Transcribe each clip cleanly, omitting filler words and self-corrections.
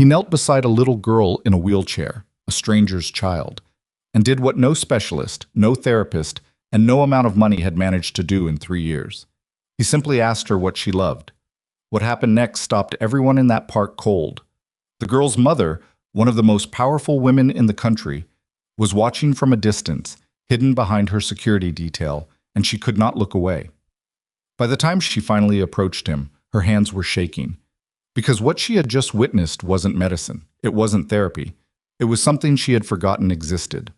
He knelt beside a little girl in a wheelchair, a stranger's child, and did what no specialist, no therapist, and no amount of money had managed to do in 3 years. He simply asked her what she loved. What happened next stopped everyone in that park cold. The girl's mother, one of the most powerful women in the country, was watching from a distance, hidden behind her security detail, and she could not look away. By the time she finally approached him, her hands were shaking. Because what she had just witnessed wasn't medicine, it wasn't therapy, it was something she had forgotten existed.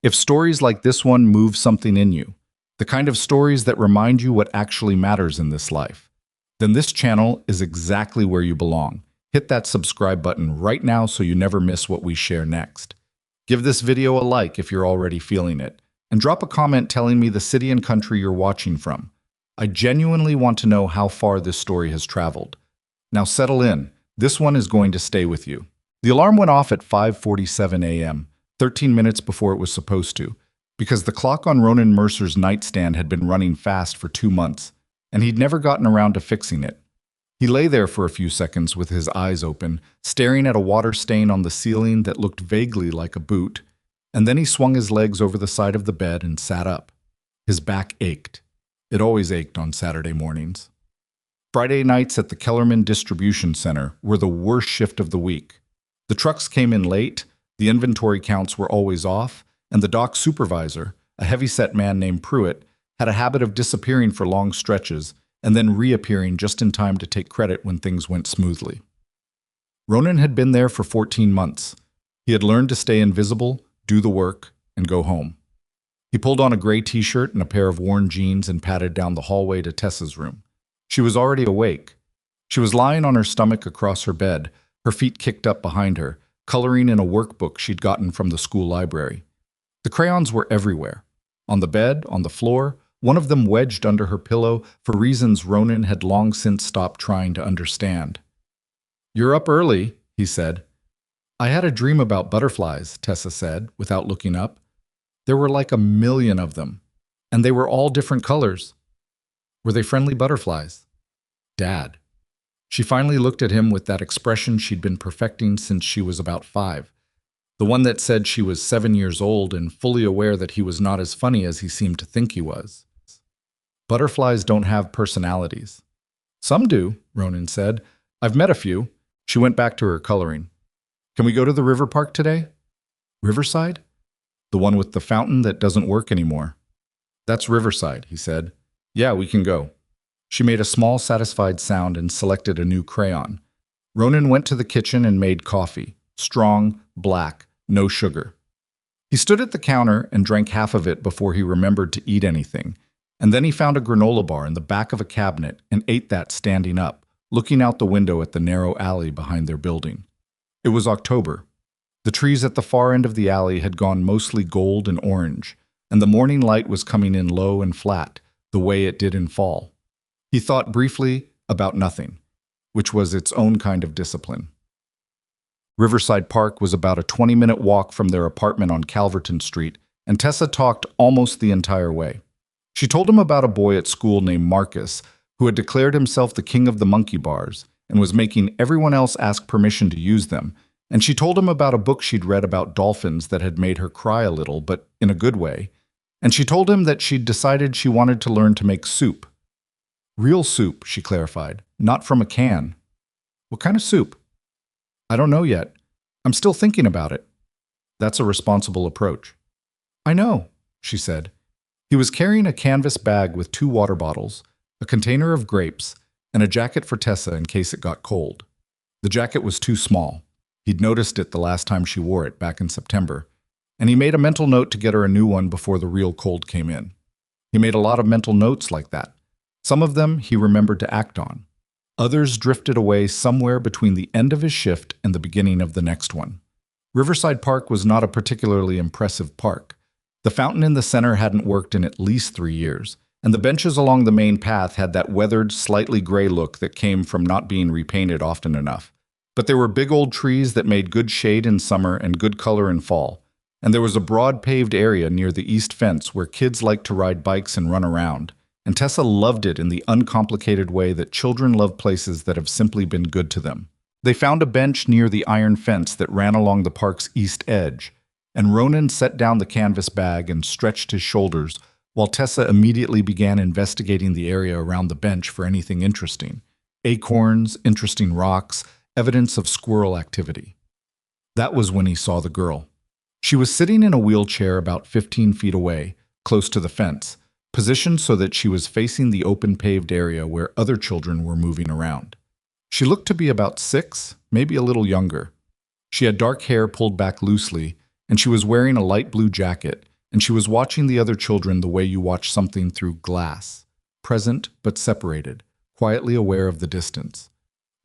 If stories like this one move something in you, the kind of stories that remind you what actually matters in this life, then this channel is exactly where you belong. Hit that subscribe button right now so you never miss what we share next. Give this video a like if you're already feeling it, and drop a comment telling me the city and country you're watching from. I genuinely want to know how far this story has traveled. Now settle in, this one is going to stay with you. The alarm went off at 5:47 a.m., 13 minutes before it was supposed to, because the clock on Ronan Mercer's nightstand had been running fast for 2 months, and he'd never gotten around to fixing it. He lay there for a few seconds with his eyes open, staring at a water stain on the ceiling that looked vaguely like a boot, and then he swung his legs over the side of the bed and sat up. His back ached. It always ached on Saturday mornings. Friday nights at the Kellerman Distribution Center were the worst shift of the week. The trucks came in late, the inventory counts were always off, and the dock supervisor, a heavy-set man named Pruitt, had a habit of disappearing for long stretches and then reappearing just in time to take credit when things went smoothly. Ronan had been there for 14 months. He had learned to stay invisible, do the work, and go home. He pulled on a gray t-shirt and a pair of worn jeans and padded down the hallway to Tessa's room. She was already awake. She was lying on her stomach across her bed, her feet kicked up behind her, coloring in a workbook she'd gotten from the school library. The crayons were everywhere. On the bed, on the floor, one of them wedged under her pillow for reasons Ronan had long since stopped trying to understand. "You're up early," he said. "I had a dream about butterflies," Tessa said, without looking up. There were like 1,000,000 of them, and they were all different colors. Were they friendly butterflies? Dad. She finally looked at him with that expression she'd been perfecting since she was about 5. The one that said she was 7 years old and fully aware that he was not as funny as he seemed to think he was. Butterflies don't have personalities. Some do, Ronan said. I've met a few. She went back to her coloring. Can we go to the river park today? Riverside? The one with the fountain that doesn't work anymore. That's Riverside, he said. Yeah, we can go. She made a small, satisfied sound and selected a new crayon. Ronan went to the kitchen and made coffee. Strong, black, no sugar. He stood at the counter and drank half of it before he remembered to eat anything, and then he found a granola bar in the back of a cabinet and ate that standing up, looking out the window at the narrow alley behind their building. It was October. The trees at the far end of the alley had gone mostly gold and orange, and the morning light was coming in low and flat, the way it did in fall. He thought briefly about nothing, which was its own kind of discipline. Riverside Park was about a 20-minute walk from their apartment on Calverton Street, and Tessa talked almost the entire way. She told him about a boy at school named Marcus, who had declared himself the king of the monkey bars and was making everyone else ask permission to use them, and she told him about a book she'd read about dolphins that had made her cry a little, but in a good way, and she told him that she'd decided she wanted to learn to make soup. Real soup, she clarified, not from a can. What kind of soup? I don't know yet. I'm still thinking about it. That's a responsible approach. I know, she said. He was carrying a canvas bag with 2 water bottles, a container of grapes, and a jacket for Tessa in case it got cold. The jacket was too small. He'd noticed it the last time she wore it back in September, and he made a mental note to get her a new one before the real cold came in. He made a lot of mental notes like that. Some of them he remembered to act on. Others drifted away somewhere between the end of his shift and the beginning of the next one. Riverside Park was not a particularly impressive park. The fountain in the center hadn't worked in at least 3 years, and the benches along the main path had that weathered, slightly gray look that came from not being repainted often enough. But there were big old trees that made good shade in summer and good color in fall, and there was a broad paved area near the east fence where kids liked to ride bikes and run around, and Tessa loved it in the uncomplicated way that children love places that have simply been good to them. They found a bench near the iron fence that ran along the park's east edge, and Ronan set down the canvas bag and stretched his shoulders, while Tessa immediately began investigating the area around the bench for anything interesting. Acorns, interesting rocks, evidence of squirrel activity. That was when he saw the girl. She was sitting in a wheelchair about 15 feet away, close to the fence, positioned so that she was facing the open paved area where other children were moving around. She looked to be about 6, maybe a little younger. She had dark hair pulled back loosely, and she was wearing a light blue jacket, and she was watching the other children the way you watch something through glass, present but separated, quietly aware of the distance.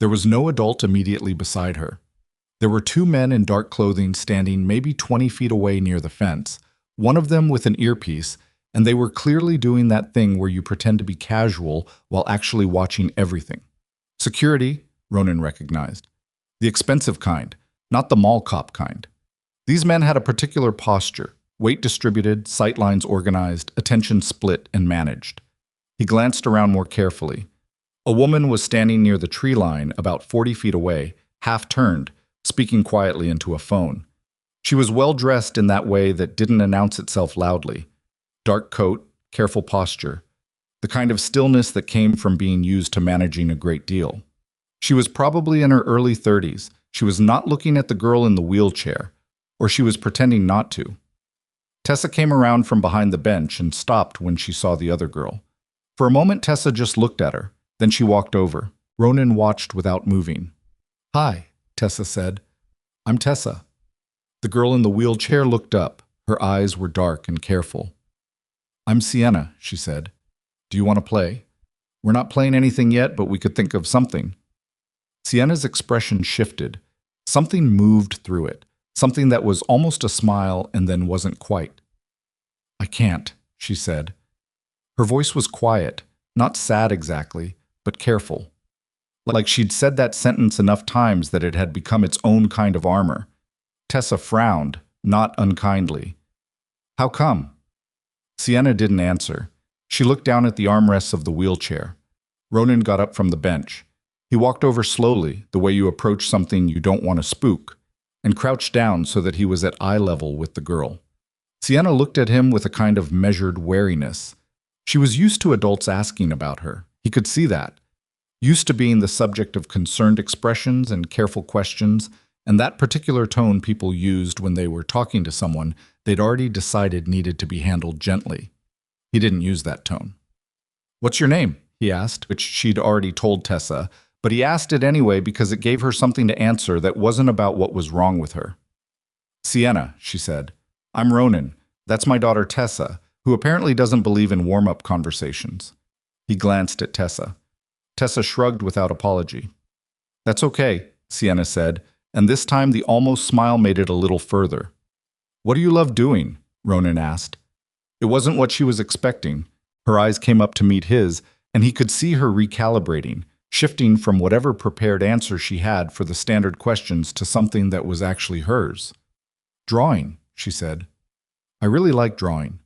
There was no adult immediately beside her. There were 2 men in dark clothing standing maybe 20 feet away near the fence, one of them with an earpiece, and they were clearly doing that thing where you pretend to be casual while actually watching everything. Security, Ronan recognized. The expensive kind, not the mall cop kind. These men had a particular posture, weight distributed, sightlines organized, attention split and managed. He glanced around more carefully. A woman was standing near the tree line about 40 feet away, half turned, speaking quietly into a phone. She was well dressed in that way that didn't announce itself loudly. Dark coat, careful posture, the kind of stillness that came from being used to managing a great deal. She was probably in her early 30s. She was not looking at the girl in the wheelchair, or she was pretending not to. Tessa came around from behind the bench and stopped when she saw the other girl. For a moment, Tessa just looked at her. Then she walked over. Ronan watched without moving. "Hi," Tessa said. "I'm Tessa." The girl in the wheelchair looked up. Her eyes were dark and careful. "I'm Sienna," she said. "Do you want to play? We're not playing anything yet, but we could think of something." Sienna's expression shifted. Something moved through it. Something that was almost a smile and then wasn't quite. "I can't," she said. Her voice was quiet, not sad exactly, but careful. Like she'd said that sentence enough times that it had become its own kind of armor. Tessa frowned, not unkindly. "How come?" Sienna didn't answer. She looked down at the armrests of the wheelchair. Ronan got up from the bench. He walked over slowly, the way you approach something you don't want to spook, and crouched down so that he was at eye level with the girl. Sienna looked at him with a kind of measured wariness. She was used to adults asking about her. He could see that. Used to being the subject of concerned expressions and careful questions, and that particular tone people used when they were talking to someone they'd already decided needed to be handled gently. He didn't use that tone. "What's your name?" he asked, which she'd already told Tessa, but he asked it anyway because it gave her something to answer that wasn't about what was wrong with her. "Sienna," she said. "I'm Ronan. That's my daughter Tessa, who apparently doesn't believe in warm-up conversations." He glanced at Tessa. Tessa shrugged without apology. "That's okay," Sienna said, and this time the almost smile made it a little further. "What do you love doing?" Ronan asked. It wasn't what she was expecting. Her eyes came up to meet his, and he could see her recalibrating, shifting from whatever prepared answer she had for the standard questions to something that was actually hers. "Drawing," she said. "I really like drawing."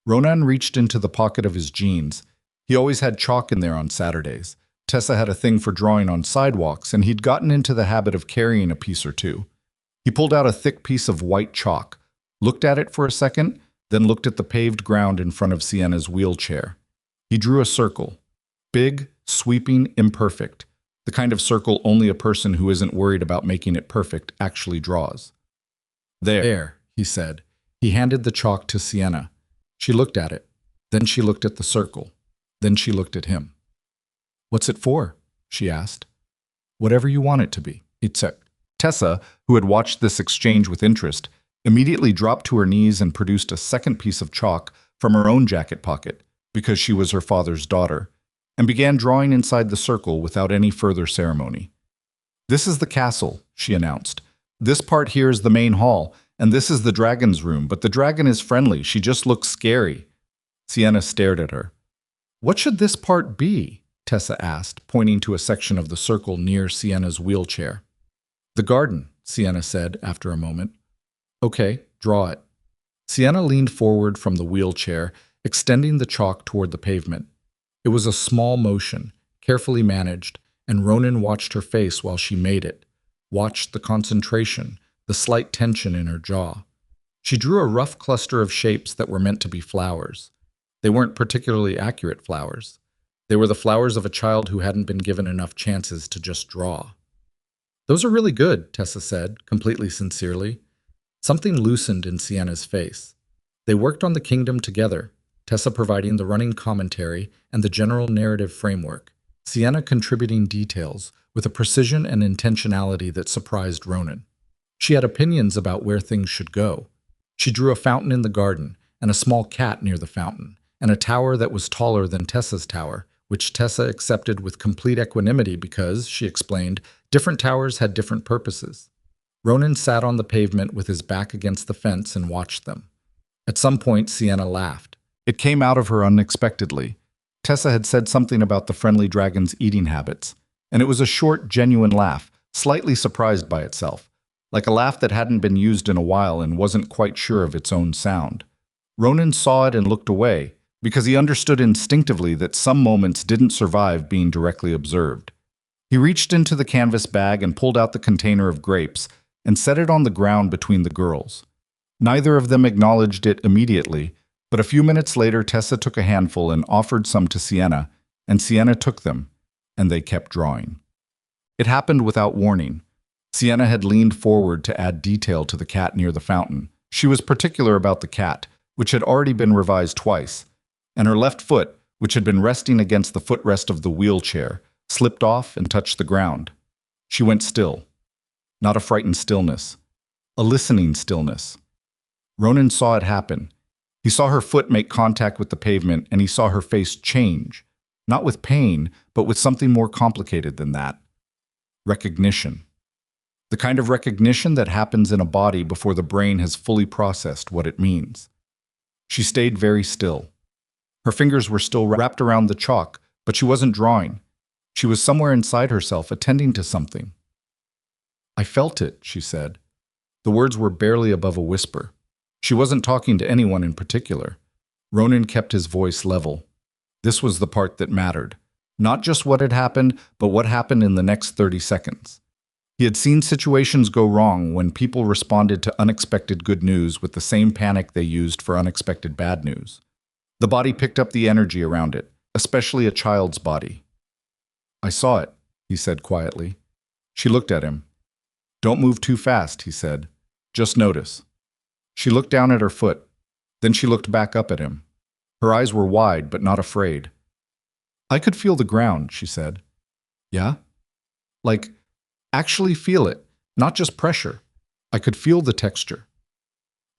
Ronan reached into the pocket of his jeans. He always had chalk in there on Saturdays. Tessa had a thing for drawing on sidewalks, and he'd gotten into the habit of carrying a piece or two. He pulled out a thick piece of white chalk, looked at it for a second, then looked at the paved ground in front of Sienna's wheelchair. He drew a circle. Big, sweeping, imperfect. The kind of circle only a person who isn't worried about making it perfect actually draws. "There," he said. He handed the chalk to Sienna. She looked at it. Then she looked at the circle. Then she looked at him. "What's it for?" she asked. "Whatever you want it to be." Tessa, who had watched this exchange with interest, immediately dropped to her knees and produced a second piece of chalk from her own jacket pocket, because she was her father's daughter, and began drawing inside the circle without any further ceremony. "This is the castle," she announced. "This part here is the main hall, and this is the dragon's room, but the dragon is friendly. She just looks scary." Sienna stared at her. "What should this part be?" Tessa asked, pointing to a section of the circle near Sienna's wheelchair. "The garden," Sienna said after a moment. "Okay, draw it." Sienna leaned forward from the wheelchair, extending the chalk toward the pavement. It was a small motion, carefully managed, and Ronan watched her face while she made it. watched the concentration, the slight tension in her jaw. She drew a rough cluster of shapes that were meant to be flowers. They weren't particularly accurate flowers. They were the flowers of a child who hadn't been given enough chances to just draw. "Those are really good," Tessa said, completely sincerely. Something loosened in Sienna's face. They worked on the kingdom together, Tessa providing the running commentary and the general narrative framework, Sienna contributing details with a precision and intentionality that surprised Ronan. She had opinions about where things should go. She drew a fountain in the garden, and a small cat near the fountain, and a tower that was taller than Tessa's tower, which Tessa accepted with complete equanimity because, she explained, different towers had different purposes. Ronan sat on the pavement with his back against the fence and watched them. At some point, Sienna laughed. It came out of her unexpectedly. Tessa had said something about the friendly dragon's eating habits, and it was a short, genuine laugh, slightly surprised by itself, like a laugh that hadn't been used in a while and wasn't quite sure of its own sound. Ronan saw it and looked away, because he understood instinctively that some moments didn't survive being directly observed. He reached into the canvas bag and pulled out the container of grapes and set it on the ground between the girls. Neither of them acknowledged it immediately, but a few minutes later Tessa took a handful and offered some to Sienna, and Sienna took them, and they kept drawing. It happened without warning. Sienna had leaned forward to add detail to the cat near the fountain. She was particular about the cat, which had already been revised twice, and her left foot, which had been resting against the footrest of the wheelchair, slipped off and touched the ground. She went still. Not a frightened stillness, a listening stillness. Ronan saw it happen. He saw her foot make contact with the pavement, and he saw her face change, not with pain, but with something more complicated than that. Recognition. The kind of recognition that happens in a body before the brain has fully processed what it means. She stayed very still. Her fingers were still wrapped around the chalk, but she wasn't drawing. She was somewhere inside herself, attending to something. "I felt it," she said. The words were barely above a whisper. She wasn't talking to anyone in particular. Ronan kept his voice level. This was the part that mattered. Not just what had happened, but what happened in the next 30 seconds. He had seen situations go wrong when people responded to unexpected good news with the same panic they used for unexpected bad news. The body picked up the energy around it, especially a child's body. "I saw it," he said quietly. She looked at him. "Don't move too fast," he said. "Just notice." She looked down at her foot. Then she looked back up at him. Her eyes were wide, but not afraid. "I could feel the ground," she said. "Yeah?" "Like, actually feel it, not just pressure. I could feel the texture."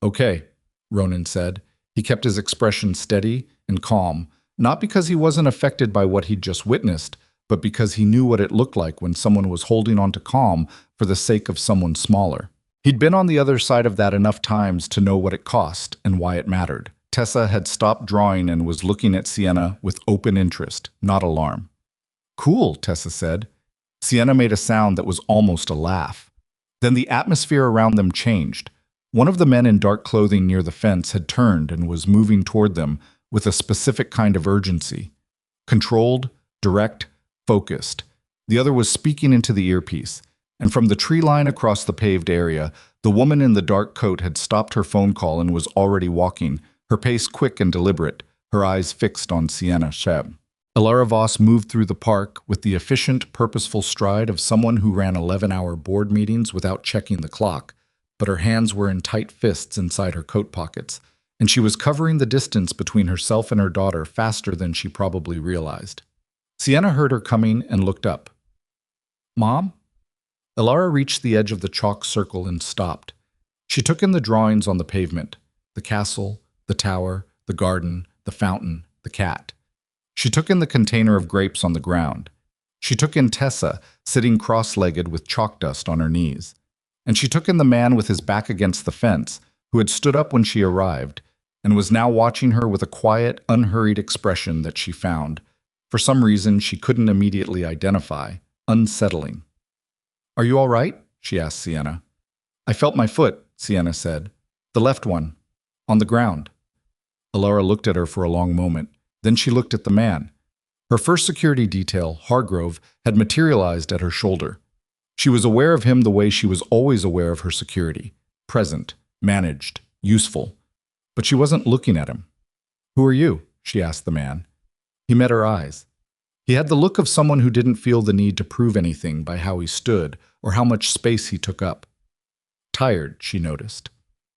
"Okay," Ronan said. He kept his expression steady and calm, not because he wasn't affected by what he'd just witnessed, but because he knew what it looked like when someone was holding on to calm for the sake of someone smaller. He'd been on the other side of that enough times to know what it cost and why it mattered. Tessa had stopped drawing and was looking at Sienna with open interest, not alarm. "Cool," Tessa said. Sienna made a sound that was almost a laugh. Then the atmosphere around them changed. One of the men in dark clothing near the fence had turned and was moving toward them with a specific kind of urgency. Controlled, direct, focused. The other was speaking into the earpiece, and from the tree line across the paved area, the woman in the dark coat had stopped her phone call and was already walking, her pace quick and deliberate, her eyes fixed on Sienna Sheb. Elara Voss moved through the park with the efficient, purposeful stride of someone who ran 11-hour board meetings without checking the clock, but her hands were in tight fists inside her coat pockets, and she was covering the distance between herself and her daughter faster than she probably realized. Sienna heard her coming and looked up. "Mom?" Elara reached the edge of the chalk circle and stopped. She took in the drawings on the pavement, the castle, the tower, the garden, the fountain, the cat. She took in the container of grapes on the ground. She took in Tessa, sitting cross-legged with chalk dust on her knees. And she took in the man with his back against the fence, who had stood up when she arrived, and was now watching her with a quiet, unhurried expression that she found, for some reason she couldn't immediately identify, unsettling. "Are you all right?" she asked Sienna. "I felt my foot," Sienna said. "The left one. On the ground." Elara looked at her for a long moment. Then she looked at the man. Her first security detail, Hargrove, had materialized at her shoulder. She was aware of him the way she was always aware of her security, present, managed, useful. But she wasn't looking at him. "Who are you?" she asked the man. He met her eyes. He had the look of someone who didn't feel the need to prove anything by how he stood or how much space he took up. Tired, she noticed.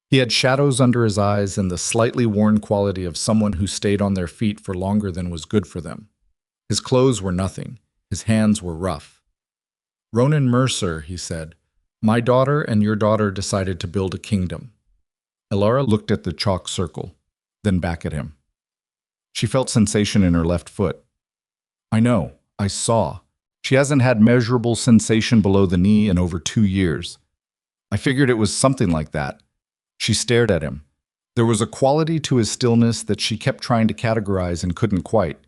He had shadows under his eyes and the slightly worn quality of someone who stayed on their feet for longer than was good for them. His clothes were nothing. His hands were rough. "Ronan Mercer," he said, "my daughter and your daughter decided to build a kingdom." Elara looked at the chalk circle, then back at him. She felt sensation in her left foot. "I know, I saw. She hasn't had measurable sensation below the knee in over 2 years. I figured it was something like that." She stared at him. There was a quality to his stillness that she kept trying to categorize and couldn't quite.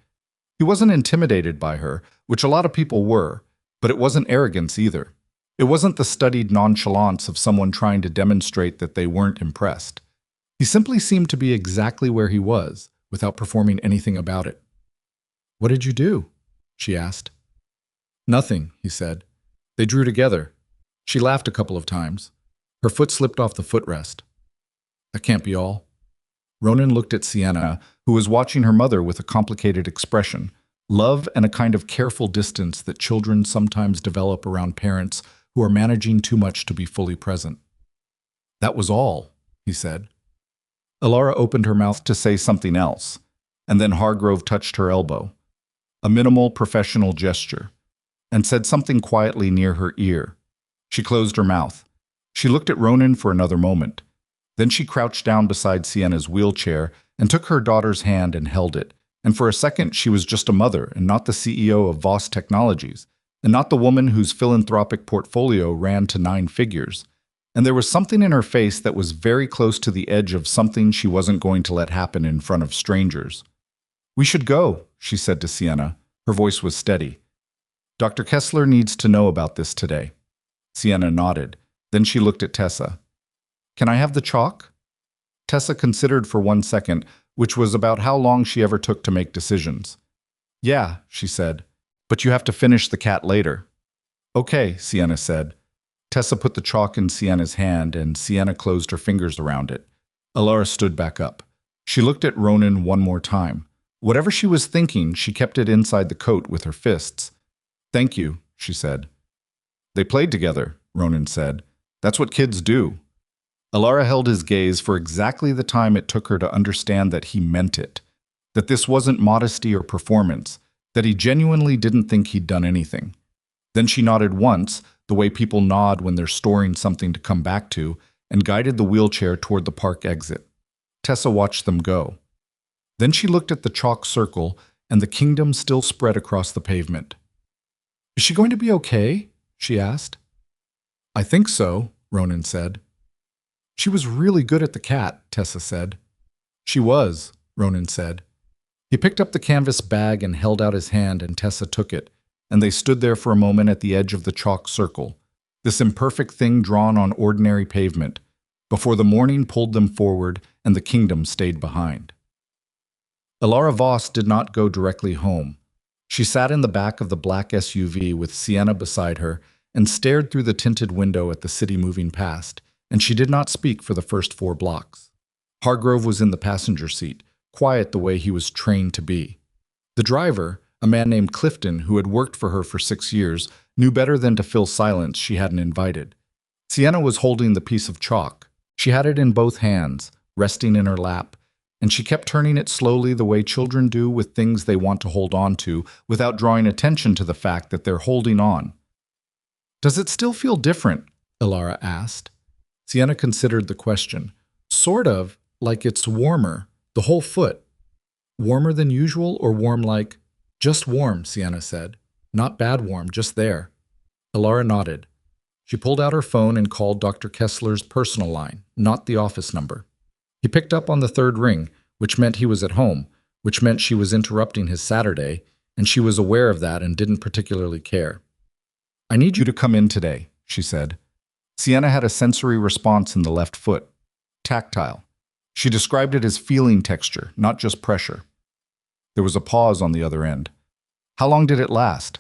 He wasn't intimidated by her, which a lot of people were, but it wasn't arrogance either. It wasn't the studied nonchalance of someone trying to demonstrate that they weren't impressed. He simply seemed to be exactly where he was, without performing anything about it. "What did you do?" she asked. "Nothing," he said. "They drew together." She laughed a couple of times. Her foot slipped off the footrest. "That can't be all." Ronan looked at Sienna, who was watching her mother with a complicated expression, love and a kind of careful distance that children sometimes develop around parents who are managing too much to be fully present. "That was all," he said. Elara opened her mouth to say something else, and then Hargrove touched her elbow, a minimal professional gesture, and said something quietly near her ear. She closed her mouth. She looked at Ronan for another moment. Then she crouched down beside Sienna's wheelchair and took her daughter's hand and held it. And for a second, she was just a mother and not the CEO of Voss Technologies, and not the woman whose philanthropic portfolio ran to 9 figures. And there was something in her face that was very close to the edge of something she wasn't going to let happen in front of strangers. "We should go," she said to Sienna. Her voice was steady. "Dr. Kessler needs to know about this today." Sienna nodded. Then she looked at Tessa. "Can I have the chalk?" Tessa considered for 1 second, which was about how long she ever took to make decisions. "Yeah," she said, "but you have to finish the cat later." "Okay," Sienna said. Tessa put the chalk in Sienna's hand, and Sienna closed her fingers around it. Elara stood back up. She looked at Ronan one more time. Whatever she was thinking, she kept it inside the coat with her fists. "Thank you," she said. "They played together," Ronan said. "That's what kids do." Elara held his gaze for exactly the time it took her to understand that he meant it, that this wasn't modesty or performance, that he genuinely didn't think he'd done anything. Then she nodded once, the way people nod when they're storing something to come back to, and guided the wheelchair toward the park exit. Tessa watched them go. Then she looked at the chalk circle, and the kingdom still spread across the pavement. "Is she going to be okay?" she asked. "I think so," Ronan said. "She was really good at the cat," Tessa said. "She was," Ronan said. He picked up the canvas bag and held out his hand, and Tessa took it, and they stood there for a moment at the edge of the chalk circle, this imperfect thing drawn on ordinary pavement, before the morning pulled them forward and the kingdom stayed behind. Elara Voss did not go directly home. She sat in the back of the black SUV with Sienna beside her and stared through the tinted window at the city moving past, and she did not speak for the first 4 blocks. Hargrove was in the passenger seat, quiet the way he was trained to be. The driver, a man named Clifton, who had worked for her for 6 years, knew better than to fill silence she hadn't invited. Sienna was holding the piece of chalk. She had it in both hands, resting in her lap, and she kept turning it slowly the way children do with things they want to hold on to, without drawing attention to the fact that they're holding on. "Does it still feel different?" Elara asked. Sienna considered the question. "Sort of, like it's warmer, the whole foot." "Warmer than usual or warm like—" "Just warm," Sienna said. "Not bad warm, just there." Elara nodded. She pulled out her phone and called Dr. Kessler's personal line, not the office number. He picked up on the 3rd ring, which meant he was at home, which meant she was interrupting his Saturday, and she was aware of that and didn't particularly care. "I need you to come in today," she said. Sienna had a sensory response in the left foot. Tactile. She described it as feeling texture, not just pressure. There was a pause on the other end. "How long did it last?"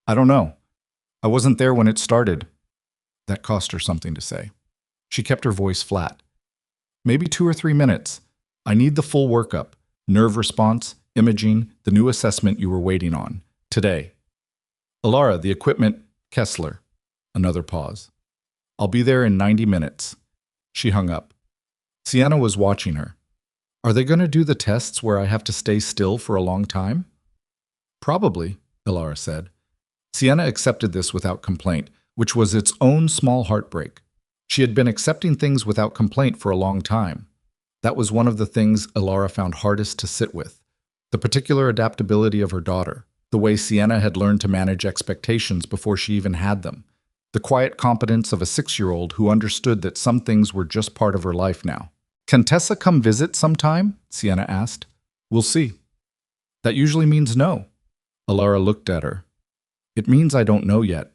"I don't know." I wasn't there when it started. That cost her something to say. She kept her voice flat. Maybe 2 or 3 minutes. I need the full workup. Nerve response, imaging, the new assessment you were waiting on. Today. Elara, the equipment, Kessler. Another pause. I'll be there in 90 minutes. She hung up. Sienna was watching her. Are they going to do the tests where I have to stay still for a long time? Probably, Elara said. Sienna accepted this without complaint, which was its own small heartbreak. She had been accepting things without complaint for a long time. That was one of the things Elara found hardest to sit with. The particular adaptability of her daughter, the way Sienna had learned to manage expectations before she even had them, the quiet competence of a 6-year-old who understood that some things were just part of her life now. Can Tessa come visit sometime? Sienna asked. We'll see. That usually means no. Elara looked at her. It means I don't know yet.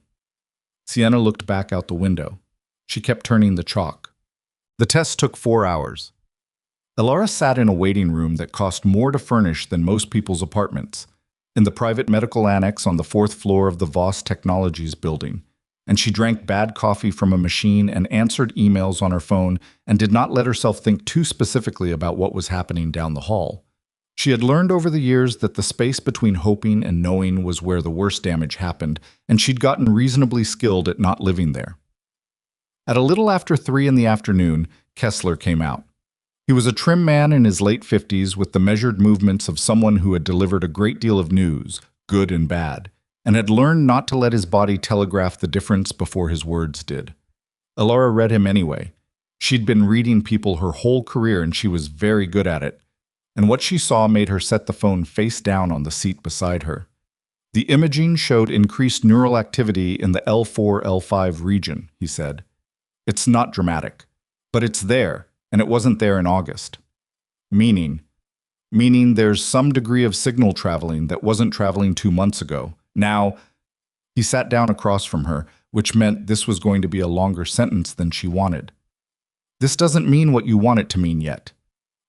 Sienna looked back out the window. She kept turning the chalk. The test took 4 hours. Elara sat in a waiting room that cost more to furnish than most people's apartments, in the private medical annex on the 4th floor of the Voss Technologies building, and she drank bad coffee from a machine and answered emails on her phone and did not let herself think too specifically about what was happening down the hall. She had learned over the years that the space between hoping and knowing was where the worst damage happened, and she'd gotten reasonably skilled at not living there. At a little after 3 in the afternoon, Kessler came out. He was a trim man in his late 50s with the measured movements of someone who had delivered a great deal of news, good and bad, and had learned not to let his body telegraph the difference before his words did. Elara read him anyway. She'd been reading people her whole career and she was very good at it, and what she saw made her set the phone face down on the seat beside her. The imaging showed increased neural activity in the L4-L5 region, he said. It's not dramatic, but it's there, and it wasn't there in August. Meaning there's some degree of signal traveling that wasn't traveling 2 months ago. Now, he sat down across from her, which meant this was going to be a longer sentence than she wanted. This doesn't mean what you want it to mean yet.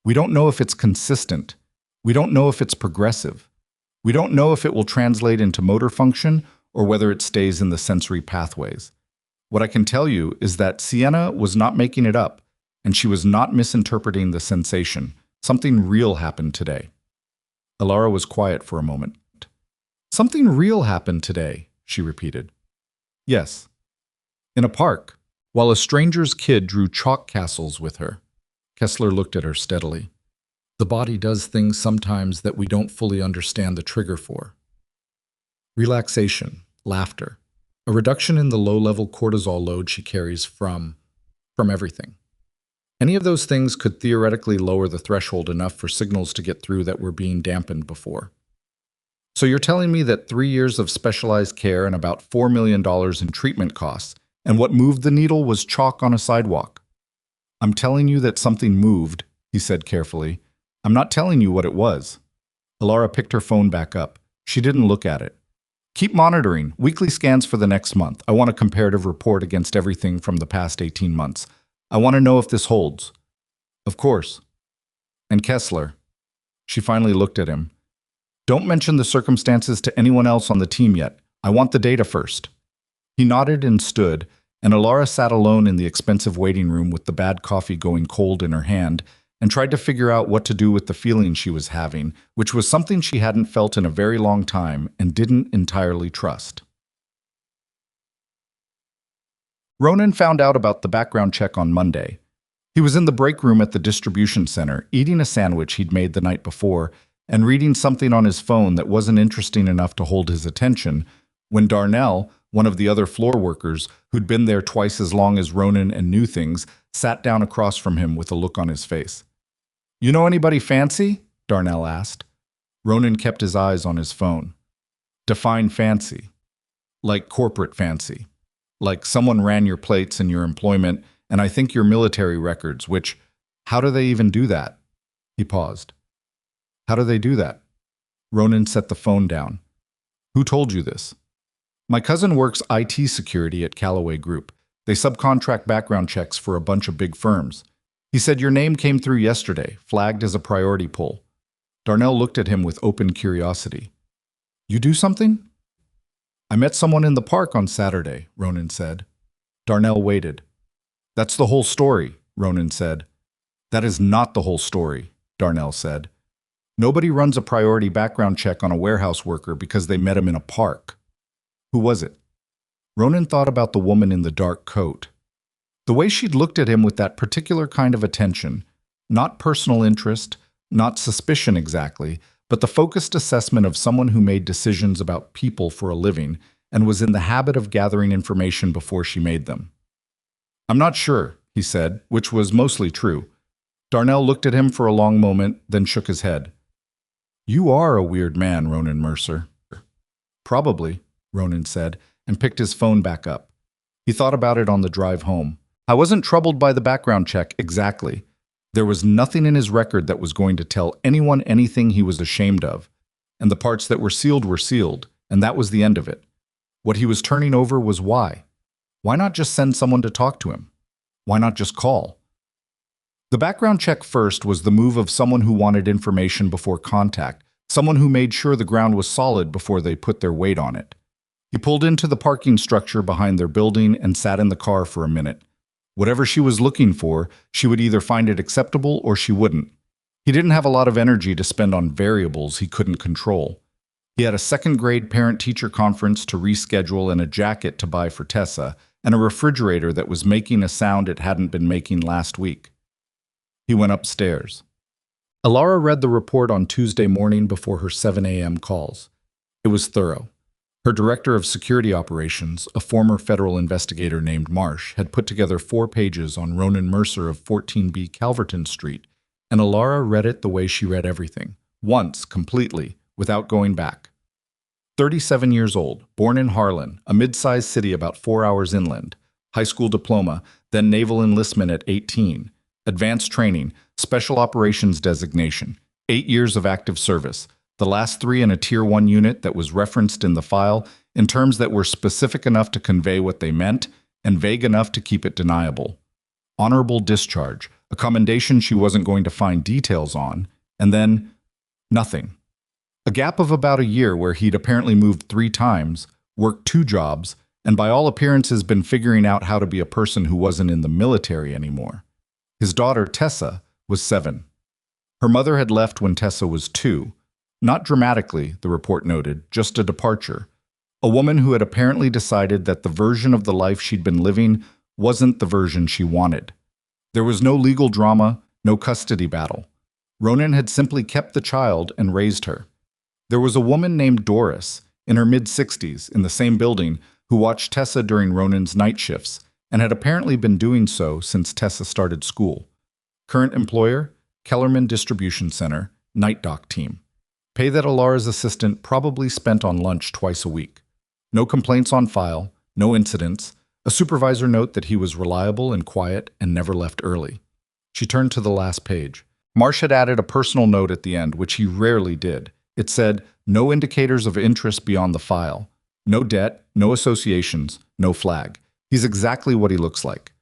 We don't know if it's consistent. We don't know if it's progressive. We don't know if it will translate into motor function or whether it stays in the sensory pathways. What I can tell you is that Sienna was not making it up, and she was not misinterpreting the sensation. Something real happened today. Elara was quiet for a moment. Something real happened today, she repeated. Yes. In a park, while a stranger's kid drew chalk castles with her. Kessler looked at her steadily. The body does things sometimes that we don't fully understand the trigger for. Relaxation, laughter, a reduction in the low-level cortisol load she carries from everything. Any of those things could theoretically lower the threshold enough for signals to get through that were being dampened before. So you're telling me that 3 years of specialized care and about $4 million in treatment costs, and what moved the needle was chalk on a sidewalk. I'm telling you that something moved, he said carefully. I'm not telling you what it was. Elara picked her phone back up. She didn't look at it. Keep monitoring. Weekly scans for the next month. I want a comparative report against everything from the past 18 months. I want to know if this holds. Of course. And Kessler. She finally looked at him. Don't mention the circumstances to anyone else on the team yet. I want the data first. He nodded and stood, and Elara sat alone in the expensive waiting room with the bad coffee going cold in her hand and tried to figure out what to do with the feeling she was having, which was something she hadn't felt in a very long time and didn't entirely trust. Ronan found out about the background check on Monday. He was in the break room at the distribution center, eating a sandwich he'd made the night before and reading something on his phone that wasn't interesting enough to hold his attention, when Darnell, one of the other floor workers, who'd been there twice as long as Ronan and knew things, sat down across from him with a look on his face. You know anybody fancy? Darnell asked. Ronan kept his eyes on his phone. Define fancy. Like corporate fancy. Like someone ran your plates and your employment, and I think your military records, which, how do they even do that? He paused. How do they do that? Ronan set the phone down. Who told you this? My cousin works IT security at Callaway Group. They subcontract background checks for a bunch of big firms. He said your name came through yesterday, flagged as a priority pull. Darnell looked at him with open curiosity. You do something? I met someone in the park on Saturday, Ronan said. Darnell waited. That's the whole story, Ronan said. That is not the whole story, Darnell said. Nobody runs a priority background check on a warehouse worker because they met him in a park. Who was it? Ronan thought about the woman in the dark coat. The way she'd looked at him with that particular kind of attention, not personal interest, not suspicion exactly, but the focused assessment of someone who made decisions about people for a living and was in the habit of gathering information before she made them. I'm not sure, he said, which was mostly true. Darnell looked at him for a long moment, then shook his head. You are a weird man, Ronan Mercer. Probably, Ronan said, and picked his phone back up. He thought about it on the drive home. I wasn't troubled by the background check exactly. There was nothing in his record that was going to tell anyone anything he was ashamed of, and the parts that were sealed, and that was the end of it. What he was turning over was why. Why not just send someone to talk to him? Why not just call? The background check first was the move of someone who wanted information before contact, someone who made sure the ground was solid before they put their weight on it. He pulled into the parking structure behind their building and sat in the car for a minute. Whatever she was looking for, she would either find it acceptable or she wouldn't. He didn't have a lot of energy to spend on variables he couldn't control. He had a second-grade parent-teacher conference to reschedule and a jacket to buy for Tessa, and a refrigerator that was making a sound it hadn't been making last week. He went upstairs. Elara read the report on Tuesday morning before her 7 a.m. calls. It was thorough. Her director of security operations, a former federal investigator named Marsh, had put together 4 pages on Ronan Mercer of 14B Calverton Street, and Elara read it the way she read everything, once, completely, without going back. 37 years old, born in Harlan, a mid-sized city about 4 hours inland, high school diploma, then naval enlistment at 18, advanced training, special operations designation, 8 years of active service, the last 3 in a Tier 1 unit that was referenced in the file in terms that were specific enough to convey what they meant and vague enough to keep it deniable. Honorable discharge, a commendation she wasn't going to find details on, and then nothing. A gap of about a year where he'd apparently moved 3 times, worked 2 jobs, and by all appearances been figuring out how to be a person who wasn't in the military anymore. His daughter, Tessa, was 7. Her mother had left when Tessa was 2. Not dramatically, the report noted, just a departure. A woman who had apparently decided that the version of the life she'd been living wasn't the version she wanted. There was no legal drama, no custody battle. Ronan had simply kept the child and raised her. There was a woman named Doris, in her mid-60s, in the same building, who watched Tessa during Ronan's night shifts, and had apparently been doing so since Tessa started school. Current employer, Kellerman Distribution Center, night dock team. Pay that Elara's assistant probably spent on lunch twice a week. No complaints on file, no incidents, a supervisor note that he was reliable and quiet and never left early. She turned to the last page. Marsh had added a personal note at the end, which he rarely did. It said, no indicators of interest beyond the file. No debt, no associations, no flag. He's exactly what he looks like.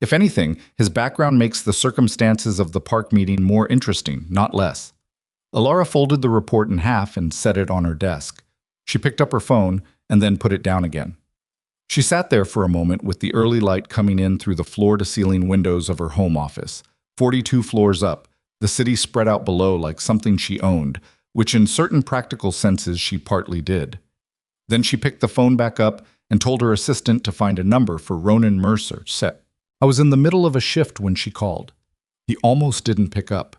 If anything, his background makes the circumstances of the park meeting more interesting, not less. Elara folded the report in half and set it on her desk. She picked up her phone and then put it down again. She sat there for a moment with the early light coming in through the floor-to-ceiling windows of her home office, 42 floors up, the city spread out below like something she owned, which in certain practical senses she partly did. Then she picked the phone back up and told her assistant to find a number for Ronan Mercer. I was in the middle of a shift when she called. He almost didn't pick up.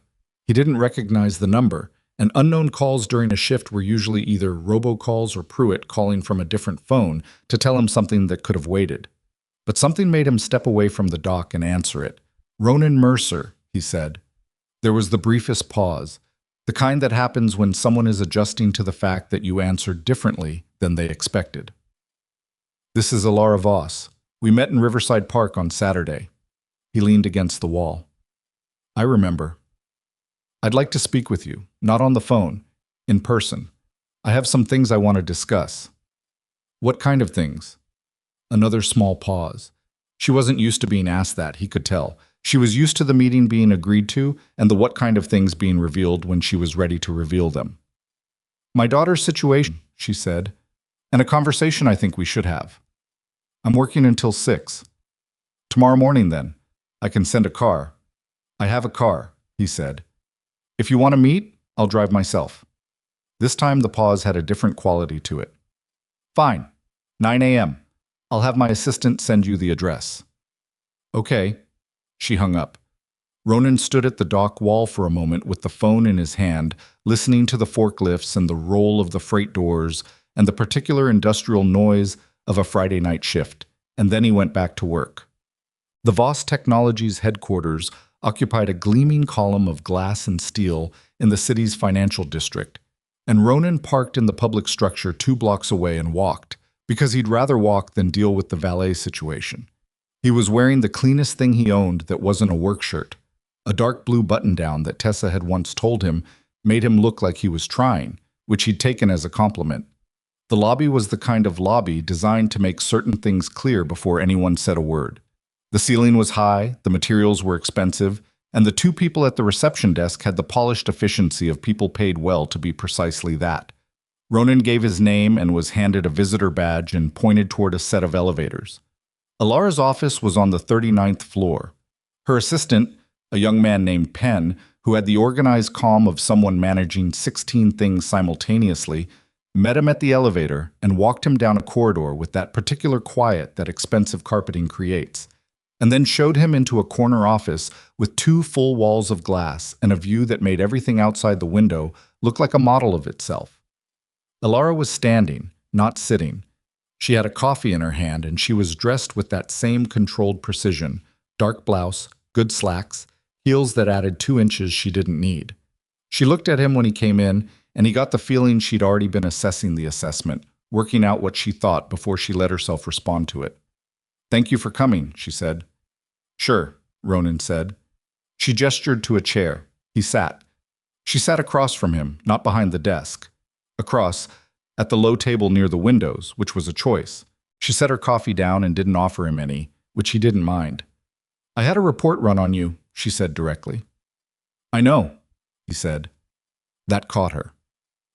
He didn't recognize the number, and unknown calls during a shift were usually either robocalls or Pruitt calling from a different phone to tell him something that could have waited. But something made him step away from the dock and answer it. Ronan Mercer, he said. There was the briefest pause, the kind that happens when someone is adjusting to the fact that you answered differently than they expected. This is Elara Voss. We met in Riverside Park on Saturday. He leaned against the wall. I remember. I'd like to speak with you, not on the phone, in person. I have some things I want to discuss. What kind of things? Another small pause. She wasn't used to being asked that, he could tell. She was used to the meeting being agreed to and the what kind of things being revealed when she was ready to reveal them. My daughter's situation, she said. and a conversation I think we should have. I'm working until 6. Tomorrow morning, then. I can send a car. I have a car, he said. If you want to meet, I'll drive myself. This time the pause had a different quality to it. Fine. 9 a.m. I'll have my assistant send you the address. Okay. She hung up. Ronan stood at the dock wall for a moment with the phone in his hand, listening to the forklifts and the roll of the freight doors and the particular industrial noise of a Friday night shift, and then he went back to work. The Voss Technologies headquarters occupied a gleaming column of glass and steel in the city's financial district, and Ronan parked in the public structure 2 blocks away and walked, because he'd rather walk than deal with the valet situation. He was wearing the cleanest thing he owned that wasn't a work shirt, a dark blue button-down that Tessa had once told him made him look like he was trying, which he'd taken as a compliment. The lobby was the kind of lobby designed to make certain things clear before anyone said a word. The ceiling was high, the materials were expensive, and the 2 people at the reception desk had the polished efficiency of people paid well to be precisely that. Ronan gave his name and was handed a visitor badge and pointed toward a set of elevators. Elara's office was on the 39th floor. Her assistant, a young man named Penn, who had the organized calm of someone managing 16 things simultaneously, met him at the elevator and walked him down a corridor with that particular quiet that expensive carpeting creates, and then showed him into a corner office with 2 full walls of glass and a view that made everything outside the window look like a model of itself. Elara was standing, not sitting. She had a coffee in her hand and she was dressed with that same controlled precision, dark blouse, good slacks, heels that added 2 inches she didn't need. She looked at him when he came in, and he got the feeling she'd already been assessing the assessment, working out what she thought before she let herself respond to it. Thank you for coming, she said. Sure, Ronan said. She gestured to a chair. He sat. She sat across from him, not behind the desk. Across, at the low table near the windows, which was a choice. She set her coffee down and didn't offer him any, which he didn't mind. I had a report run on you, she said directly. I know, he said. That caught her.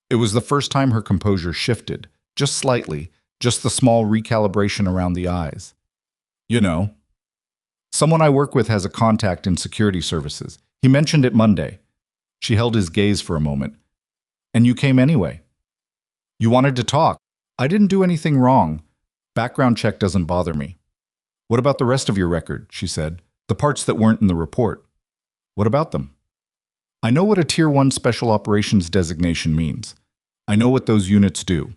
It was the first time her composure shifted, just slightly, just the small recalibration around the eyes. You know. Someone I work with has a contact in security services. He mentioned it Monday. She held his gaze for a moment. And you came anyway. You wanted to talk. I didn't do anything wrong. Background check doesn't bother me. What about the rest of your record, she said. The parts that weren't in the report. What about them? I know what a Tier 1 Special Operations designation means. I know what those units do.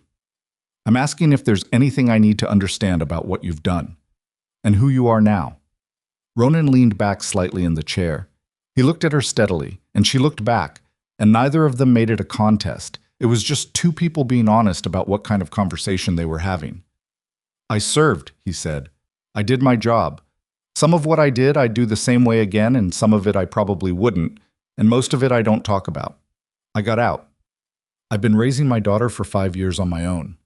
I'm asking if there's anything I need to understand about what you've done, and who you are now. Ronan leaned back slightly in the chair. He looked at her steadily, and she looked back, and neither of them made it a contest. It was just 2 people being honest about what kind of conversation they were having. I served, he said. I did my job. Some of what I did I'd do the same way again, and some of it I probably wouldn't, and most of it I don't talk about. I got out. I've been raising my daughter for 5 years on my own.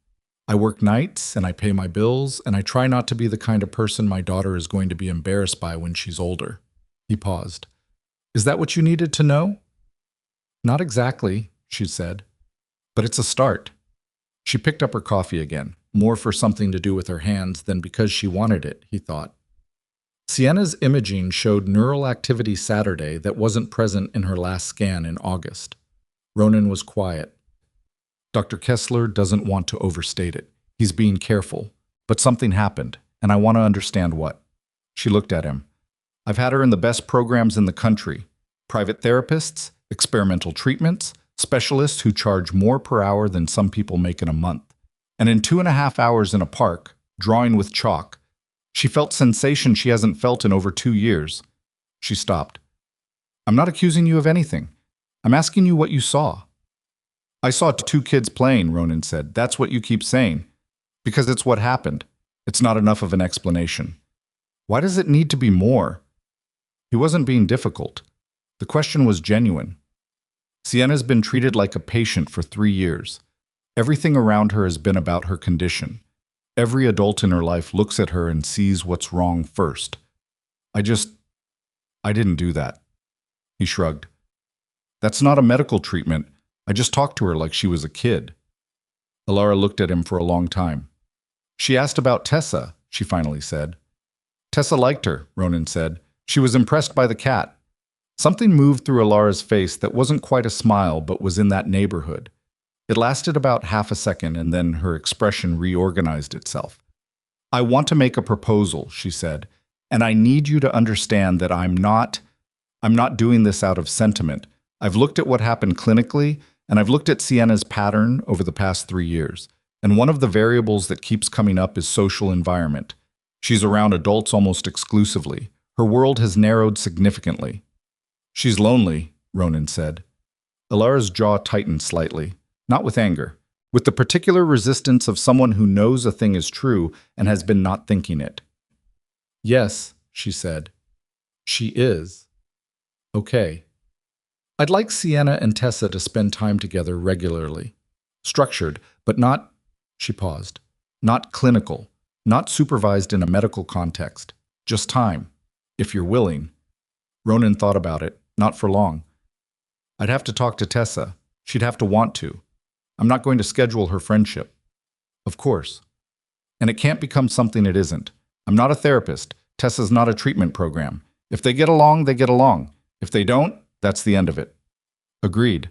I work nights, and I pay my bills, and I try not to be the kind of person my daughter is going to be embarrassed by when she's older. He paused. Is that what you needed to know? Not exactly, she said. But it's a start. She picked up her coffee again, more for something to do with her hands than because she wanted it, he thought. Sienna's imaging showed neural activity Saturday that wasn't present in her last scan in August. Ronan was quiet. Dr. Kessler doesn't want to overstate it. He's being careful. But something happened, and I want to understand what. She looked at him. I've had her in the best programs in the country. Private therapists, experimental treatments, specialists who charge more per hour than some people make in a month. And in 2.5 hours in a park, drawing with chalk, she felt sensation she hasn't felt in over 2 years. She stopped. I'm not accusing you of anything. I'm asking you what you saw. I saw 2 kids playing, Ronan said. That's what you keep saying. Because it's what happened. It's not enough of an explanation. Why does it need to be more? He wasn't being difficult. The question was genuine. Sienna's been treated like a patient for 3 years. Everything around her has been about her condition. Every adult in her life looks at her and sees what's wrong first. I didn't do that. He shrugged. That's not a medical treatment. I just talked to her like she was a kid. Elara looked at him for a long time. She asked about Tessa, she finally said. Tessa liked her, Ronan said. She was impressed by the cat. Something moved through Elara's face that wasn't quite a smile but was in that neighborhood. It lasted about half a second and then her expression reorganized itself. I want to make a proposal, she said, and I need you to understand that I'm not doing this out of sentiment. I've looked at what happened clinically, and I've looked at Sienna's pattern over the past 3 years. And one of the variables that keeps coming up is social environment. She's around adults almost exclusively. Her world has narrowed significantly. She's lonely, Ronan said. Elara's jaw tightened slightly, not with anger, with the particular resistance of someone who knows a thing is true and has been not thinking it. Yes, she said. She is. Okay. I'd like Sienna and Tessa to spend time together regularly. Structured, but not, she paused, not clinical, not supervised in a medical context. Just time, if you're willing. Ronan thought about it, not for long. I'd have to talk to Tessa. She'd have to want to. I'm not going to schedule her friendship. Of course. And it can't become something it isn't. I'm not a therapist. Tessa's not a treatment program. If they get along, they get along. If they don't, that's the end of it. Agreed.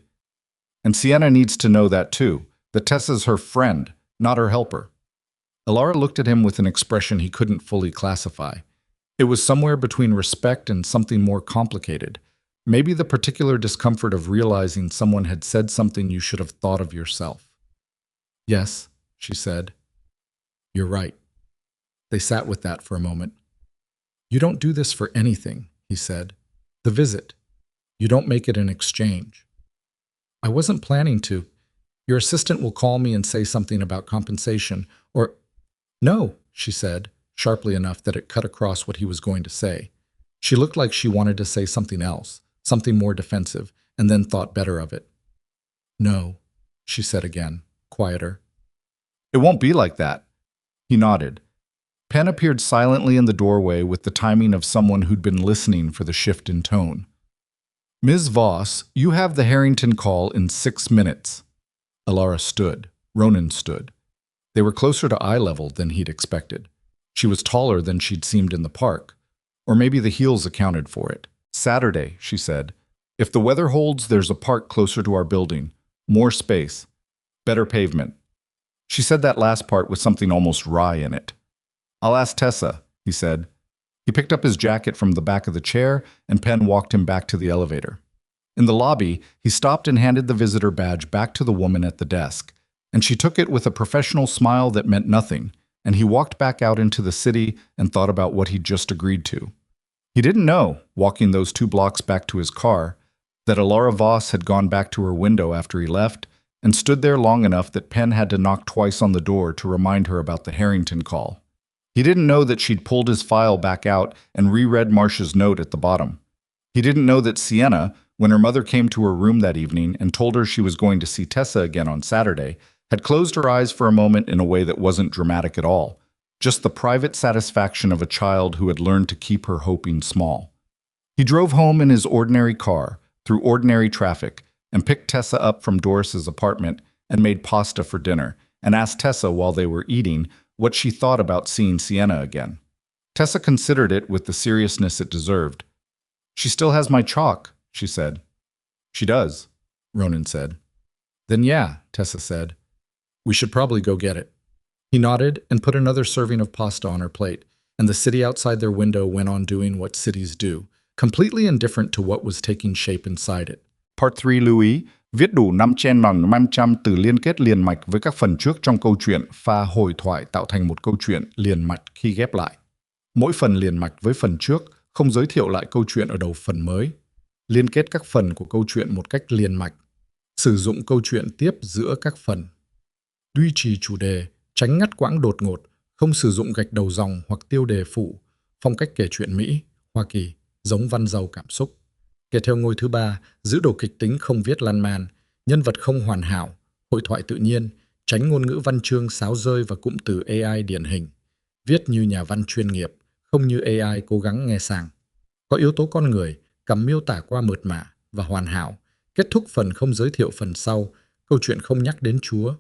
And Sienna needs to know that too, that Tessa's her friend, not her helper. Elara looked at him with an expression he couldn't fully classify. It was somewhere between respect and something more complicated. Maybe the particular discomfort of realizing someone had said something you should have thought of yourself. Yes, she said. You're right. They sat with that for a moment. You don't do this for anything, he said. The visit. You don't make it an exchange. I wasn't planning to. Your assistant will call me and say something about compensation, or... No, she said, sharply enough that it cut across what he was going to say. She looked like she wanted to say something else, something more defensive, and then thought better of it. No, she said again, quieter. It won't be like that. He nodded. Penn appeared silently in the doorway with the timing of someone who'd been listening for the shift in tone. Ms. Voss, you have the Harrington call in 6 minutes. Elara stood. Ronan stood. They were closer to eye level than he'd expected. She was taller than she'd seemed in the park. Or maybe the heels accounted for it. Saturday, she said. If the weather holds, there's a park closer to our building. More space. Better pavement. She said that last part with something almost wry in it. I'll ask Tessa, he said. He picked up his jacket from the back of the chair, and Penn walked him back to the elevator. In the lobby, he stopped and handed the visitor badge back to the woman at the desk, and she took it with a professional smile that meant nothing, and he walked back out into the city and thought about what he'd just agreed to. He didn't know, walking those 2 blocks back to his car, that Elara Voss had gone back to her window after he left and stood there long enough that Penn had to knock twice on the door to remind her about the Harrington call. He didn't know that she'd pulled his file back out and reread Marcia's note at the bottom. He didn't know that Sienna, when her mother came to her room that evening and told her she was going to see Tessa again on Saturday, had closed her eyes for a moment in a way that wasn't dramatic at all, just the private satisfaction of a child who had learned to keep her hoping small. He drove home in his ordinary car, through ordinary traffic, and picked Tessa up from Doris's apartment and made pasta for dinner, and asked Tessa while they were eating what she thought about seeing Sienna again. Tessa considered it with the seriousness it deserved. She still has my chalk, she said. She does, Ronan said. Then yeah, Tessa said. We should probably go get it. He nodded and put another serving of pasta on her plate, and the city outside their window went on doing what cities do, completely indifferent to what was taking shape inside it. Part 3 lưu ý, viết đủ 5 trên bằng 500 từ liên kết liền mạch với các phần trước trong câu chuyện pha hồi thoại tạo thành một câu chuyện liền mạch khi ghép lại. Mỗi phần liền mạch với phần trước không giới thiệu lại câu chuyện ở đầu phần mới. Liên kết các phần của câu chuyện một cách liền mạch. Sử dụng câu chuyện tiếp giữa các phần. Duy trì chủ đề, tránh ngắt quãng đột ngột, không sử dụng gạch đầu dòng hoặc tiêu đề phụ, phong cách kể chuyện Mỹ, Hoa Kỳ, giống văn giàu cảm xúc. Kể theo ngôi thứ 3, giữ đồ kịch tính không viết lan man, nhân vật không hoàn hảo, hội thoại tự nhiên, tránh ngôn ngữ văn chương sáo rơi và cụm từ AI điển hình. Viết như nhà văn chuyên nghiệp, không như AI cố gắng nghe sàng. Có yếu tố con người, cầm miêu tả qua mượt mà và hoàn hảo, kết thúc phần không giới thiệu phần sau, câu chuyện không nhắc đến Chúa.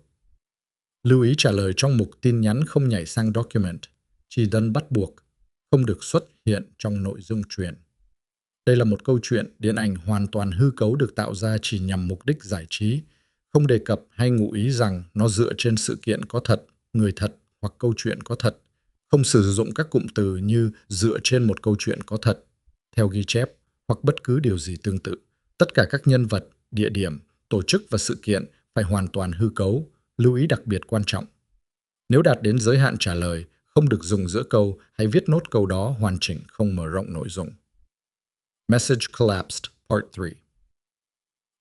Lưu ý trả lời trong mục tin nhắn không nhảy sang document, chỉ đơn bắt buộc, không được xuất hiện trong nội dung truyền. Đây là một câu chuyện điện ảnh hoàn toàn hư cấu được tạo ra chỉ nhằm mục đích giải trí, không đề cập hay ngụ ý rằng nó dựa trên sự kiện có thật, người thật hoặc câu chuyện có thật, không sử dụng các cụm từ như dựa trên một câu chuyện có thật, theo ghi chép, hoặc bất cứ điều gì tương tự. Tất cả các nhân vật, địa điểm, tổ chức và sự kiện phải hoàn toàn hư cấu, lưu ý đặc biệt quan trọng. Nếu đạt đến giới hạn trả lời, không được dùng giữa câu hay viết nốt câu đó hoàn chỉnh không mở rộng nội dung. Message collapsed, part 3.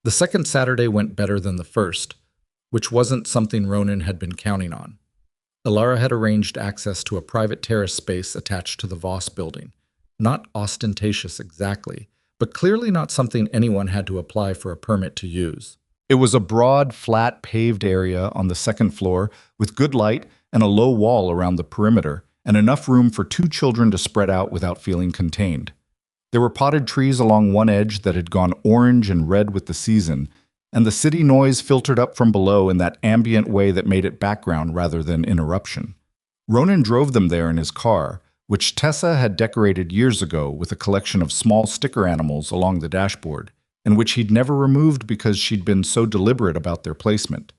The second Saturday went better than the first, which wasn't something Ronan had been counting on. Elara had arranged access to a private terrace space attached to the Voss building. Not ostentatious exactly, but clearly not something anyone had to apply for a permit to use. It was a broad, flat, paved area on the second floor with good light and a low wall around the perimeter, and enough room for 2 children to spread out without feeling contained. There were potted trees along one edge that had gone orange and red with the season, and the city noise filtered up from below in that ambient way that made it background rather than interruption. Ronan drove them there in his car, which Tessa had decorated years ago with a collection of small sticker animals along the dashboard, and which he'd never removed because she'd been so deliberate about their placement.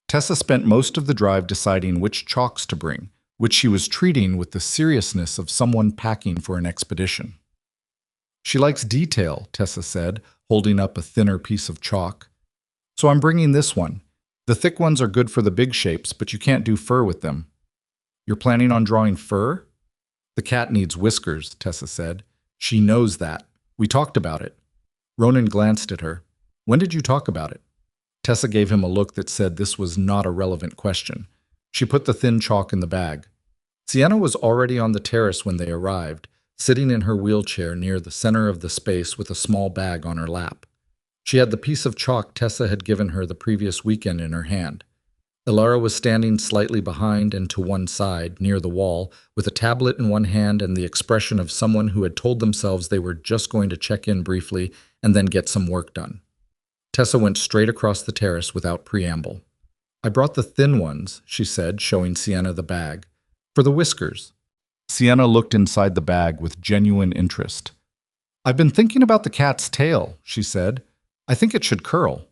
Tessa spent most of the drive deciding which chalks to bring, which she was treating with the seriousness of someone packing for an expedition. She likes detail, Tessa said, holding up a thinner piece of chalk. So I'm bringing this one. The thick ones are good for the big shapes, but you can't do fur with them. You're planning on drawing fur? The cat needs whiskers, Tessa said. She knows that. We talked about it. Ronan glanced at her. When did you talk about it? Tessa gave him a look that said this was not a relevant question. She put the thin chalk in the bag. Sienna was already on the terrace when they arrived, sitting in her wheelchair near the center of the space with a small bag on her lap. She had the piece of chalk Tessa had given her the previous weekend in her hand. Elara was standing slightly behind and to one side, near the wall, with a tablet in one hand and the expression of someone who had told themselves they were just going to check in briefly and then get some work done. Tessa went straight across the terrace without preamble. I brought the thin ones, she said, showing Sienna the bag, for the whiskers. Sienna looked inside the bag with genuine interest. I've been thinking about the cat's tail, she said. I think it should curl.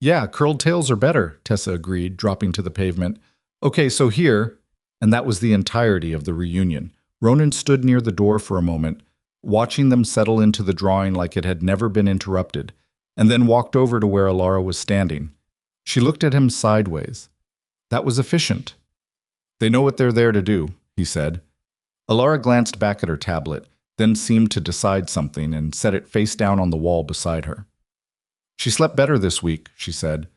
Yeah, curled tails are better, Tessa agreed, dropping to the pavement. Okay, so here, and that was the entirety of the reunion. Ronan stood near the door for a moment, watching them settle into the drawing like it had never been interrupted, and then walked over to where Elara was standing. She looked at him sideways. That was efficient. They know what they're there to do, he said. Elara glanced back at her tablet, then seemed to decide something and set it face down on the wall beside her. She slept better this week, she said.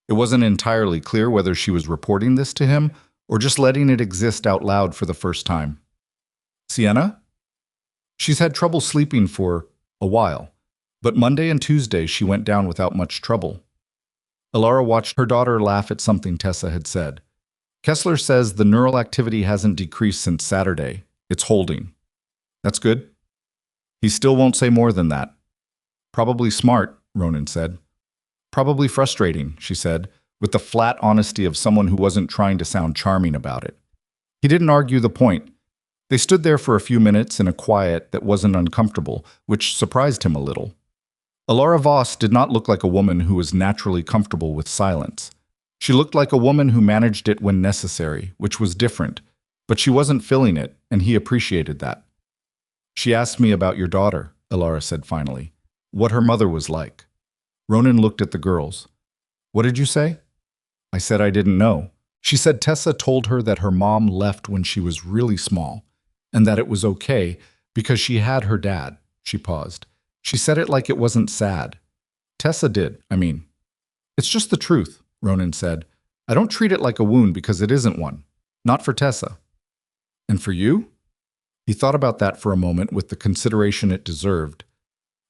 It wasn't entirely clear whether she was reporting this to him or just letting it exist out loud for the first time. Sienna? She's had trouble sleeping for a while, but Monday and Tuesday she went down without much trouble. Elara watched her daughter laugh at something Tessa had said. Kessler says the neural activity hasn't decreased since Saturday. It's holding. That's good. He still won't say more than that. Probably smart, Ronan said. Probably frustrating, she said, with the flat honesty of someone who wasn't trying to sound charming about it. He didn't argue the point. They stood there for a few minutes in a quiet that wasn't uncomfortable, which surprised him a little. Elara Voss did not look like a woman who was naturally comfortable with silence. She looked like a woman who managed it when necessary, which was different, but she wasn't filling it, and he appreciated that. She asked me about your daughter, Elara said finally, what her mother was like. Ronan looked at the girls. What did you say? I said I didn't know. She said Tessa told her that her mom left when she was really small, and that it was okay because she had her dad. She paused. She said it like it wasn't sad. Tessa did, I mean. It's just the truth, Ronan said. I don't treat it like a wound because it isn't one. Not for Tessa. And for you? He thought about that for a moment with the consideration it deserved.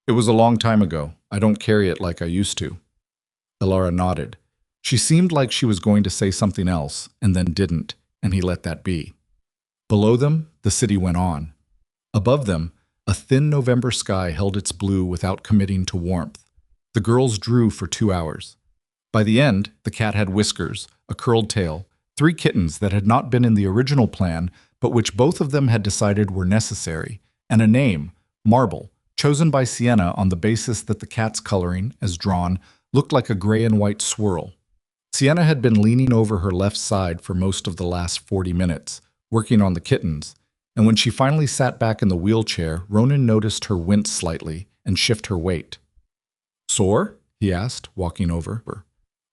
It was a long time ago. I don't carry it like I used to. Elara nodded. She seemed like she was going to say something else, and then didn't, and he let that be. Below them, the city went on. Above them, a thin November sky held its blue without committing to warmth. The girls drew for 2 hours. By the end, the cat had whiskers, a curled tail, 3 kittens that had not been in the original plan, but which both of them had decided were necessary, and a name, Marble, chosen by Sienna on the basis that the cat's coloring, as drawn, looked like a gray and white swirl. Sienna had been leaning over her left side for most of the last 40 minutes, working on the kittens, and when she finally sat back in the wheelchair, Ronan noticed her wince slightly and shift her weight. "Sore?" he asked, walking over.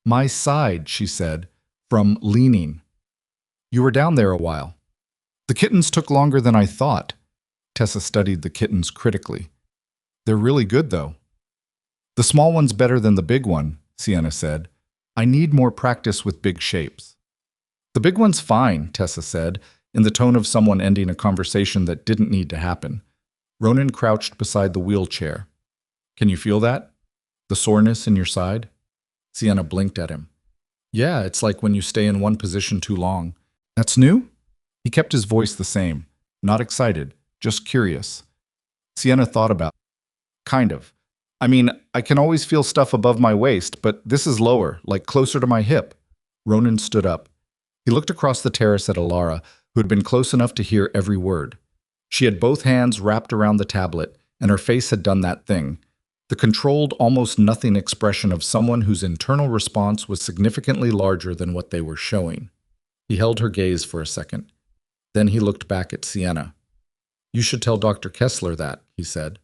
"My side," she said, from leaning. "You were down there a while." "The kittens took longer than I thought." Tessa studied the kittens critically. "They're really good, though." "The small one's better than the big one," Sienna said. "I need more practice with big shapes." "The big one's fine," Tessa said, in the tone of someone ending a conversation that didn't need to happen. Ronan crouched beside the wheelchair. "Can you feel that? The soreness in your side?" Sienna blinked at him. "Yeah, it's like when you stay in one position too long." "That's new?" He kept his voice the same, not excited, just curious. Sienna thought about it. "Kind of. I mean, I can always feel stuff above my waist, but this is lower, like closer to my hip." Ronan stood up. He looked across the terrace at Elara, who had been close enough to hear every word. She had both hands wrapped around the tablet, and her face had done that thing. The controlled, almost nothing expression of someone whose internal response was significantly larger than what they were showing. He held her gaze for a second. Then he looked back at Sienna. "You should tell Dr. Kessler that," he said.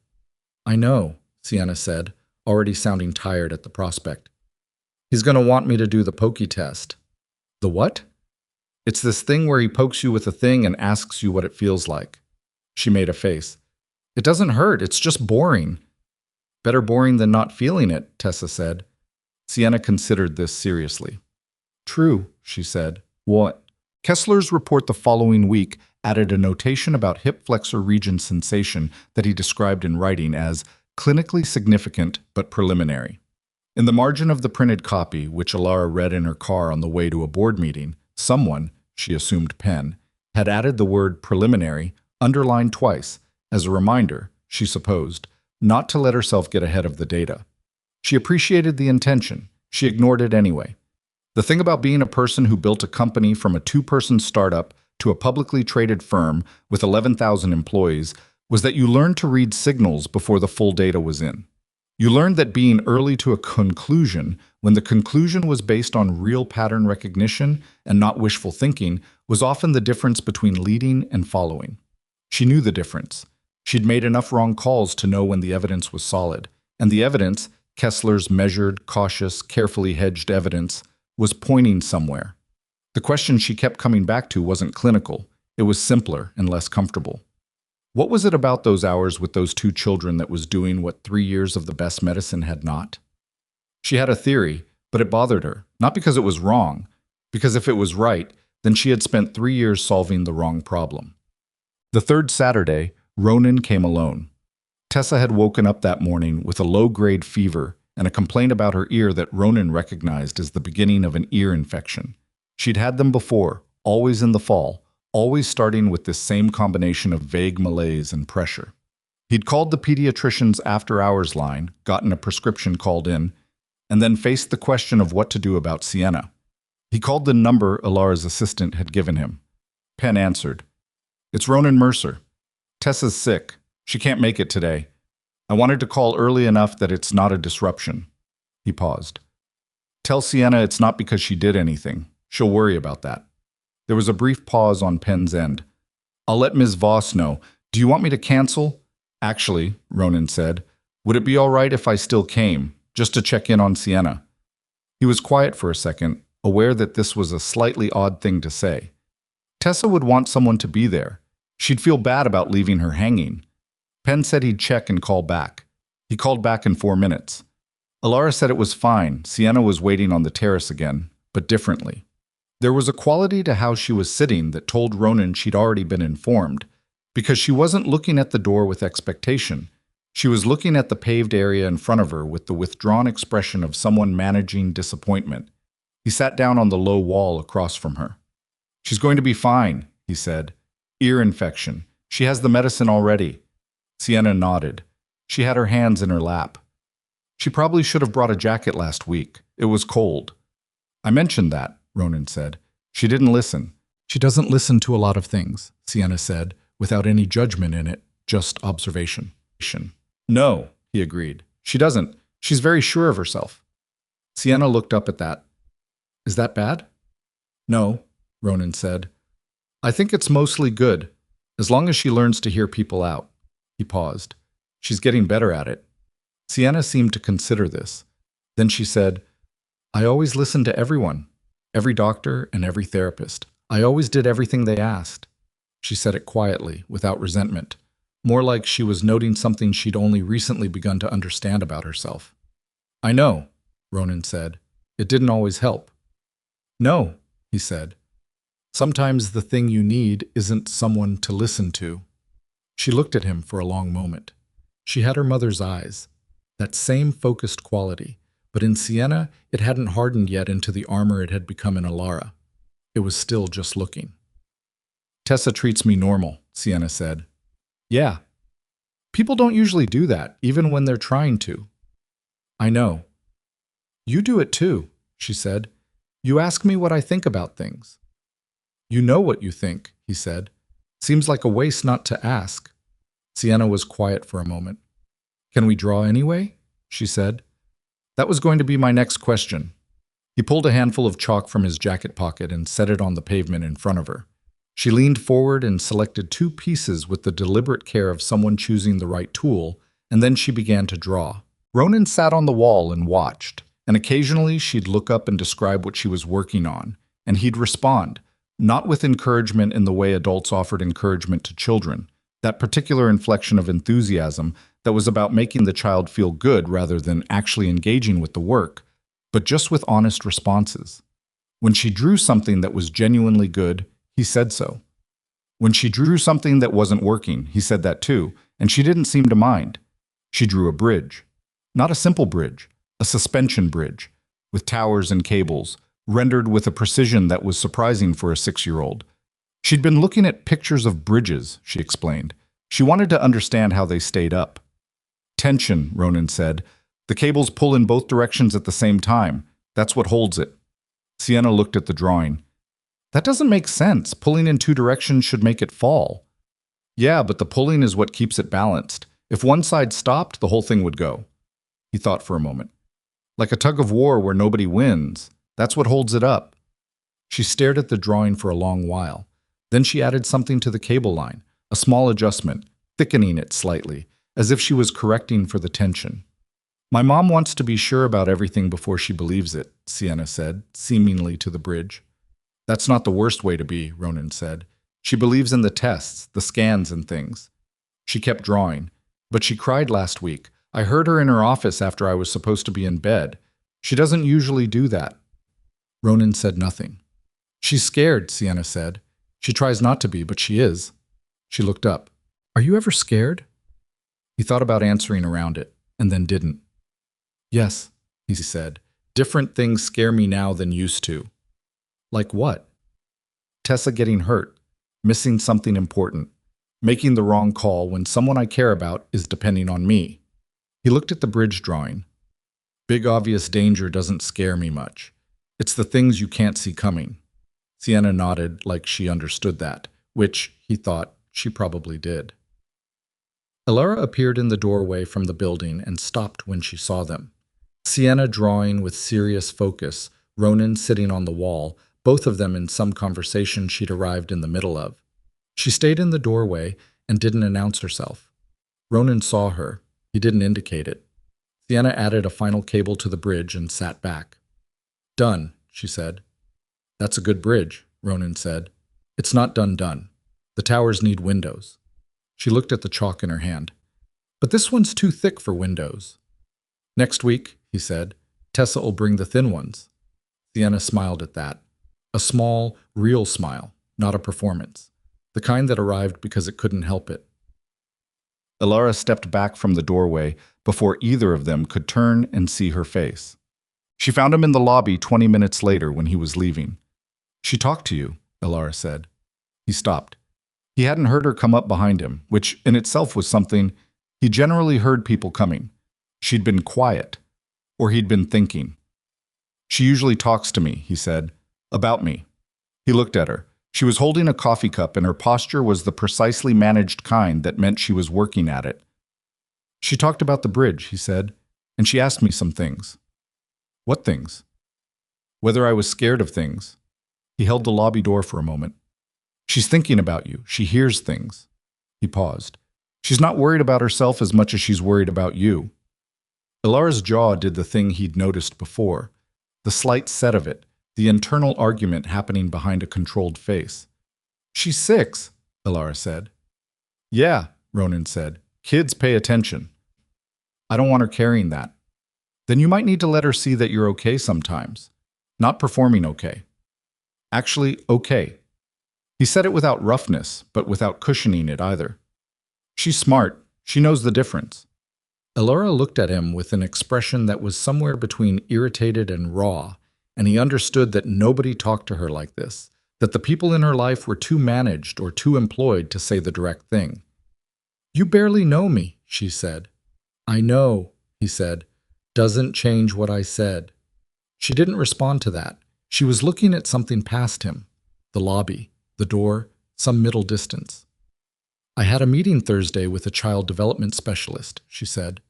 "I know," Sienna said, already sounding tired at the prospect. "He's going to want me to do the pokey test." "The what?" "It's this thing where he pokes you with a thing and asks you what it feels like." She made a face. "It doesn't hurt, it's just boring." "Better boring than not feeling it," Tessa said. Sienna considered this seriously. "True," she said. "What?" Kessler's report the following week added a notation about hip flexor region sensation that he described in writing as clinically significant but preliminary. In the margin of the printed copy, which Elara read in her car on the way to a board meeting, someone, she assumed Penn, had added the word preliminary, underlined twice, as a reminder, she supposed, not to let herself get ahead of the data. She appreciated the intention. She ignored it anyway. The thing about being a person who built a company from a 2-person startup to a publicly traded firm with 11,000 employees was that you learned to read signals before the full data was in. You learned that being early to a conclusion, when the conclusion was based on real pattern recognition and not wishful thinking, was often the difference between leading and following. She knew the difference. She'd made enough wrong calls to know when the evidence was solid. And the evidence, Kessler's measured, cautious, carefully hedged evidence, was pointing somewhere. The question she kept coming back to wasn't clinical. It was simpler and less comfortable. What was it about those hours with those 2 children that was doing what 3 years of the best medicine had not? She had a theory, but it bothered her, not because it was wrong, because if it was right, then she had spent 3 years solving the wrong problem. The 3rd Saturday, Ronan came alone. Tessa had woken up that morning with a low-grade fever and a complaint about her ear that Ronan recognized as the beginning of an ear infection. She'd had them before, always in the fall, always starting with this same combination of vague malaise and pressure. He'd called the pediatrician's after-hours line, gotten a prescription called in, and then faced the question of what to do about Sienna. He called the number Elara's assistant had given him. Penn answered. "It's Ronan Mercer. Tessa's sick. She can't make it today. I wanted to call early enough that it's not a disruption." He paused. "Tell Sienna it's not because she did anything. She'll worry about that." There was a brief pause on Penn's end. "I'll let Ms. Voss know. Do you want me to cancel?" "Actually," Ronan said, "would it be all right if I still came, just to check in on Sienna?" He was quiet for a second, aware that this was a slightly odd thing to say. Tessa would want someone to be there. She'd feel bad about leaving her hanging. Penn said he'd check and call back. He called back in 4 minutes. Elara said it was fine. Sienna was waiting on the terrace again, but differently. There was a quality to how she was sitting that told Ronan she'd already been informed, because she wasn't looking at the door with expectation. She was looking at the paved area in front of her with the withdrawn expression of someone managing disappointment. He sat down on the low wall across from her. "She's going to be fine," he said. "Ear infection. She has the medicine already." Sienna nodded. She had her hands in her lap. "She probably should have brought a jacket last week. It was cold." "I mentioned that," Ronan said. She didn't listen. She doesn't listen to a lot of things, Sienna said, without any judgment in it, just observation. No, he agreed. She doesn't. She's very sure of herself. Sienna looked up at that. Is that bad? No, Ronan said. I think it's mostly good, as long as she learns to hear people out. He paused. She's getting better at it. Sienna seemed to consider this. Then she said, I always listened to everyone, every doctor and every therapist. I always did everything they asked. She said it quietly, without resentment, more like she was noting something she'd only recently begun to understand about herself. I know, Ronan said. It didn't always help. No, he said. Sometimes the thing you need isn't someone to listen to. She looked at him for a long moment. She had her mother's eyes, that same focused quality, but in Sienna, it hadn't hardened yet into the armor it had become in Elara. It was still just looking. Tessa treats me normal, Sienna said. Yeah. People don't usually do that, even when they're trying to. I know. You do it too, she said. You ask me what I think about things. You know what you think, he said. Seems like a waste not to ask. Sienna was quiet for a moment. Can we draw anyway? She said. That was going to be my next question. He pulled a handful of chalk from his jacket pocket and set it on the pavement in front of her. She leaned forward and selected 2 pieces with the deliberate care of someone choosing the right tool, and then she began to draw. Ronan sat on the wall and watched, and occasionally she'd look up and describe what she was working on, and he'd respond, not with encouragement in the way adults offered encouragement to children, that particular inflection of enthusiasm that was about making the child feel good rather than actually engaging with the work, but just with honest responses. When she drew something that was genuinely good, he said so. When she drew something that wasn't working, he said that too, and she didn't seem to mind. She drew a bridge. Not a simple bridge, a suspension bridge, with towers and cables, rendered with a precision that was surprising for a 6-year-old. She'd been looking at pictures of bridges, she explained. She wanted to understand how they stayed up. Tension, Ronan said. The cables pull in both directions at the same time. That's what holds it. Sienna looked at the drawing. That doesn't make sense. Pulling in 2 directions should make it fall. Yeah, but the pulling is what keeps it balanced. If one side stopped, the whole thing would go. He thought for a moment. Like a tug of war where nobody wins. That's what holds it up. She stared at the drawing for a long while. Then she added something to the cable line, a small adjustment, thickening it slightly, as if she was correcting for the tension. My mom wants to be sure about everything before she believes it, Sienna said, seemingly to the bridge. That's not the worst way to be, Ronan said. She believes in the tests, the scans and things. She kept drawing. But she cried last week. I heard her in her office after I was supposed to be in bed. She doesn't usually do that. Ronan said nothing. She's scared, Sienna said. She tries not to be, but she is. She looked up. Are you ever scared? He thought about answering around it, and then didn't. Yes, he said. Different things scare me now than used to. Like what? Tessa getting hurt, missing something important, making the wrong call when someone I care about is depending on me. He looked at the bridge drawing. Big obvious danger doesn't scare me much. It's the things you can't see coming. Sienna nodded like she understood that, which, he thought, she probably did. Elara appeared in the doorway from the building and stopped when she saw them. Sienna drawing with serious focus, Ronan sitting on the wall, both of them in some conversation she'd arrived in the middle of. She stayed in the doorway and didn't announce herself. Ronan saw her. He didn't indicate it. Sienna added a final cable to the bridge and sat back. Done, she said. That's a good bridge, Ronan said. It's not done. The towers need windows. She looked at the chalk in her hand. But this one's too thick for windows. Next week, he said, Tessa will bring the thin ones. Sienna smiled at that. A small, real smile, not a performance. The kind that arrived because it couldn't help it. Elara stepped back from the doorway before either of them could turn and see her face. She found him in the lobby 20 minutes later when he was leaving. She talked to you, Elara said. He stopped. He hadn't heard her come up behind him, which in itself was something. He generally heard people coming. She'd been quiet, or he'd been thinking. She usually talks to me, he said, about me. He looked at her. She was holding a coffee cup and her posture was the precisely managed kind that meant she was working at it. She talked about the bridge, he said, and she asked me some things. What things? Whether I was scared of things. He held the lobby door for a moment. She's thinking about you. She hears things. He paused. She's not worried about herself as much as she's worried about you. Elara's jaw did the thing he'd noticed before, the slight set of it, the internal argument happening behind a controlled face. She's 6, Elara said. Yeah, Ronan said. Kids pay attention. I don't want her carrying that. Then you might need to let her see that you're okay sometimes. Not performing okay. Actually, okay. He said it without roughness, but without cushioning it either. She's smart. She knows the difference. Elara looked at him with an expression that was somewhere between irritated and raw, and he understood that nobody talked to her like this, that the people in her life were too managed or too employed to say the direct thing. You barely know me, she said. I know, he said. Doesn't change what I said. She didn't respond to that. She was looking at something past him, the lobby, the door, some middle distance. I had a meeting Thursday with a child development specialist, she said,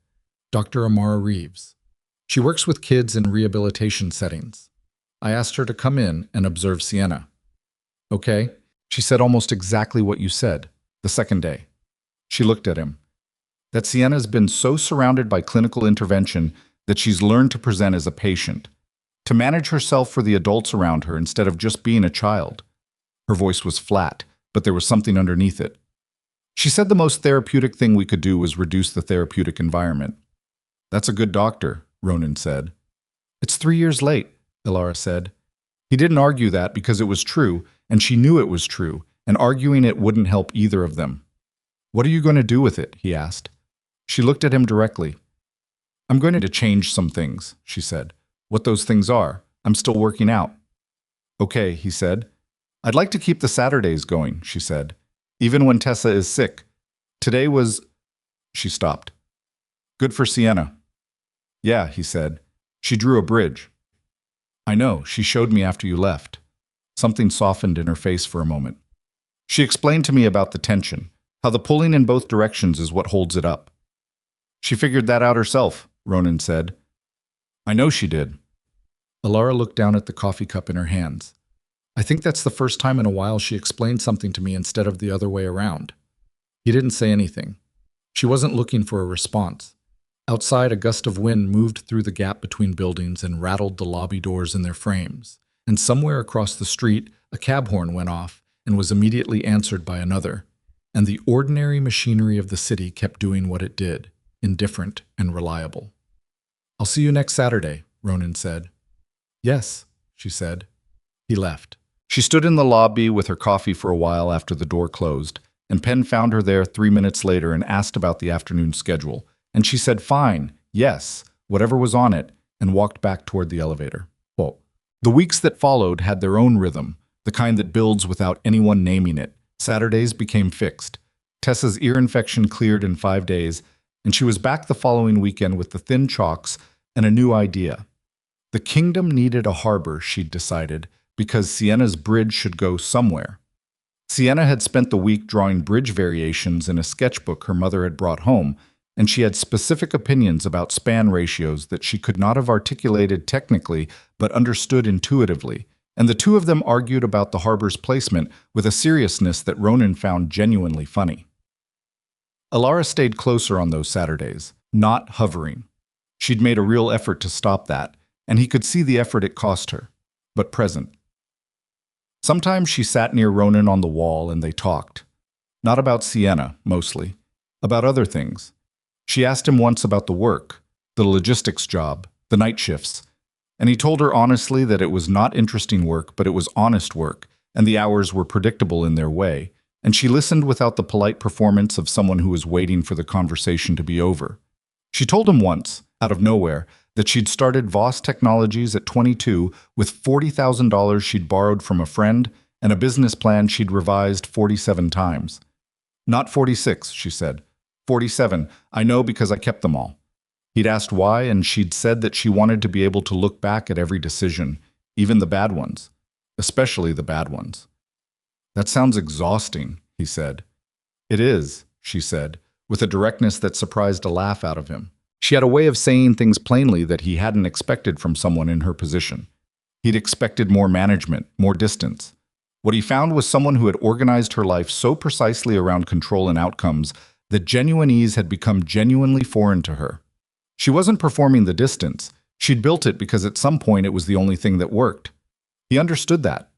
Dr. Amara Reeves. She works with kids in rehabilitation settings. I asked her to come in and observe Sienna. Okay, she said almost exactly what you said, the second day. She looked at him. That Sienna's been so surrounded by clinical intervention that she's learned to present as a patient, to manage herself for the adults around her instead of just being a child. Her voice was flat, but there was something underneath it. She said the most therapeutic thing we could do was reduce the therapeutic environment. That's a good doctor, Ronan said. It's 3 years late, Elara said. He didn't argue that because it was true, and she knew it was true, and arguing it wouldn't help either of them. What are you going to do with it? He asked. She looked at him directly. I'm going to change some things, she said. What those things are, I'm still working out. Okay, he said. I'd like to keep the Saturdays going, she said. Even when Tessa is sick. Today was... She stopped. Good for Sienna. Yeah, he said. She drew a bridge. I know, she showed me after you left. Something softened in her face for a moment. She explained to me about the tension, how the pulling in both directions is what holds it up. She figured that out herself, Ronan said. I know she did. Elara looked down at the coffee cup in her hands. I think that's the first time in a while she explained something to me instead of the other way around. He didn't say anything. She wasn't looking for a response. Outside, a gust of wind moved through the gap between buildings and rattled the lobby doors in their frames. And somewhere across the street, a cab horn went off and was immediately answered by another. And the ordinary machinery of the city kept doing what it did, indifferent and reliable. I'll see you next Saturday, Ronan said. Yes, she said. He left. She stood in the lobby with her coffee for a while after the door closed, and Penn found her there 3 minutes later and asked about the afternoon schedule. And she said fine, yes, whatever was on it, and walked back toward the elevator. Well, the weeks that followed had their own rhythm, the kind that builds without anyone naming it. Saturdays became fixed. Tessa's ear infection cleared in 5 days, and she was back the following weekend with the thin chalks and a new idea. The kingdom needed a harbor, she'd decided, because Sienna's bridge should go somewhere. Sienna had spent the week drawing bridge variations in a sketchbook her mother had brought home, and she had specific opinions about span ratios that she could not have articulated technically but understood intuitively, and the two of them argued about the harbor's placement with a seriousness that Ronan found genuinely funny. Elara stayed closer on those Saturdays, not hovering. She'd made a real effort to stop that, and he could see the effort it cost her, but present. Sometimes she sat near Ronan on the wall and they talked. Not about Sienna, mostly. About other things. She asked him once about the work, the logistics job, the night shifts, and he told her honestly that it was not interesting work, but it was honest work, and the hours were predictable in their way, and she listened without the polite performance of someone who was waiting for the conversation to be over. She told him once, out of nowhere, that she'd started Voss Technologies at 22 with $40,000 she'd borrowed from a friend and a business plan she'd revised 47 times. Not 46, she said. 47, I know because I kept them all. He'd asked why, and she'd said that she wanted to be able to look back at every decision, even the bad ones. especially the bad ones. That sounds exhausting, he said. It is, she said, with a directness that surprised a laugh out of him. She had a way of saying things plainly that he hadn't expected from someone in her position. He'd expected more management, more distance. What he found was someone who had organized her life so precisely around control and outcomes that genuine ease had become genuinely foreign to her. She wasn't performing the distance. She'd built it because at some point it was the only thing that worked. He understood that.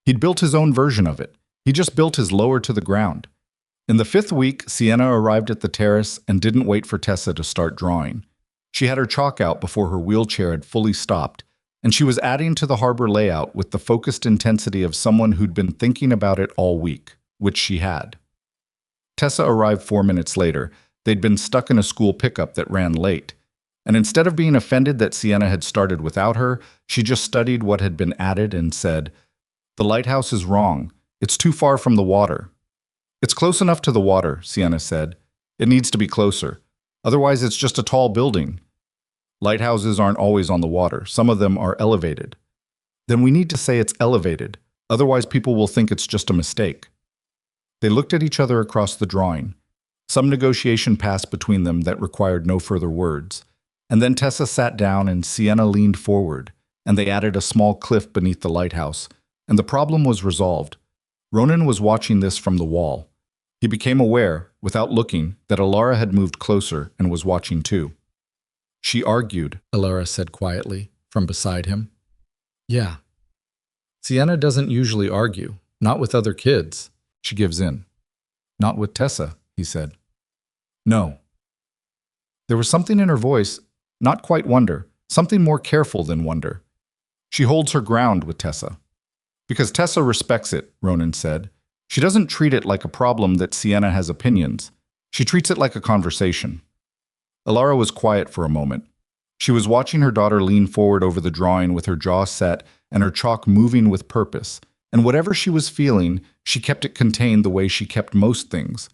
He'd built his own version of it. He just built his lower to the ground. In the 5th week, Sienna arrived at the terrace and didn't wait for Tessa to start drawing. She had her chalk out before her wheelchair had fully stopped, and she was adding to the harbor layout with the focused intensity of someone who'd been thinking about it all week, which she had. Tessa arrived 4 minutes later. They'd been stuck in a school pickup that ran late. And instead of being offended that Sienna had started without her, she just studied what had been added and said, "The lighthouse is wrong. It's too far from the water." "It's close enough to the water," Sienna said. "It needs to be closer. Otherwise, it's just a tall building. Lighthouses aren't always on the water. Some of them are elevated." "Then we need to say it's elevated. Otherwise, people will think it's just a mistake." They looked at each other across the drawing. Some negotiation passed between them that required no further words. And then Tessa sat down and Sienna leaned forward, and they added a small cliff beneath the lighthouse, and the problem was resolved. Ronan was watching this from the wall. He became aware, without looking, that Elara had moved closer and was watching too. "She argued," Elara said quietly, from beside him. "Yeah. Sienna doesn't usually argue, not with other kids." She gives in. "Not with Tessa," he said. "No." There was something in her voice, not quite wonder, something more careful than wonder. "She holds her ground with Tessa." "Because Tessa respects it," Ronan said. "She doesn't treat it like a problem that Sienna has opinions. She treats it like a conversation." Elara was quiet for a moment. She was watching her daughter lean forward over the drawing with her jaw set and her chalk moving with purpose, and whatever she was feeling, she kept it contained the way she kept most things.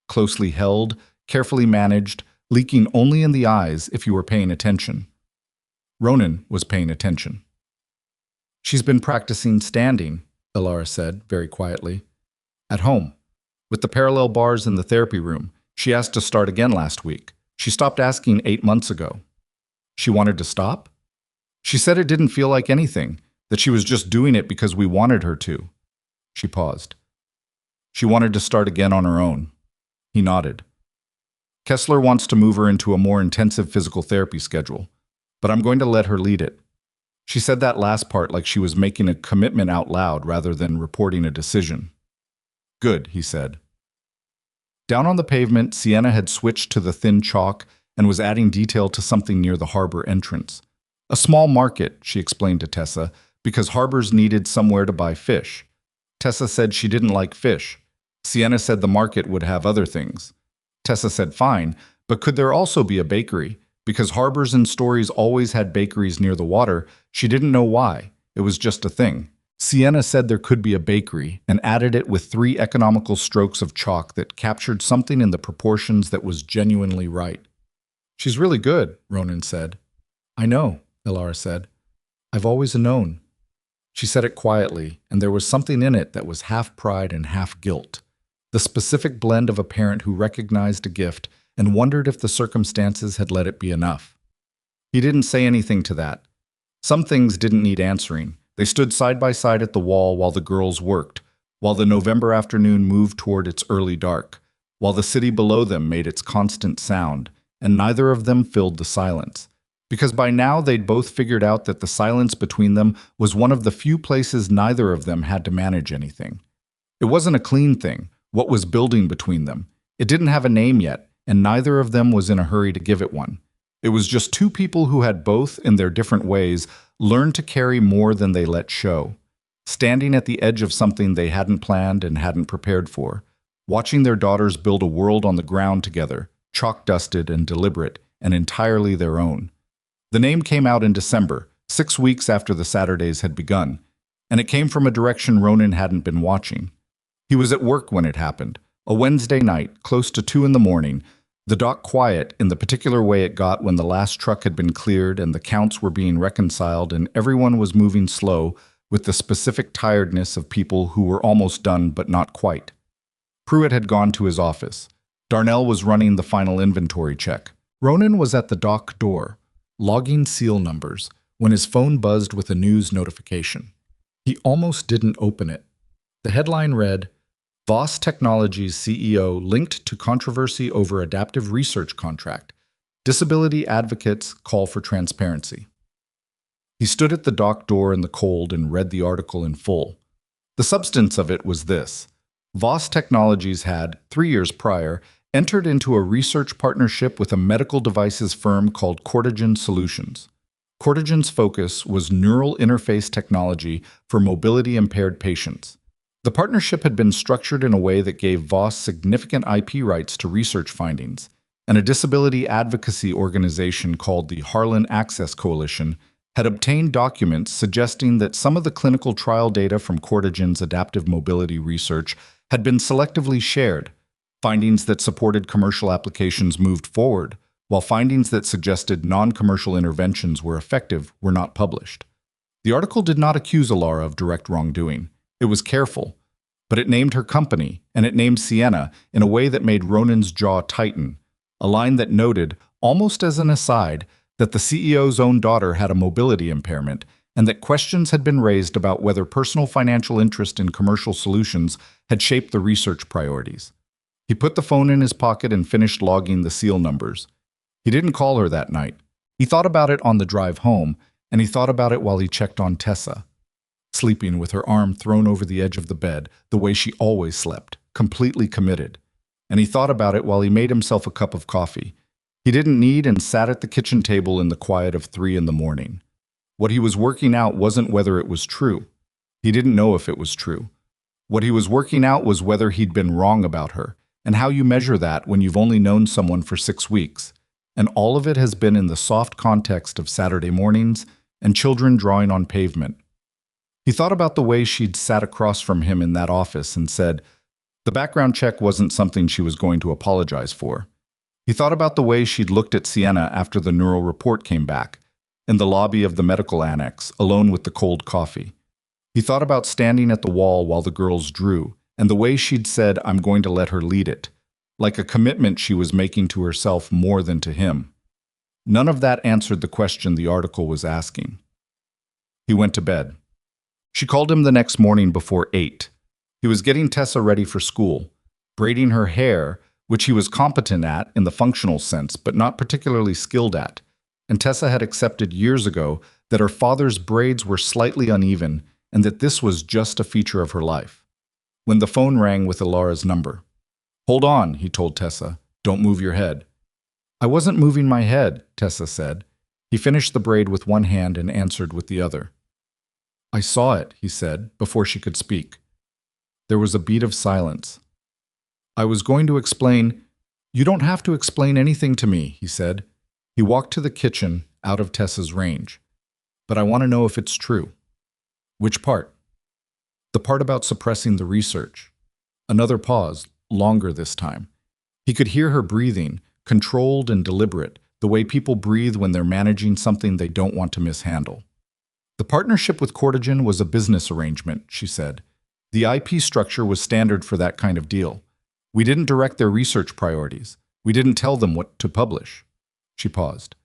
Closely held, carefully managed, leaking only in the eyes if you were paying attention. Ronan was paying attention. "She's been practicing standing," Elara said, very quietly. "At home. With the parallel bars in the therapy room. She asked to start again last week. She stopped asking 8 months ago." "She wanted to stop?" "She said it didn't feel like anything, that she was just doing it because we wanted her to." She paused. "She wanted to start again on her own." He nodded. "Kessler wants to move her into a more intensive physical therapy schedule, but I'm going to let her lead it." She said that last part like she was making a commitment out loud rather than reporting a decision. "Good," he said. Down on the pavement, Sienna had switched to the thin chalk and was adding detail to something near the harbor entrance. "A small market," she explained to Tessa, "because harbors needed somewhere to buy fish." Tessa said she didn't like fish. Sienna said the market would have other things. Tessa said fine, but could there also be a bakery? Because harbors and stories always had bakeries near the water, she didn't know why. It was just a thing. Sienna said there could be a bakery and added it with 3 economical strokes of chalk that captured something in the proportions that was genuinely right. "She's really good," Ronan said. "I know," Elara said. "I've always known." She said it quietly, and there was something in it that was half pride and half guilt. The specific blend of a parent who recognized a gift and wondered if the circumstances had let it be enough. He didn't say anything to that. Some things didn't need answering. They stood side by side at the wall while the girls worked, while the November afternoon moved toward its early dark, while the city below them made its constant sound, and neither of them filled the silence. Because by now they'd both figured out that the silence between them was one of the few places neither of them had to manage anything. It wasn't a clean thing, what was building between them. It didn't have a name yet, and neither of them was in a hurry to give it one. It was just 2 people who had both, in their different ways, learned to carry more than they let show, standing at the edge of something they hadn't planned and hadn't prepared for, watching their daughters build a world on the ground together, chalk-dusted and deliberate, and entirely their own. The name came out in December, 6 weeks after the Saturdays had begun, and it came from a direction Ronan hadn't been watching. He was at work when it happened, a Wednesday night, close to 2 in the morning, the dock quiet in the particular way it got when the last truck had been cleared and the counts were being reconciled and everyone was moving slow, with the specific tiredness of people who were almost done but not quite. Pruitt had gone to his office. Darnell was running the final inventory check. Ronan was at the dock door, logging seal numbers, when his phone buzzed with a news notification. He almost didn't open it. The headline read, Voss Technologies CEO linked to controversy over adaptive research contract. Disability advocates call for transparency. He stood at the dock door in the cold and read the article in full. The substance of it was this. Voss Technologies had, 3 years prior, entered into a research partnership with a medical devices firm called Cortigen Solutions. Cortigen's focus was neural interface technology for mobility-impaired patients. The partnership had been structured in a way that gave Voss significant IP rights to research findings, and a disability advocacy organization called the Harlan Access Coalition had obtained documents suggesting that some of the clinical trial data from Cortigen's adaptive mobility research had been selectively shared. Findings that supported commercial applications moved forward, while findings that suggested non-commercial interventions were effective were not published. The article did not accuse Elara of direct wrongdoing. It was careful, but it named her company, and it named Sienna in a way that made Ronan's jaw tighten, a line that noted, almost as an aside, that the CEO's own daughter had a mobility impairment, and that questions had been raised about whether personal financial interest in commercial solutions had shaped the research priorities. He put the phone in his pocket and finished logging the seal numbers. He didn't call her that night. He thought about it on the drive home, and he thought about it while he checked on Tessa, sleeping with her arm thrown over the edge of the bed, the way she always slept, completely committed. And he thought about it while he made himself a cup of coffee. He didn't need and sat at the kitchen table in the quiet of 3 in the morning. What he was working out wasn't whether it was true. He didn't know if it was true. What he was working out was whether he'd been wrong about her, and how you measure that when you've only known someone for 6 weeks. And all of it has been in the soft context of Saturday mornings and children drawing on pavement. He thought about the way she'd sat across from him in that office and said, the background check wasn't something she was going to apologize for. He thought about the way she'd looked at Sienna after the neural report came back, in the lobby of the medical annex, alone with the cold coffee. He thought about standing at the wall while the girls drew, and the way she'd said, I'm going to let her lead it, like a commitment she was making to herself more than to him. None of that answered the question the article was asking. He went to bed. She called him the next morning before 8. He was getting Tessa ready for school, braiding her hair, which he was competent at in the functional sense, but not particularly skilled at. And Tessa had accepted years ago that her father's braids were slightly uneven and that this was just a feature of her life. When the phone rang with Elara's number. Hold on, he told Tessa. Don't move your head. I wasn't moving my head, Tessa said. He finished the braid with one hand and answered with the other. I saw it, he said, before she could speak. There was a beat of silence. I was going to explain. You don't have to explain anything to me, he said. He walked to the kitchen, out of Tessa's range. But I want to know if it's true. Which part? The part about suppressing the research. Another pause, longer this time. He could hear her breathing, controlled and deliberate, the way people breathe when they're managing something they don't want to mishandle. The partnership with Cortigen was a business arrangement, she said. The IP structure was standard for that kind of deal. We didn't direct their research priorities. We didn't tell them what to publish. She paused.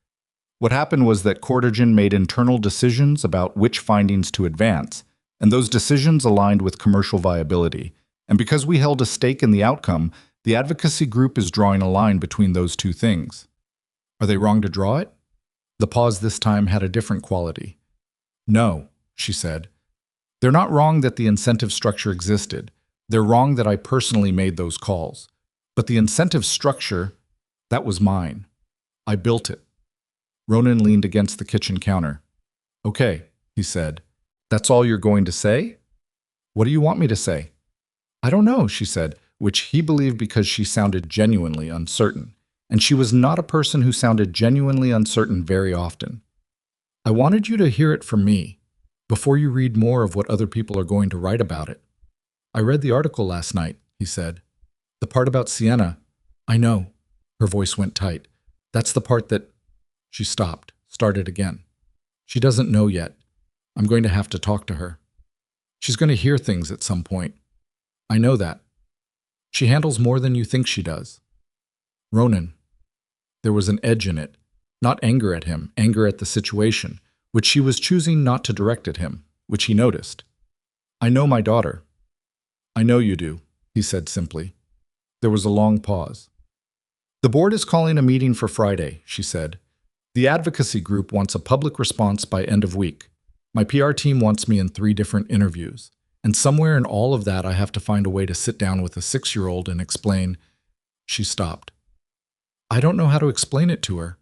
What happened was that Cortigen made internal decisions about which findings to advance, and those decisions aligned with commercial viability. And because we held a stake in the outcome, the advocacy group is drawing a line between those two things. Are they wrong to draw it? The pause this time had a different quality. No, she said. They're not wrong that the incentive structure existed. They're wrong that I personally made those calls. But the incentive structure, that was mine. I built it. Ronan leaned against the kitchen counter. Okay, he said. That's all you're going to say? What do you want me to say? I don't know, she said, which he believed because she sounded genuinely uncertain. And she was not a person who sounded genuinely uncertain very often. I wanted you to hear it from me, before you read more of what other people are going to write about it. I read the article last night, he said. The part about Sienna. I know. Her voice went tight. That's the part that... She stopped, started again. She doesn't know yet. I'm going to have to talk to her. She's going to hear things at some point. I know that. She handles more than you think she does. Ronan. There was an edge in it. Not anger at him, anger at the situation, which she was choosing not to direct at him, which he noticed. I know my daughter. I know you do, he said simply. There was a long pause. The board is calling a meeting for Friday, she said. The advocacy group wants a public response by end of week. My PR team wants me in 3 different interviews. And somewhere in all of that, I have to find a way to sit down with a 6-year-old and explain. She stopped. I don't know how to explain it to her.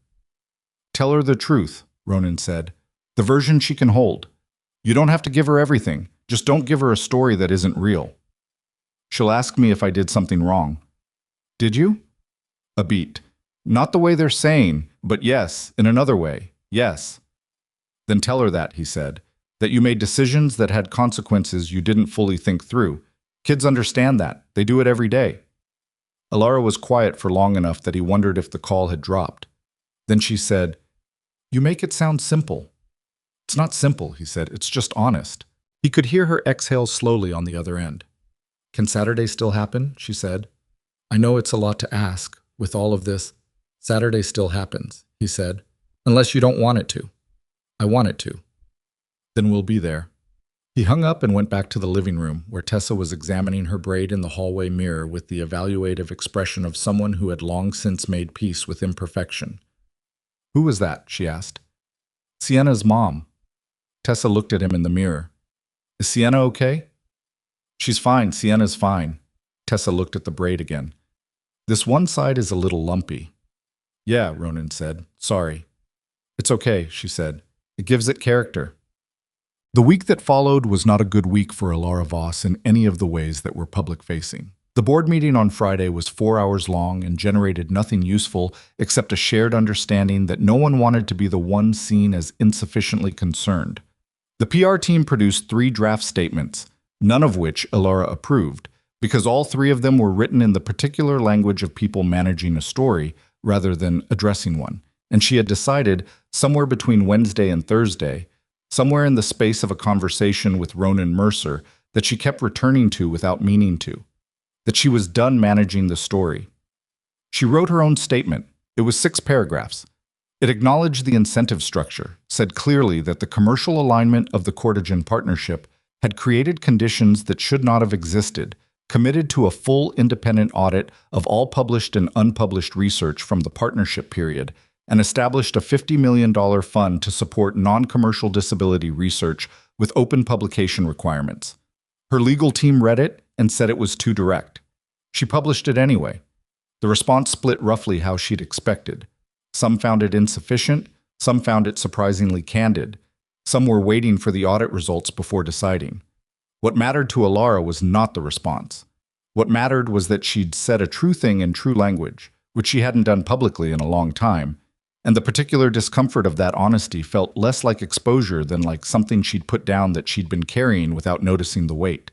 Tell her the truth, Ronan said. The version she can hold. You don't have to give her everything. Just don't give her a story that isn't real. She'll ask me if I did something wrong. Did you? A beat. Not the way they're saying, but yes, in another way, yes. Then tell her that, he said, that you made decisions that had consequences you didn't fully think through. Kids understand that. They do it every day. Elara was quiet for long enough that he wondered if the call had dropped. Then she said, You make it sound simple. It's not simple, he said. It's just honest. He could hear her exhale slowly on the other end. Can Saturday still happen? She said. I know it's a lot to ask. With all of this, Saturday still happens, he said. Unless you don't want it to. I want it to. Then we'll be there. He hung up and went back to the living room, where Tessa was examining her braid in the hallway mirror with the evaluative expression of someone who had long since made peace with imperfection. Who was that? She asked. Sienna's mom. Tessa looked at him in the mirror. Is Sienna okay? She's fine. Sienna's fine. Tessa looked at the braid again. This one side is a little lumpy. Yeah, Ronan said. Sorry. It's okay, she said. It gives it character. The week that followed was not a good week for Elara Voss in any of the ways that were public-facing. The board meeting on Friday was 4 hours long and generated nothing useful except a shared understanding that no one wanted to be the one seen as insufficiently concerned. The PR team produced 3 draft statements, none of which Elara approved, because all 3 of them were written in the particular language of people managing a story rather than addressing one. And she had decided, somewhere between Wednesday and Thursday, somewhere in the space of a conversation with Ronan Mercer that she kept returning to without meaning to, that she was done managing the story. She wrote her own statement. It was 6 paragraphs. It acknowledged the incentive structure, said clearly that the commercial alignment of the Cortigen partnership had created conditions that should not have existed, committed to a full independent audit of all published and unpublished research from the partnership period, and established a $50 million fund to support non-commercial disability research with open publication requirements. Her legal team read it and said it was too direct. She published it anyway. The response split roughly how she'd expected. Some found it insufficient, some found it surprisingly candid. Some were waiting for the audit results before deciding. What mattered to Elara was not the response. What mattered was that she'd said a true thing in true language, which she hadn't done publicly in a long time, and the particular discomfort of that honesty felt less like exposure than like something she'd put down that she'd been carrying without noticing the weight.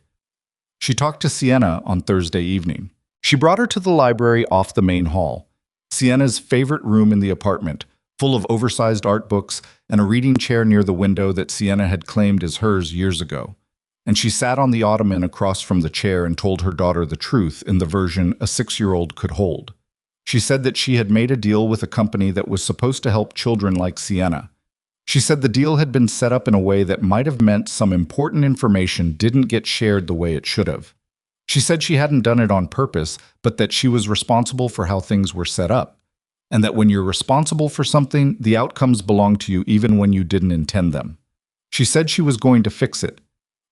She talked to Sienna on Thursday evening. She brought her to the library off the main hall, Sienna's favorite room in the apartment, full of oversized art books and a reading chair near the window that Sienna had claimed as hers years ago. And she sat on the ottoman across from the chair and told her daughter the truth in the version a 6-year-old could hold. She said that she had made a deal with a company that was supposed to help children like Sienna. She said the deal had been set up in a way that might have meant some important information didn't get shared the way it should have. She said she hadn't done it on purpose, but that she was responsible for how things were set up, and that when you're responsible for something, the outcomes belong to you even when you didn't intend them. She said she was going to fix it.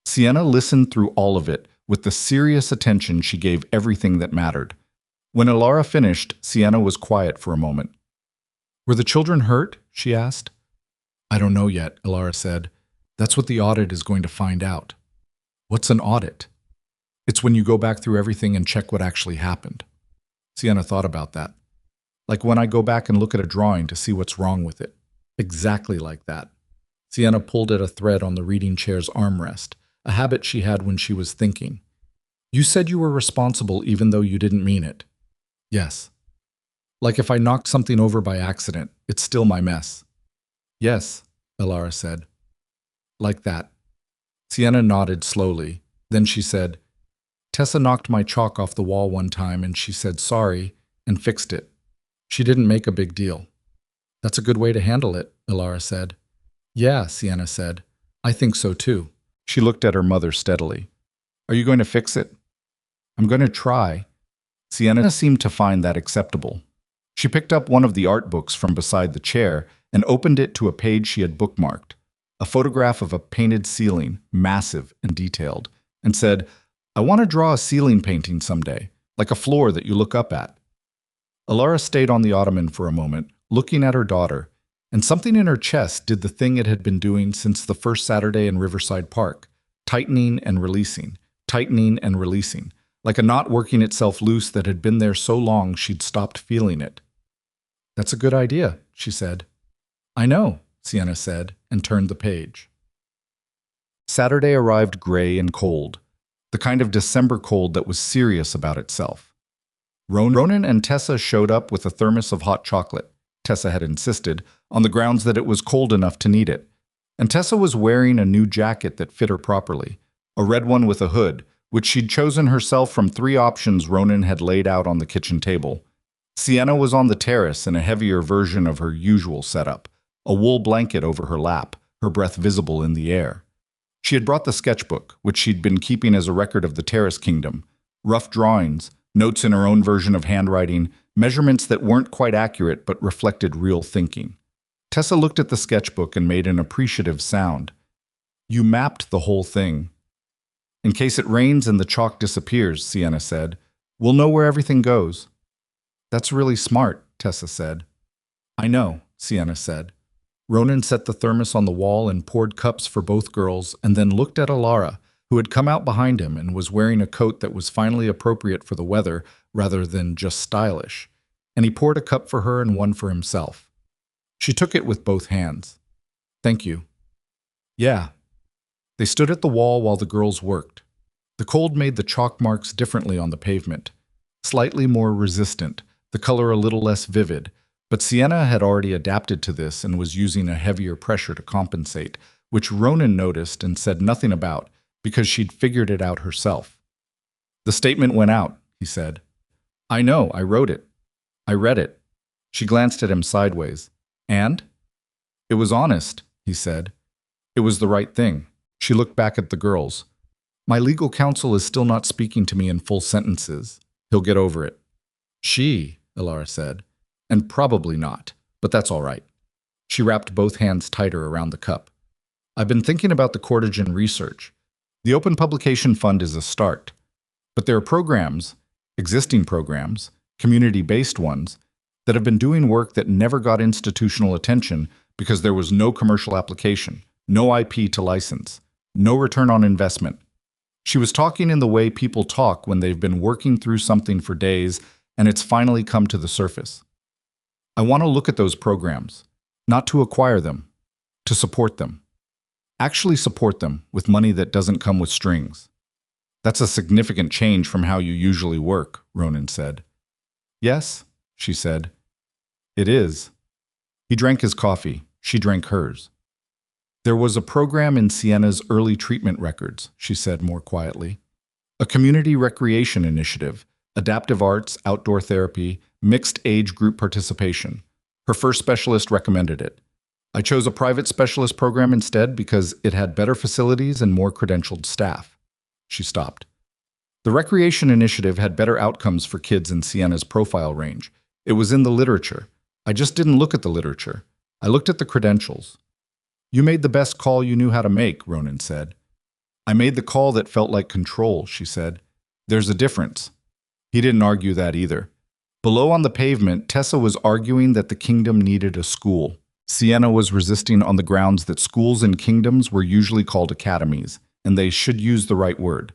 Sienna listened through all of it with the serious attention she gave everything that mattered. When Elara finished, Sienna was quiet for a moment. Were the children hurt? She asked. I don't know yet, Elara said. That's what the audit is going to find out. What's an audit? It's when you go back through everything and check what actually happened. Sienna thought about that. Like when I go back and look at a drawing to see what's wrong with it. Exactly like that. Sienna pulled at a thread on the reading chair's armrest, a habit she had when she was thinking. You said you were responsible even though you didn't mean it. Yes. Like if I knocked something over by accident, it's still my mess. Yes, Elara said. Like that. Sienna nodded slowly. Then she said, Tessa knocked my chalk off the wall one time and she said sorry and fixed it. She didn't make a big deal. That's a good way to handle it, Elara said. Yeah, Sienna said. I think so too. She looked at her mother steadily. Are you going to fix it? I'm going to try. Sienna seemed to find that acceptable. She picked up one of the art books from beside the chair and opened it to a page she had bookmarked, a photograph of a painted ceiling, massive and detailed, and said, I want to draw a ceiling painting someday, like a floor that you look up at. Elara stayed on the ottoman for a moment, looking at her daughter, and something in her chest did the thing it had been doing since the first Saturday in Riverside Park, tightening and releasing, like a knot working itself loose that had been there so long she'd stopped feeling it. That's a good idea, she said. I know, Sienna said, and turned the page. Saturday arrived gray and cold, the kind of December cold that was serious about itself. Ronan and Tessa showed up with a thermos of hot chocolate. Tessa had insisted, on the grounds that it was cold enough to need it. And Tessa was wearing a new jacket that fit her properly, a red one with a hood, which she'd chosen herself from 3 options Ronan had laid out on the kitchen table. Sienna was on the terrace in a heavier version of her usual setup, a wool blanket over her lap, her breath visible in the air. She had brought the sketchbook, which she'd been keeping as a record of the terrace kingdom, rough drawings, notes in her own version of handwriting, measurements that weren't quite accurate but reflected real thinking. Tessa looked at the sketchbook and made an appreciative sound. You mapped the whole thing. In case it rains and the chalk disappears, Sienna said, we'll know where everything goes. That's really smart, Tessa said. I know, Sienna said. Ronan set the thermos on the wall and poured cups for both girls and then looked at Elara, who had come out behind him and was wearing a coat that was finally appropriate for the weather rather than just stylish, and he poured a cup for her and one for himself. She took it with both hands. Thank you. Yeah. They stood at the wall while the girls worked. The cold made the chalk marks differently on the pavement, slightly more resistant, the color a little less vivid, but Sienna had already adapted to this and was using a heavier pressure to compensate, which Ronan noticed and said nothing about because she'd figured it out herself. The statement went out, he said. I know, I wrote it. I read it. She glanced at him sideways. And? It was honest, he said. It was the right thing. She looked back at the girls. My legal counsel is still not speaking to me in full sentences. He'll get over it. She, Elara said. And probably not, but that's all right. She wrapped both hands tighter around the cup. I've been thinking about the Cortigen research. The Open Publication Fund is a start. But there are programs, existing programs, community-based ones, that have been doing work that never got institutional attention because there was no commercial application, no IP to license, no return on investment. She was talking in the way people talk when they've been working through something for days and it's finally come to the surface. I want to look at those programs, not to acquire them, to support them. Actually support them with money that doesn't come with strings. That's a significant change from how you usually work, Ronan said. Yes, she said. It is. He drank his coffee. She drank hers. There was a program in Sienna's early treatment records, she said more quietly. A community recreation initiative, adaptive arts, outdoor therapy, mixed age group participation. Her first specialist recommended it. I chose a private specialist program instead because it had better facilities and more credentialed staff. She stopped. The recreation initiative had better outcomes for kids in Sienna's profile range. It was in the literature. I just didn't look at the literature. I looked at the credentials. You made the best call you knew how to make, Ronan said. I made the call that felt like control, she said. There's a difference. He didn't argue that either. Below on the pavement, Tessa was arguing that the kingdom needed a school. Sienna was resisting on the grounds that schools in kingdoms were usually called academies, and they should use the right word.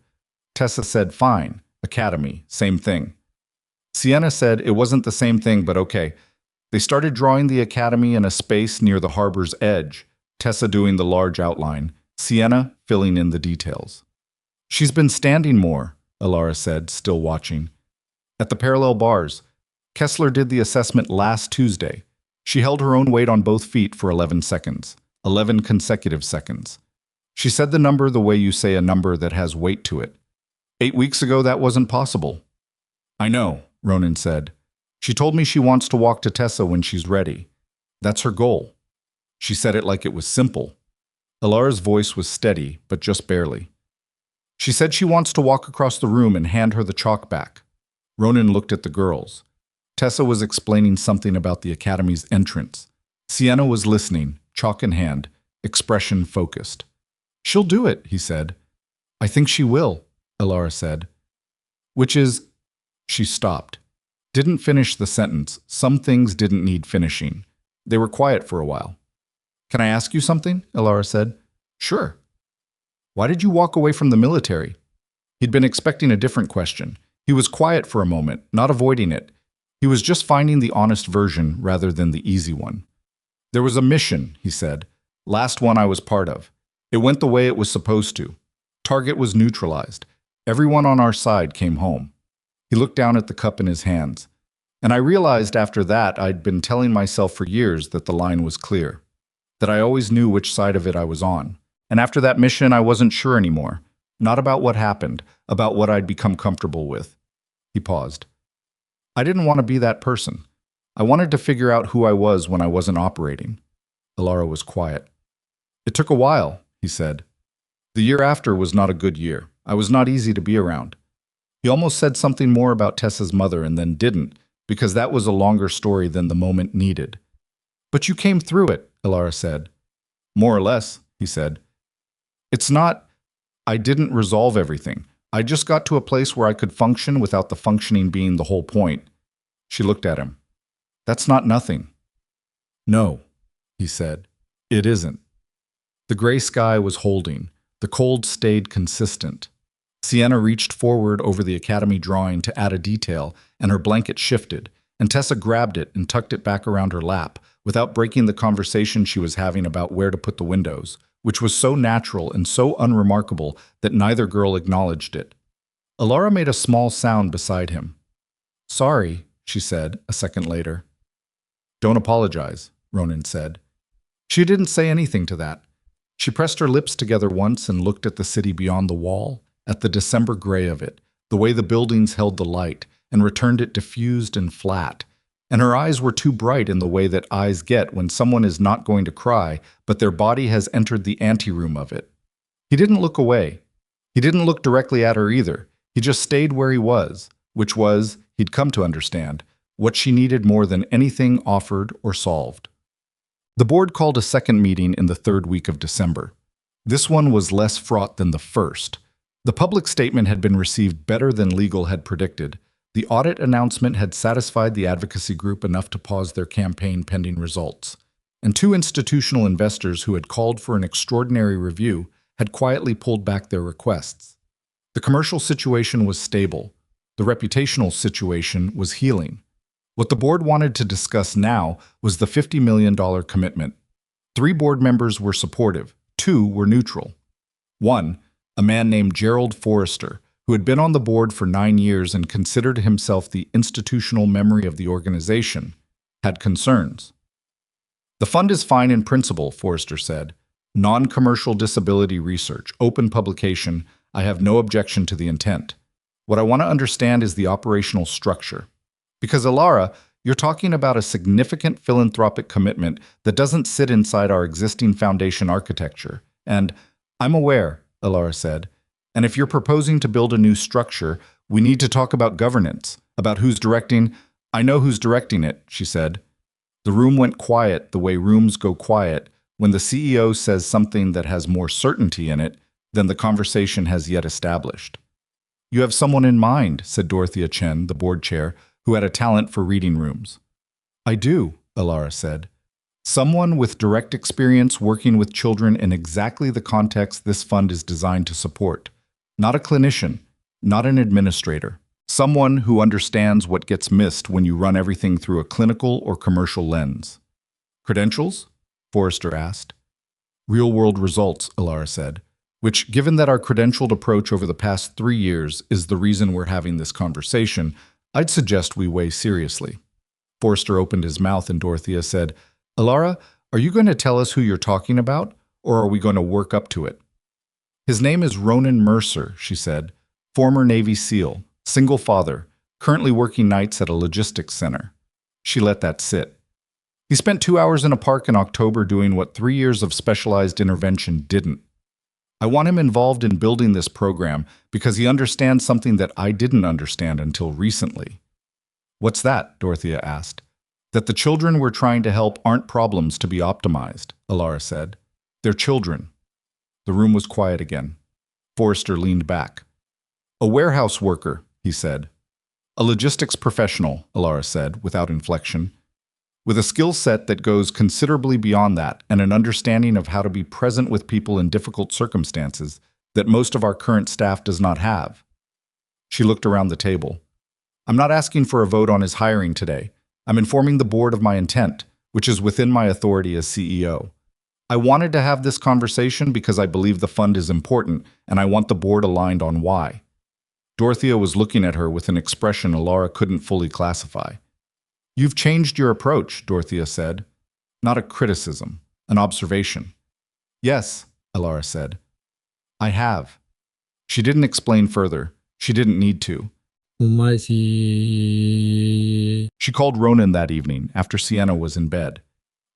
Tessa said, fine, academy, same thing. Sienna said it wasn't the same thing, but okay. They started drawing the academy in a space near the harbor's edge, Tessa doing the large outline, Sienna filling in the details. She's been standing more, Elara said, still watching. At the parallel bars, Kessler did the assessment last Tuesday. She held her own weight on both feet for 11 seconds, 11 consecutive seconds. She said the number the way you say a number that has weight to it. 8 weeks ago, that wasn't possible. I know, Ronan said. She told me she wants to walk to Tessa when she's ready. That's her goal. She said it like it was simple. Elara's voice was steady, but just barely. She said she wants to walk across the room and hand her the chalk back. Ronan looked at the girls. Tessa was explaining something about the academy's entrance. Sienna was listening, chalk in hand, expression focused. She'll do it, he said. I think she will, Elara said. Which is... She stopped. Didn't finish the sentence. Some things didn't need finishing. They were quiet for a while. Can I ask you something? Elara said. Sure. Why did you walk away from the military? He'd been expecting a different question. He was quiet for a moment, not avoiding it. He was just finding the honest version rather than the easy one. There was a mission, he said. Last one I was part of. It went the way it was supposed to. Target was neutralized. Everyone on our side came home. He looked down at the cup in his hands. And I realized after that I'd been telling myself for years that the line was clear. That I always knew which side of it I was on. And after that mission, I wasn't sure anymore. Not about what happened, about what I'd become comfortable with. He paused. I didn't want to be that person. I wanted to figure out who I was when I wasn't operating. Elara was quiet. It took a while, he said. The year after was not a good year. I was not easy to be around. He almost said something more about Tessa's mother and then didn't, because that was a longer story than the moment needed. But you came through it, Elara said. More or less, he said. It's not... I didn't resolve everything. I just got to a place where I could function without the functioning being the whole point. She looked at him. That's not nothing. No, he said. It isn't. The gray sky was holding. The cold stayed consistent. Sienna reached forward over the academy drawing to add a detail, and her blanket shifted, and Tessa grabbed it and tucked it back around her lap, without breaking the conversation she was having about where to put the windows, which was so natural and so unremarkable that neither girl acknowledged it. Elara made a small sound beside him. Sorry, she said a second later. Don't apologize, Ronan said. She didn't say anything to that. She pressed her lips together once and looked at the city beyond the wall, at the December gray of it, the way the buildings held the light, and returned it diffused and flat. And her eyes were too bright in the way that eyes get when someone is not going to cry, but their body has entered the anteroom of it. He didn't look away. He didn't look directly at her either. He just stayed where he was, which was, he'd come to understand, what she needed more than anything offered or solved. The board called a second meeting in the third week of December. This one was less fraught than the first. The public statement had been received better than legal had predicted. The audit announcement had satisfied the advocacy group enough to pause their campaign pending results. And 2 institutional investors who had called for an extraordinary review had quietly pulled back their requests. The commercial situation was stable. The reputational situation was healing. What the board wanted to discuss now was the $50 million commitment. 3 board members were supportive. 2 were neutral. 1, a man named Gerald Forrester, who had been on the board for 9 years and considered himself the institutional memory of the organization, had concerns. The fund is fine in principle, Forrester said. Non-commercial disability research, open publication, I have no objection to the intent. What I want to understand is the operational structure. Because Elara, you're talking about a significant philanthropic commitment that doesn't sit inside our existing foundation architecture. And I'm aware, Elara said. And if you're proposing to build a new structure, we need to talk about governance, about who's directing. I know who's directing it, she said. The room went quiet the way rooms go quiet when the CEO says something that has more certainty in it than the conversation has yet established. You have someone in mind, said Dorothea Chen, the board chair, who had a talent for reading rooms. I do, Elara said. Someone with direct experience working with children in exactly the context this fund is designed to support. Not a clinician, not an administrator. Someone who understands what gets missed when you run everything through a clinical or commercial lens. Credentials? Forrester asked. Real-world results, Elara said, which, given that our credentialed approach over the past 3 years is the reason we're having this conversation, I'd suggest we weigh seriously. Forrester opened his mouth and Dorothea said, Elara, are you going to tell us who you're talking about, or are we going to work up to it? His name is Ronan Mercer, she said. Former Navy SEAL, single father, currently working nights at a logistics center. She let that sit. He spent 2 hours in a park in October doing what 3 years of specialized intervention didn't. I want him involved in building this program because he understands something that I didn't understand until recently. What's that? Dorothea asked. That the children we're trying to help aren't problems to be optimized, Elara said. They're children. The room was quiet again. Forrester leaned back. A warehouse worker, he said. A logistics professional, Elara said, without inflection. With a skill set that goes considerably beyond that and an understanding of how to be present with people in difficult circumstances that most of our current staff does not have. She looked around the table. I'm not asking for a vote on his hiring today. I'm informing the board of my intent, which is within my authority as CEO. I wanted to have this conversation because I believe the fund is important, and I want the board aligned on why. Dorothea was looking at her with an expression Elara couldn't fully classify. You've changed your approach, Dorothea said. Not a criticism, an observation. Yes, Elara said. I have. She didn't explain further. She didn't need to. She called Ronan that evening after Sienna was in bed.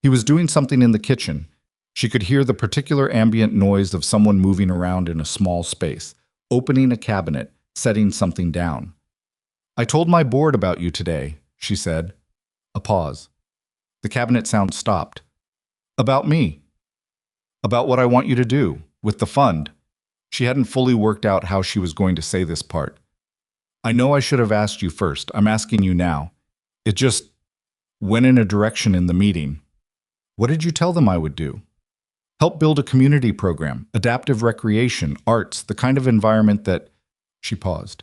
He was doing something in the kitchen. She could hear the particular ambient noise of someone moving around in a small space, opening a cabinet, setting something down. I told my board about you today, she said. A pause. The cabinet sound stopped. About me. About what I want you to do, with the fund. She hadn't fully worked out how she was going to say this part. I know I should have asked you first. I'm asking you now. It just went in a direction in the meeting. What did you tell them I would do? Help build a community program, adaptive recreation, arts, the kind of environment that… She paused.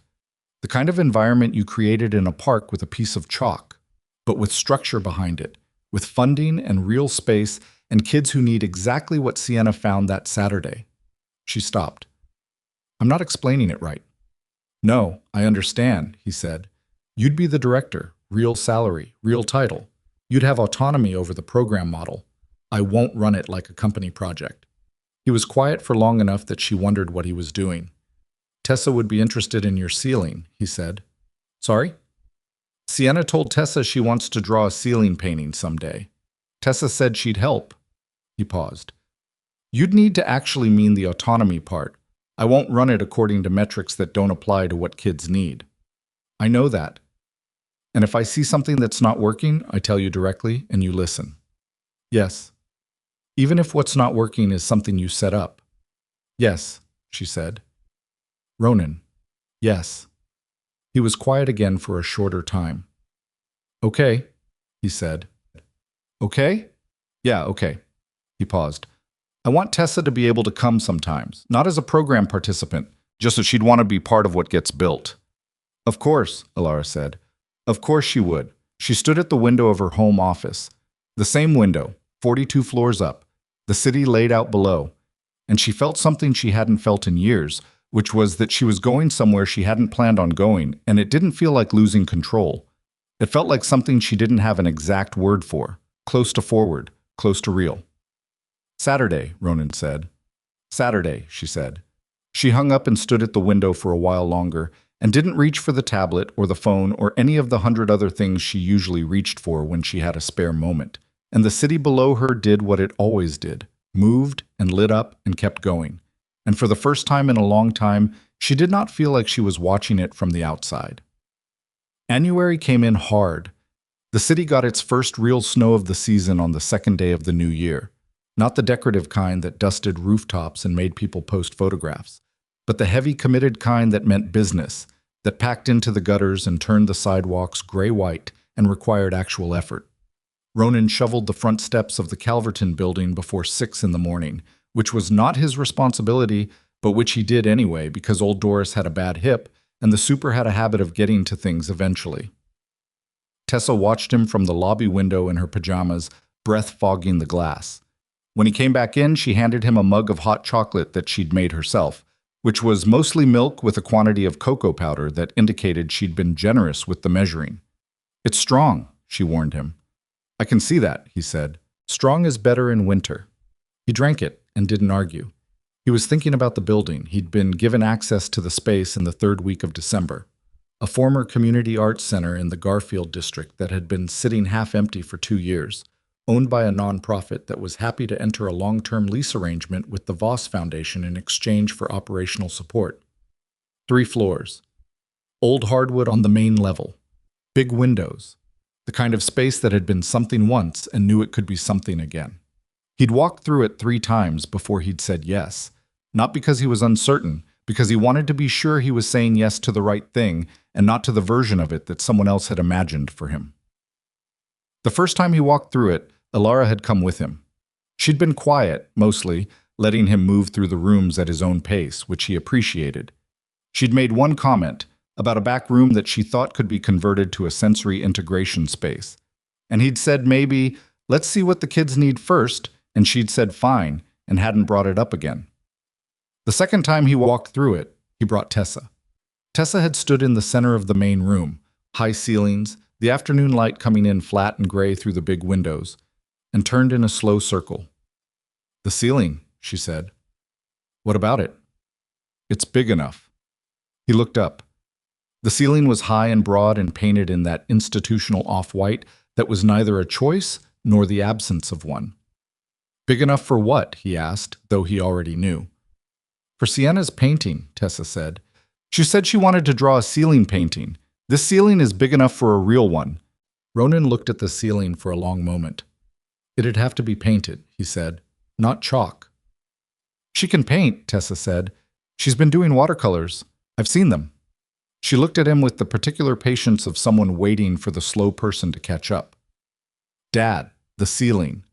The kind of environment you created in a park with a piece of chalk, but with structure behind it, with funding and real space and kids who need exactly what Sienna found that Saturday. She stopped. I'm not explaining it right. No, I understand, he said. You'd be the director, real salary, real title. You'd have autonomy over the program model. I won't run it like a company project. He was quiet for long enough that she wondered what he was doing. Tessa would be interested in your ceiling, he said. Sorry? Sienna told Tessa she wants to draw a ceiling painting someday. Tessa said she'd help. He paused. You'd need to actually mean the autonomy part. I won't run it according to metrics that don't apply to what kids need. I know that. And if I see something that's not working, I tell you directly and you listen. Yes. Even if what's not working is something you set up. Yes, she said. Ronan. Yes. He was quiet again for a shorter time. Okay, he said. Okay? Yeah, okay. He paused. I want Tessa to be able to come sometimes, not as a program participant, just that she'd want to be part of what gets built. Of course, Elara said. Of course she would. She stood at the window of her home office. The same window, 42 floors up, the city laid out below, and she felt something she hadn't felt in years, which was that she was going somewhere she hadn't planned on going, and it didn't feel like losing control. It felt like something she didn't have an exact word for, close to forward, close to real. Saturday, Ronan said. Saturday, she said. She hung up and stood at the window for a while longer, and didn't reach for the tablet or the phone or any of the 100 other things she usually reached for when she had a spare moment. And the city below her did what it always did, moved and lit up and kept going. And for the first time in a long time, she did not feel like she was watching it from the outside. January came in hard. The city got its first real snow of the season on the second day of the new year. Not the decorative kind that dusted rooftops and made people post photographs, but the heavy, committed kind that meant business, that packed into the gutters and turned the sidewalks gray-white and required actual effort. Ronan shoveled the front steps of the Calverton building before 6 in the morning, which was not his responsibility, but which he did anyway because old Doris had a bad hip and the super had a habit of getting to things eventually. Tessa watched him from the lobby window in her pajamas, breath fogging the glass. When he came back in, she handed him a mug of hot chocolate that she'd made herself, which was mostly milk with a quantity of cocoa powder that indicated she'd been generous with the measuring. It's strong, she warned him. I can see that, he said. Strong is better in winter. He drank it and didn't argue. He was thinking about the building. He'd been given access to the space in the third week of December, a former community arts center in the Garfield district that had been sitting half empty for 2 years, owned by a nonprofit that was happy to enter a long-term lease arrangement with the Voss Foundation in exchange for operational support. 3 floors. Old hardwood on the main level. Big windows. The kind of space that had been something once and knew it could be something again. He'd walked through it 3 times before he'd said yes, not because he was uncertain, because he wanted to be sure he was saying yes to the right thing and not to the version of it that someone else had imagined for him. The first time he walked through it, Elara had come with him. She'd been quiet, mostly, letting him move through the rooms at his own pace, which he appreciated. She'd made one comment about a back room that she thought could be converted to a sensory integration space. And he'd said maybe, let's see what the kids need first, and she'd said fine, and hadn't brought it up again. The second time he walked through it, he brought Tessa. Tessa had stood in the center of the main room, high ceilings, the afternoon light coming in flat and gray through the big windows, and turned in a slow circle. "The ceiling," she said. "What about it?" "It's big enough." He looked up. The ceiling was high and broad and painted in that institutional off-white that was neither a choice nor the absence of one. "Big enough for what?" he asked, though he already knew. "For Sienna's painting," Tessa said. "She said she wanted to draw a ceiling painting. This ceiling is big enough for a real one." Ronan looked at the ceiling for a long moment. "It'd have to be painted," he said, "not chalk." "She can paint," Tessa said. "She's been doing watercolors. I've seen them." She looked at him with the particular patience of someone waiting for the slow person to catch up. "Dad, the ceiling."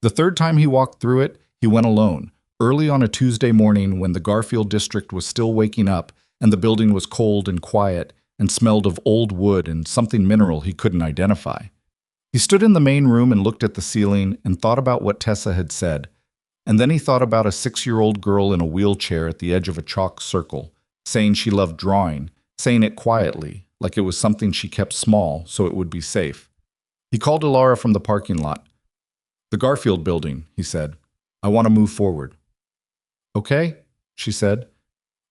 The third time he walked through it, he went alone, early on a Tuesday morning when the Garfield district was still waking up and the building was cold and quiet and smelled of old wood and something mineral he couldn't identify. He stood in the main room and looked at the ceiling and thought about what Tessa had said, and then he thought about a 6-year-old girl in a wheelchair at the edge of a chalk circle, saying she loved drawing, saying it quietly, like it was something she kept small so it would be safe. He called Elara from the parking lot. "The Garfield building," he said. "I want to move forward." "Okay," she said.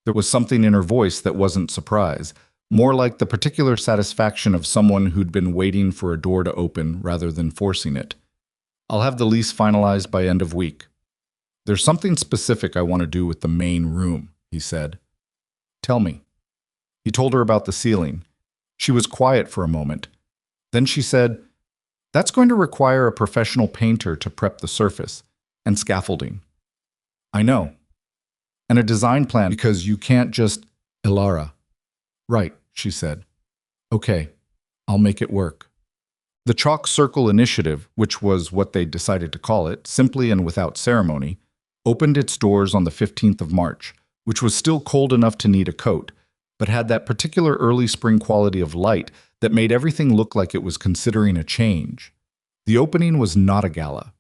There was something in her voice that wasn't surprise, more like the particular satisfaction of someone who'd been waiting for a door to open rather than forcing it. "I'll have the lease finalized by end of week." "There's something specific I want to do with the main room," he said. "Tell me." He told her about the ceiling. She was quiet for a moment. Then she said, "That's going to require a professional painter to prep the surface, and scaffolding." "I know." "And a design plan because you can't just—" "Elara." "Right," she said. "Okay, I'll make it work." The Chalk Circle Initiative, which was what they decided to call it, simply and without ceremony, opened its doors on the 15th of March, which was still cold enough to need a coat, but had that particular early spring quality of light that made everything look like it was considering a change. The opening was not a gala.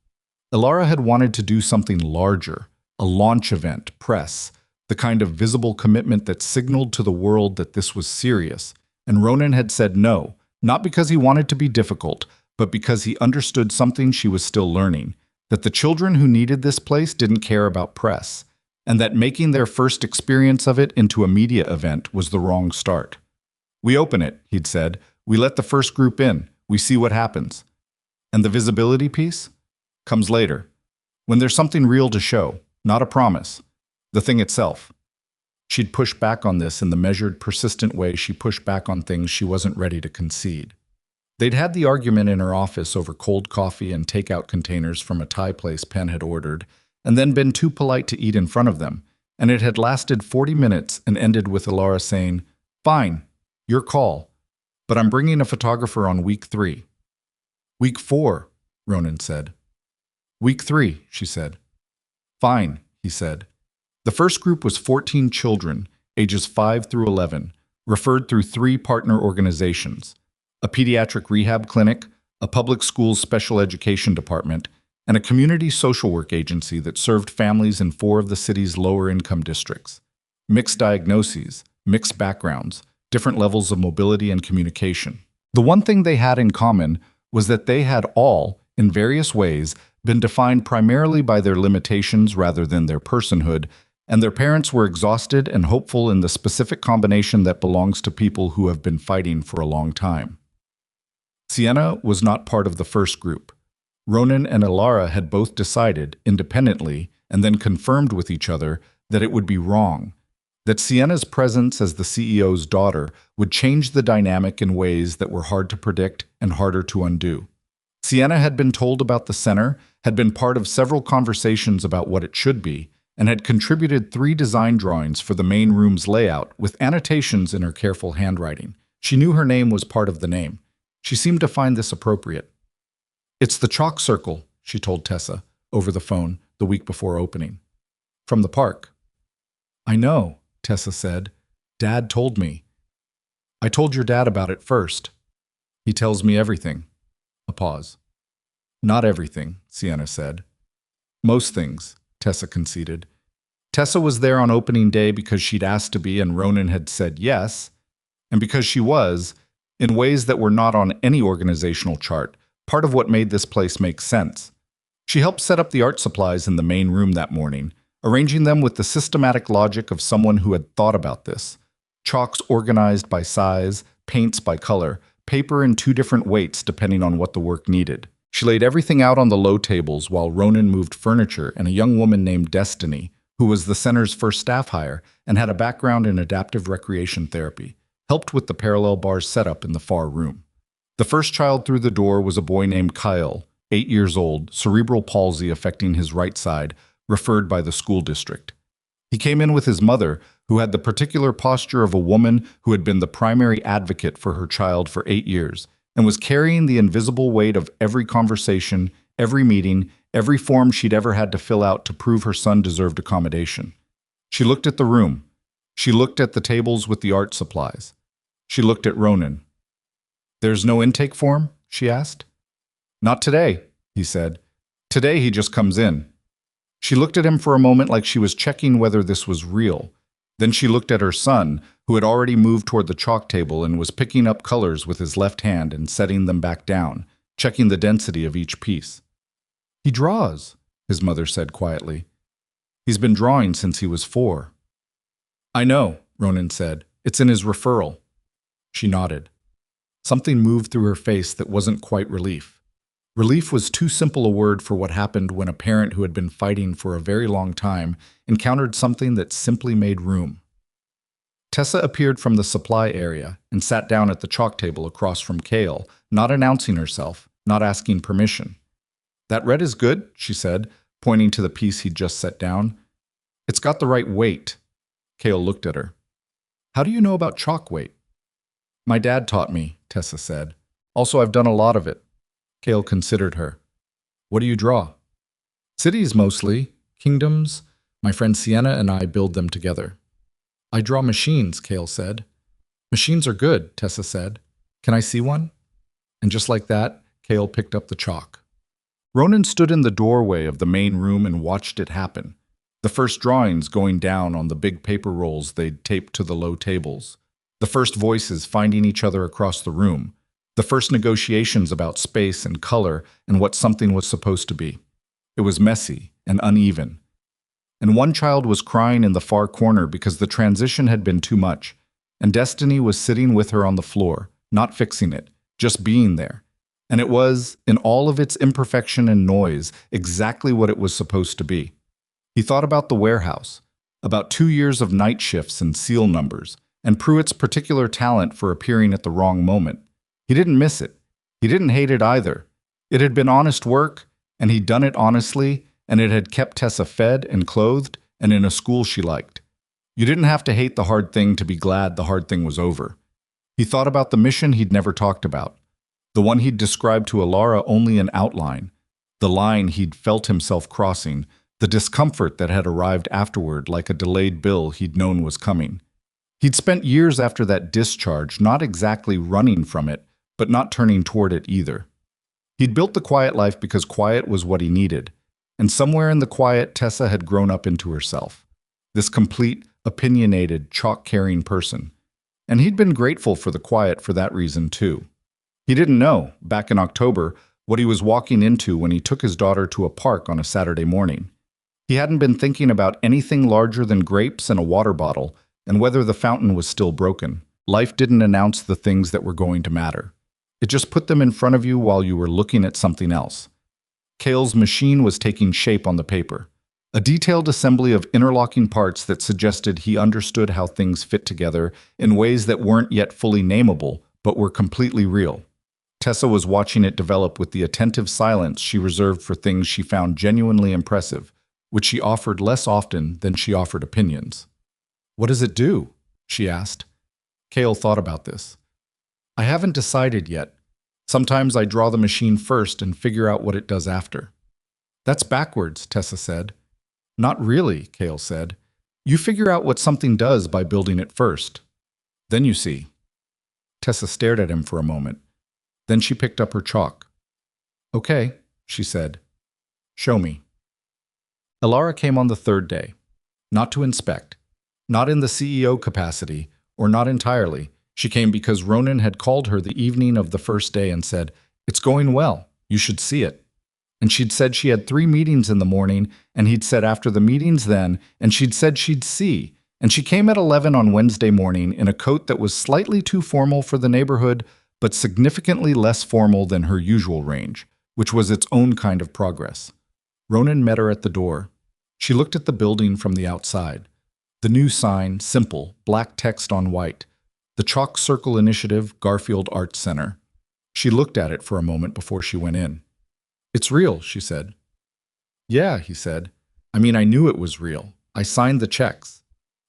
Elara had wanted to do something larger, a launch event, press, the kind of visible commitment that signaled to the world that this was serious, and Ronan had said no, not because he wanted to be difficult, but because he understood something she was still learning, that the children who needed this place didn't care about press, and that making their first experience of it into a media event was the wrong start. "We open it," he'd said. "We let the first group in. We see what happens. And the visibility piece comes later, when there's something real to show, not a promise, the thing itself." She'd push back on this in the measured, persistent way she pushed back on things she wasn't ready to concede. They'd had the argument in her office over cold coffee and takeout containers from a Thai place Penn had ordered, and then been too polite to eat in front of them, and it had lasted 40 minutes and ended with Elara saying, "Fine, your call, but I'm bringing a photographer on week 3. "Week 4, Ronan said. "Week 3, she said. "Fine," he said. The first group was 14 children, ages 5 through 11, referred through 3 partner organizations, a pediatric rehab clinic, a public school's special education department, and a community social work agency that served families in 4 of the city's lower-income districts. Mixed diagnoses, mixed backgrounds, different levels of mobility and communication. The one thing they had in common was that they had all, in various ways, been defined primarily by their limitations rather than their personhood, and their parents were exhausted and hopeful in the specific combination that belongs to people who have been fighting for a long time. Sienna was not part of the first group. Ronan and Elara had both decided, independently, and then confirmed with each other, that it would be wrong, that Sienna's presence as the CEO's daughter would change the dynamic in ways that were hard to predict and harder to undo. Sienna had been told about the center, had been part of several conversations about what it should be, and had contributed 3 design drawings for the main room's layout with annotations in her careful handwriting. She knew her name was part of the name. She seemed to find this appropriate. "It's the chalk circle," she told Tessa, over the phone, the week before opening. "From the park." "I know," Tessa said. "Dad told me." "I told your dad about it first. He tells me everything." A pause. "Not everything," Sienna said. "Most things," Tessa conceded. Tessa was there on opening day because she'd asked to be and Ronan had said yes, and because she was, in ways that were not on any organizational chart, part of what made this place make sense. She helped set up the art supplies in the main room that morning, arranging them with the systematic logic of someone who had thought about this. Chalks organized by size, paints by color, paper in 2 different weights depending on what the work needed. She laid everything out on the low tables while Ronan moved furniture, and a young woman named Destiny, who was the center's first staff hire and had a background in adaptive recreation therapy, helped with the parallel bars setup in the far room. The first child through the door was a boy named Kyle, 8 years old, cerebral palsy affecting his right side, referred by the school district. He came in with his mother, who had the particular posture of a woman who had been the primary advocate for her child for 8 years, and was carrying the invisible weight of every conversation, every meeting, every form she'd ever had to fill out to prove her son deserved accommodation. She looked at the room. She looked at the tables with the art supplies. She looked at Ronan. "There's no intake form?" she asked. "Not today," he said. "Today he just comes in." She looked at him for a moment like she was checking whether this was real. Then she looked at her son, who had already moved toward the chalk table and was picking up colors with his left hand and setting them back down, checking the density of each piece. "He draws," his mother said quietly. "He's been drawing since he was 4. "I know," Ronan said. "It's in his referral." She nodded. Something moved through her face that wasn't quite relief. Relief was too simple a word for what happened when a parent who had been fighting for a very long time encountered something that simply made room. Tessa appeared from the supply area and sat down at the chalk table across from Cale, not announcing herself, not asking permission. "That red is good," she said, pointing to the piece he'd just set down. "It's got the right weight." Cale looked at her. "How do you know about chalk weight?" "My dad taught me," Tessa said. "Also, I've done a lot of it." Cale considered her. "What do you draw?" "Cities mostly. Kingdoms. My friend Sienna and I build them together." "I draw machines," Cale said. "Machines are good," Tessa said. "Can I see one?" And just like that, Cale picked up the chalk. Ronan stood in the doorway of the main room and watched it happen. The first drawings going down on the big paper rolls they'd taped to the low tables. The first voices finding each other across the room. The first negotiations about space and color and what something was supposed to be. It was messy and uneven. And one child was crying in the far corner because the transition had been too much, and Destiny was sitting with her on the floor, not fixing it, just being there. And it was, in all of its imperfection and noise, exactly what it was supposed to be. He thought about the warehouse, about 2 years of night shifts and seal numbers, and Pruitt's particular talent for appearing at the wrong moment. He didn't miss it. He didn't hate it either. It had been honest work, and he'd done it honestly, and it had kept Tessa fed and clothed and in a school she liked. You didn't have to hate the hard thing to be glad the hard thing was over. He thought about the mission he'd never talked about, the one he'd described to Elara only in outline, the line he'd felt himself crossing, the discomfort that had arrived afterward like a delayed bill he'd known was coming. He'd spent years after that discharge not exactly running from it, but not turning toward it either. He'd built the quiet life because quiet was what he needed, and somewhere in the quiet Tessa had grown up into herself, this complete, opinionated, chalk-carrying person. And he'd been grateful for the quiet for that reason too. He didn't know, back in October, what he was walking into when he took his daughter to a park on a Saturday morning. He hadn't been thinking about anything larger than grapes and a water bottle, and whether the fountain was still broken. Life didn't announce the things that were going to matter. It just put them in front of you while you were looking at something else. Cale's machine was taking shape on the paper, a detailed assembly of interlocking parts that suggested he understood how things fit together in ways that weren't yet fully nameable, but were completely real. Tessa was watching it develop with the attentive silence she reserved for things she found genuinely impressive, which she offered less often than she offered opinions. "What does it do?" she asked. Cale thought about this. "I haven't decided yet. Sometimes I draw the machine first and figure out what it does after." "That's backwards," Tessa said. "Not really," Cale said. "You figure out what something does by building it first. Then you see." Tessa stared at him for a moment. Then she picked up her chalk. "Okay," she said. "Show me." Elara came on the third day. Not to inspect. Not in the CEO capacity, or not entirely. She came because Ronan had called her the evening of the first day and said, "It's going well. You should see it." And she'd said she had 3 meetings in the morning, and he'd said after the meetings then, and she'd said she'd see. And she came at 11 on Wednesday morning in a coat that was slightly too formal for the neighborhood, but significantly less formal than her usual range, which was its own kind of progress. Ronan met her at the door. She looked at the building from the outside. The new sign, simple, black text on white. The Chalk Circle Initiative, Garfield Arts Center. She looked at it for a moment before she went in. "It's real," she said. "Yeah," he said. "I mean, I knew it was real. I signed the checks."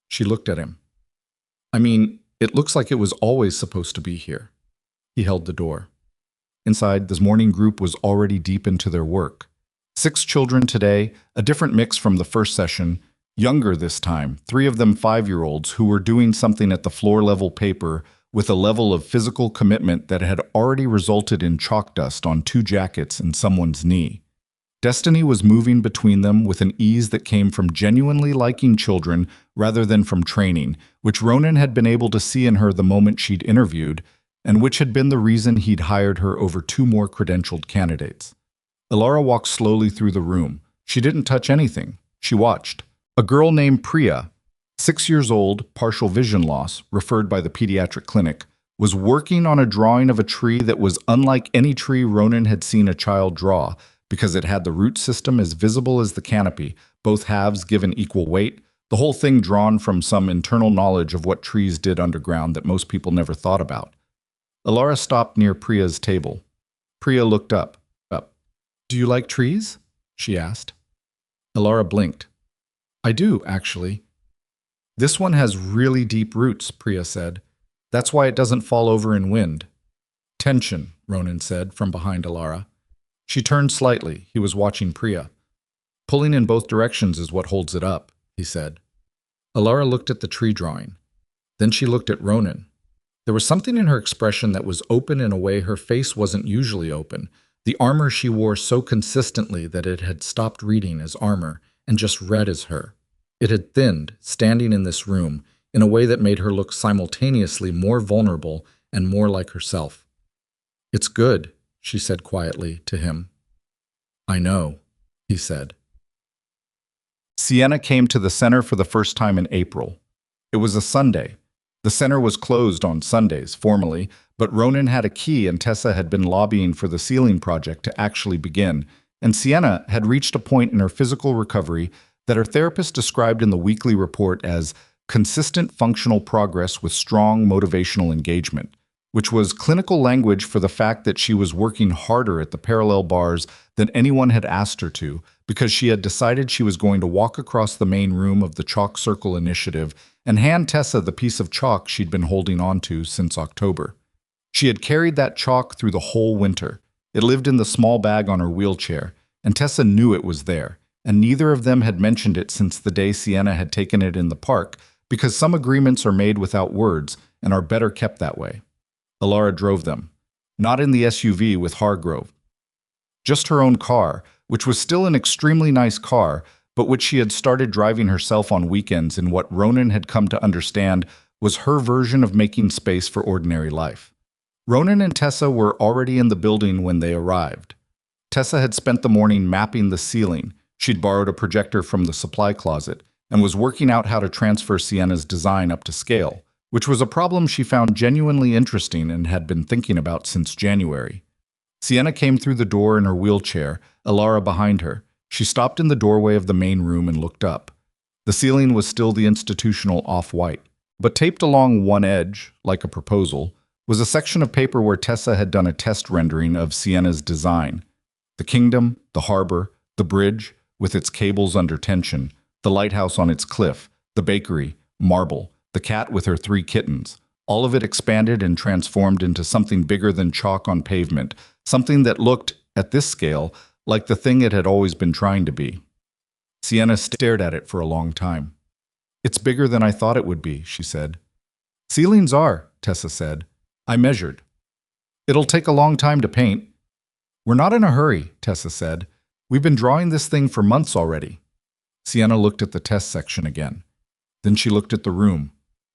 She looked at him. "I mean, it looks like it was always supposed to be here." He held the door. Inside, this morning group was already deep into their work. 6 children today, a different mix from the first session, younger this time, 3 of them 5-year-olds who were doing something at the floor-level paper with a level of physical commitment that had already resulted in chalk dust on 2 jackets and someone's knee. Destiny was moving between them with an ease that came from genuinely liking children rather than from training, which Ronan had been able to see in her the moment she'd interviewed, and which had been the reason he'd hired her over 2 more credentialed candidates. Elara walked slowly through the room. She didn't touch anything. She watched. A girl named Priya, 6 years old, partial vision loss, referred by the pediatric clinic, was working on a drawing of a tree that was unlike any tree Ronan had seen a child draw because it had the root system as visible as the canopy, both halves given equal weight, the whole thing drawn from some internal knowledge of what trees did underground that most people never thought about. Elara stopped near Priya's table. Priya looked up. "Do you like trees?" she asked. Elara blinked. "I do, actually." "This one has really deep roots," Priya said. "That's why it doesn't fall over in wind." "Tension," Ronan said from behind Elara. She turned slightly. He was watching Priya. "Pulling in both directions is what holds it up," he said. Elara looked at the tree drawing. Then she looked at Ronan. There was something in her expression that was open in a way her face wasn't usually open. The armor she wore so consistently that it had stopped reading as armor and just read as her. It had thinned, standing in this room, in a way that made her look simultaneously more vulnerable and more like herself. "It's good," she said quietly to him. "I know," he said. Sienna came to the center for the first time in April. It was a Sunday. The center was closed on Sundays, formally, but Ronan had a key and Tessa had been lobbying for the ceiling project to actually begin, and Sienna had reached a point in her physical recovery that her therapist described in the weekly report as consistent functional progress with strong motivational engagement, which was clinical language for the fact that she was working harder at the parallel bars than anyone had asked her to, because she had decided she was going to walk across the main room of the Chalk Circle Initiative and hand Tessa the piece of chalk she'd been holding on to since October. She had carried that chalk through the whole winter. It lived in the small bag on her wheelchair, and Tessa knew it was there, and neither of them had mentioned it since the day Sienna had taken it in the park, because some agreements are made without words and are better kept that way. Elara drove them, not in the SUV with Hargrove. Just her own car, which was still an extremely nice car, but which she had started driving herself on weekends in what Ronan had come to understand was her version of making space for ordinary life. Ronan and Tessa were already in the building when they arrived. Tessa had spent the morning mapping the ceiling. She'd borrowed a projector from the supply closet and was working out how to transfer Sienna's design up to scale, which was a problem she found genuinely interesting and had been thinking about since January. Sienna came through the door in her wheelchair, Elara behind her. She stopped in the doorway of the main room and looked up. The ceiling was still the institutional off-white, but taped along one edge, like a proposal, was a section of paper where Tessa had done a test rendering of Sienna's design. The kingdom, the harbor, the bridge, with its cables under tension, the lighthouse on its cliff, the bakery, marble, the cat with her 3 kittens, all of it expanded and transformed into something bigger than chalk on pavement, something that looked, at this scale, like the thing it had always been trying to be. Sienna stared at it for a long time. "It's bigger than I thought it would be," she said. "Ceilings are," Tessa said. "I measured. It'll take a long time to paint." "We're not in a hurry," Tessa said. "We've been drawing this thing for months already." Sienna looked at the test section again. Then she looked at the room.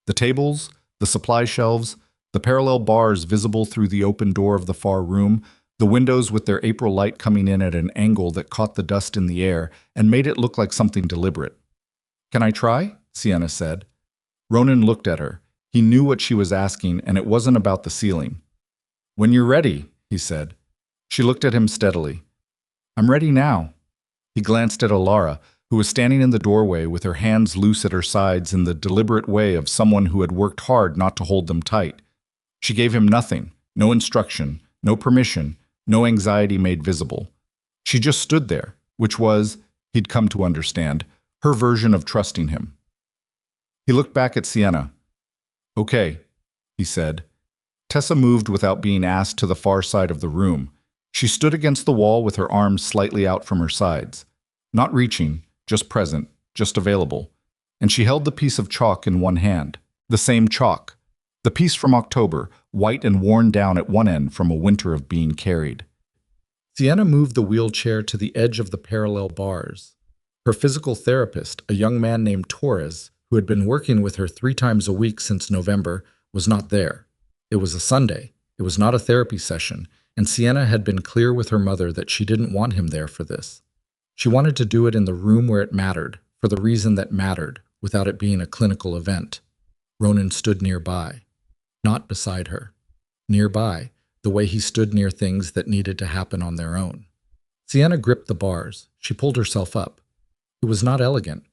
The tables, the supply shelves, the parallel bars visible through the open door of the far room, the windows with their April light coming in at an angle that caught the dust in the air and made it look like something deliberate. "Can I try?" Sienna said. Ronan looked at her. He knew what she was asking, and it wasn't about the ceiling. "When you're ready," he said. She looked at him steadily. "I'm ready now." He glanced at Elara, who was standing in the doorway with her hands loose at her sides in the deliberate way of someone who had worked hard not to hold them tight. She gave him nothing, no instruction, no permission, no anxiety made visible. She just stood there, which was, he'd come to understand, her version of trusting him. He looked back at Sienna. "Okay," he said. Tessa moved without being asked to the far side of the room. She stood against the wall with her arms slightly out from her sides. Not reaching, just present, just available. And she held the piece of chalk in one hand. The same chalk. The piece from October, white and worn down at one end from a winter of being carried. Sienna moved the wheelchair to the edge of the parallel bars. Her physical therapist, a young man named Torres, who had been working with her 3 times a week since November, was not there. It was a Sunday. It was not a therapy session, and Sienna had been clear with her mother that she didn't want him there for this. She wanted to do it in the room where it mattered, for the reason that mattered, without it being a clinical event. Ronan stood nearby. Not beside her. Nearby, the way he stood near things that needed to happen on their own. Sienna gripped the bars. She pulled herself up. It was not elegant.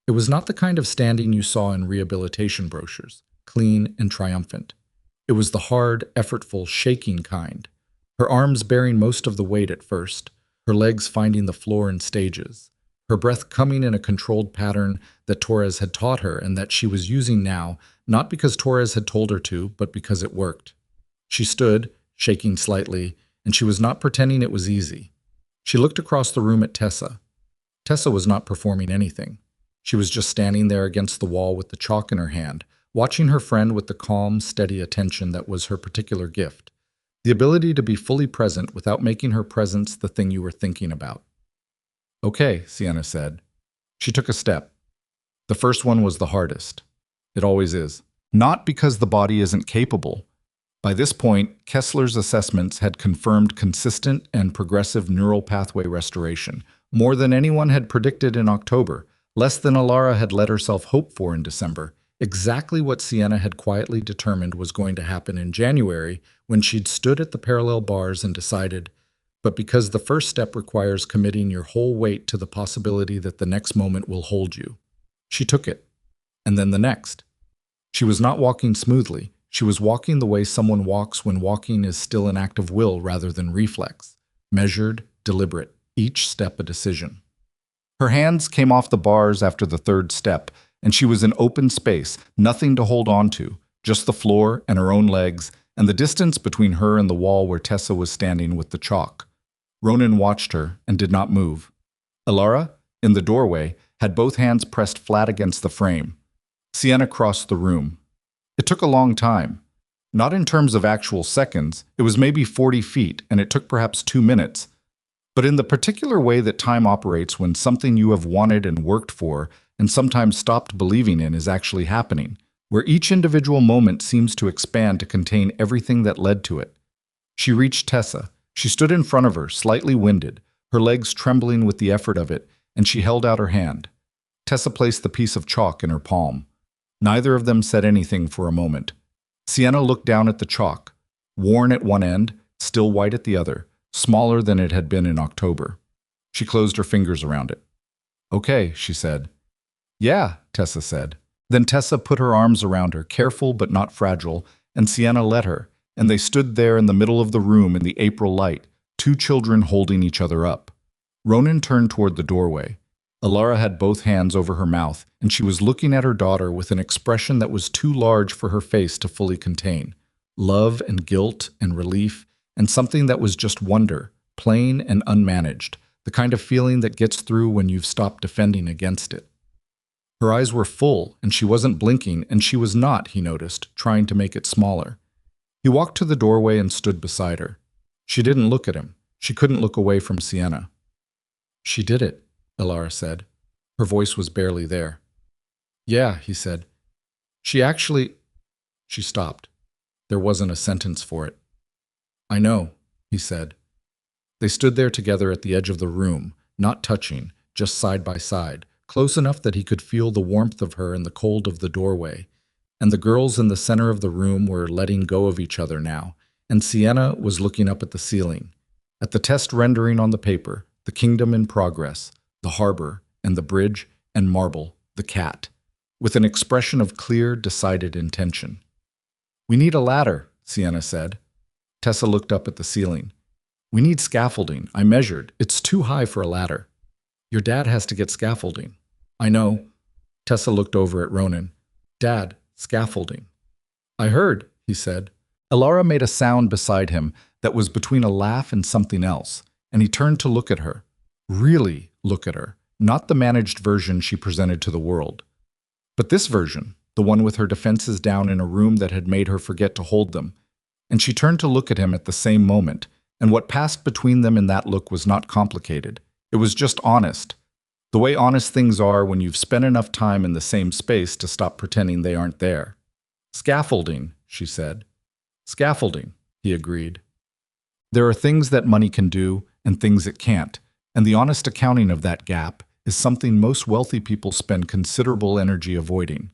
It was not the kind of standing you saw in rehabilitation brochures, clean and triumphant. It was the hard, effortful, shaking kind. Her arms bearing most of the weight at first, her legs finding the floor in stages, her breath coming in a controlled pattern that Torres had taught her and that she was using now, not because Torres had told her to, but because it worked. She stood, shaking slightly, and she was not pretending it was easy. She looked across the room at Tessa. Tessa was not performing anything. She was just standing there against the wall with the chalk in her hand, watching her friend with the calm, steady attention that was her particular gift. The ability to be fully present without making her presence the thing you were thinking about. "Okay," Sienna said. She took a step. The first one was the hardest. It always is. Not because the body isn't capable. By this point, Kessler's assessments had confirmed consistent and progressive neural pathway restoration, more than anyone had predicted in October, less than Elara had let herself hope for in December, exactly what Sienna had quietly determined was going to happen in January when she'd stood at the parallel bars and decided, but because the first step requires committing your whole weight to the possibility that the next moment will hold you. She took it. And then the next. She was not walking smoothly. She was walking the way someone walks when walking is still an act of will rather than reflex. Measured, deliberate, each step a decision. Her hands came off the bars after the third step, and she was in open space, nothing to hold on to, just the floor and her own legs, and the distance between her and the wall where Tessa was standing with the chalk. Ronan watched her and did not move. Elara, in the doorway, had both hands pressed flat against the frame. Sienna crossed the room. It took a long time. Not in terms of actual seconds, it was maybe 40 feet, and it took perhaps 2 minutes. But in the particular way that time operates when something you have wanted and worked for and sometimes stopped believing in is actually happening, where each individual moment seems to expand to contain everything that led to it. She reached Tessa, She stood in front of her, slightly winded, her legs trembling with the effort of it, and she held out her hand. Tessa placed the piece of chalk in her palm. Neither of them said anything for a moment. Sienna looked down at the chalk, worn at one end, still white at the other, smaller than it had been in October. She closed her fingers around it. "Okay," she said. "Yeah," Tessa said. Then Tessa put her arms around her, careful but not fragile, and Sienna let her, and they stood there in the middle of the room in the April light, two children holding each other up. Ronan turned toward the doorway. Elara had both hands over her mouth, and she was looking at her daughter with an expression that was too large for her face to fully contain. Love and guilt and relief, and something that was just wonder, plain and unmanaged, the kind of feeling that gets through when you've stopped defending against it. Her eyes were full, and she wasn't blinking, and she was not, he noticed, trying to make it smaller. He walked to the doorway and stood beside her. She didn't look at him. She couldn't look away from Sienna. "She did it," Elara said. Her voice was barely there. "Yeah," he said. She stopped. There wasn't a sentence for it. "I know," he said. They stood there together at the edge of the room, not touching, just side by side, close enough that he could feel the warmth of her in the cold of the doorway. And the girls in the center of the room were letting go of each other now, and Sienna was looking up at the ceiling, at the test rendering on the paper, the kingdom in progress, the harbor, and the bridge, and marble, the cat, with an expression of clear, decided intention. "We need a ladder," Sienna said. Tessa looked up at the ceiling. "We need scaffolding. I measured. It's too high for a ladder." "Your dad has to get scaffolding." "I know." Tessa looked over at Ronan. "Dad, scaffolding." "I heard," he said. Elara made a sound beside him that was between a laugh and something else, and he turned to look at her. Really look at her, not the managed version she presented to the world. But this version, the one with her defenses down in a room that had made her forget to hold them. And she turned to look at him at the same moment, and what passed between them in that look was not complicated. It was just honest. The way honest things are when you've spent enough time in the same space to stop pretending they aren't there. "Scaffolding," she said. "Scaffolding," he agreed. There are things that money can do and things it can't, and the honest accounting of that gap is something most wealthy people spend considerable energy avoiding.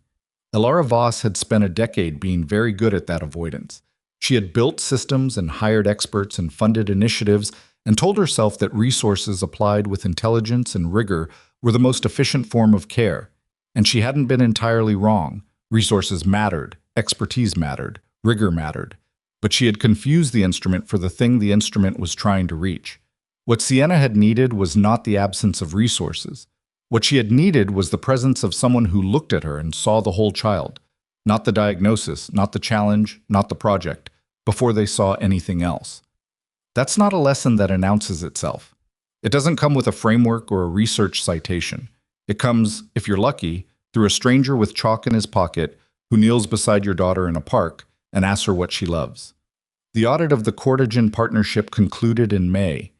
Elara Voss had spent a decade being very good at that avoidance. She had built systems and hired experts and funded initiatives and told herself that resources applied with intelligence and rigor were the most efficient form of care. And she hadn't been entirely wrong. Resources mattered, expertise mattered, rigor mattered. But she had confused the instrument for the thing the instrument was trying to reach. What Sienna had needed was not the absence of resources. What she had needed was the presence of someone who looked at her and saw the whole child. Not the diagnosis, not the challenge, not the project, before they saw anything else. That's not a lesson that announces itself. It doesn't come with a framework or a research citation. It comes, if you're lucky, through a stranger with chalk in his pocket who kneels beside your daughter in a park and asks her what she loves. The audit of the Cortigen partnership concluded in May.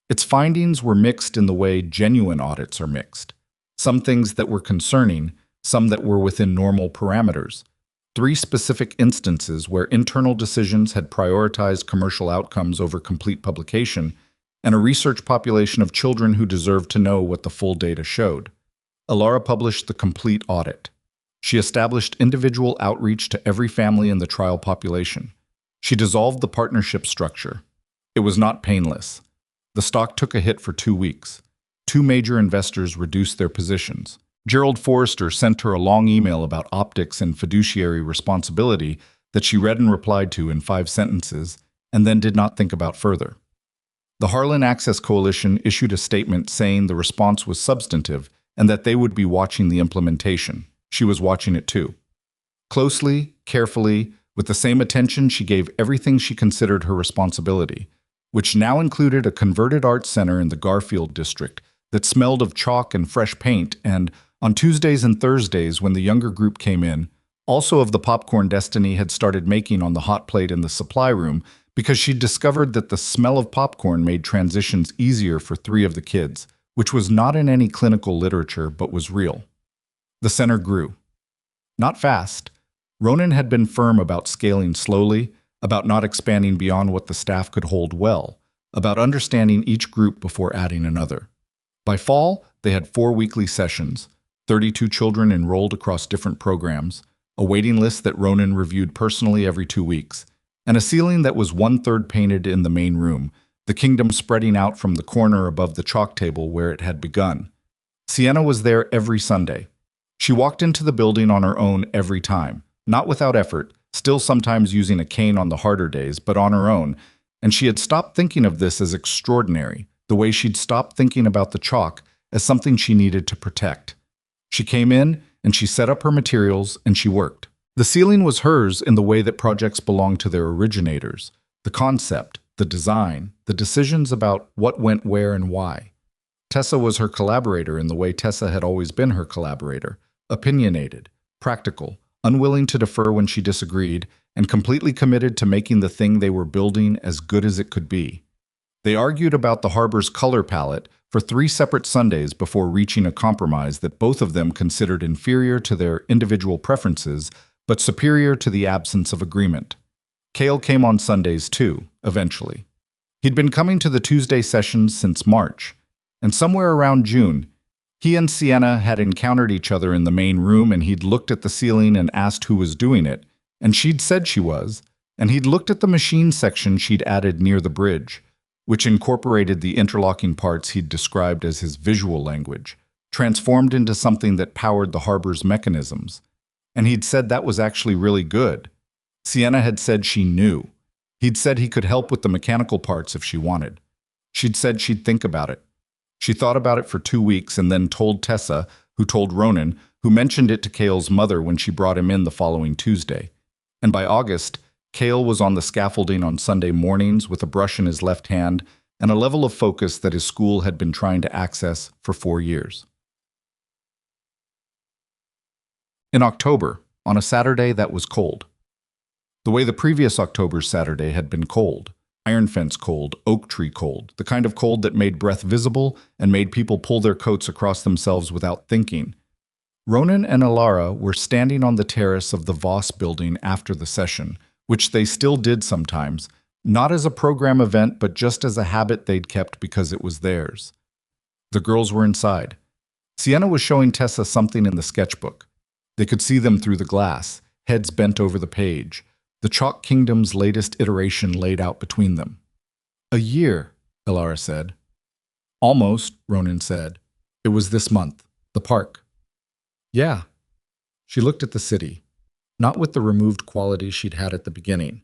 Its findings were mixed in the way genuine audits are mixed. Some things that were concerning, some that were within normal parameters. 3 specific instances where internal decisions had prioritized commercial outcomes over complete publication, and a research population of children who deserved to know what the full data showed. Elara published the complete audit. She established individual outreach to every family in the trial population. She dissolved the partnership structure. It was not painless. The stock took a hit for 2 weeks. 2 major investors reduced their positions. Gerald Forrester sent her a long email about optics and fiduciary responsibility that she read and replied to in 5 sentences, and then did not think about further. The Harlan Access Coalition issued a statement saying the response was substantive and that they would be watching the implementation. She was watching it too. Closely, carefully, with the same attention she gave everything she considered her responsibility, which now included a converted arts center in the Garfield district that smelled of chalk and fresh paint, and on Tuesdays and Thursdays when the younger group came in, also of the popcorn Destiny had started making on the hot plate in the supply room because she'd discovered that the smell of popcorn made transitions easier for 3 of the kids, which was not in any clinical literature but was real. The center grew. Not fast. Ronan had been firm about scaling slowly, about not expanding beyond what the staff could hold well, about understanding each group before adding another. By fall, they had 4 weekly sessions, 32 children enrolled across different programs, a waiting list that Ronan reviewed personally every 2 weeks, and a ceiling that was 1/3 painted in the main room, the kingdom spreading out from the corner above the chalk table where it had begun. Sienna was there every Sunday. She walked into the building on her own every time, not without effort, still sometimes using a cane on the harder days, but on her own, and she had stopped thinking of this as extraordinary, the way she'd stopped thinking about the chalk as something she needed to protect. She came in, and she set up her materials, and she worked. The ceiling was hers in the way that projects belong to their originators, the concept, the design, the decisions about what went where and why. Tessa was her collaborator in the way Tessa had always been her collaborator, opinionated, practical, unwilling to defer when she disagreed, and completely committed to making the thing they were building as good as it could be. They argued about the harbor's color palette for 3 separate Sundays before reaching a compromise that both of them considered inferior to their individual preferences, but superior to the absence of agreement. Cale came on Sundays too, eventually. He'd been coming to the Tuesday sessions since March, and somewhere around June, he and Sienna had encountered each other in the main room, and he'd looked at the ceiling and asked who was doing it, and she'd said she was, and he'd looked at the machine section she'd added near the bridge, which incorporated the interlocking parts he'd described as his visual language, transformed into something that powered the harbor's mechanisms. And he'd said that was actually really good. Sienna had said she knew. He'd said he could help with the mechanical parts if she wanted. She'd said she'd think about it. She thought about it for 2 weeks and then told Tessa, who told Ronan, who mentioned it to Cale's mother when she brought him in the following Tuesday. And by August, Cale was on the scaffolding on Sunday mornings with a brush in his left hand and a level of focus that his school had been trying to access for 4 years. In October, on a Saturday that was cold. The way the previous October's Saturday had been cold. Iron fence cold, oak tree cold, the kind of cold that made breath visible and made people pull their coats across themselves without thinking. Ronan and Elara were standing on the terrace of the Voss building after the session, which they still did sometimes, not as a program event but just as a habit they'd kept because it was theirs. The girls were inside. Sienna was showing Tessa something in the sketchbook. They could see them through the glass, heads bent over the page, the Chalk Kingdom's latest iteration laid out between them. "A year," Elara said. "Almost," Ronan said. "It was this month. The park." "Yeah." She looked at the city, not with the removed quality she'd had at the beginning,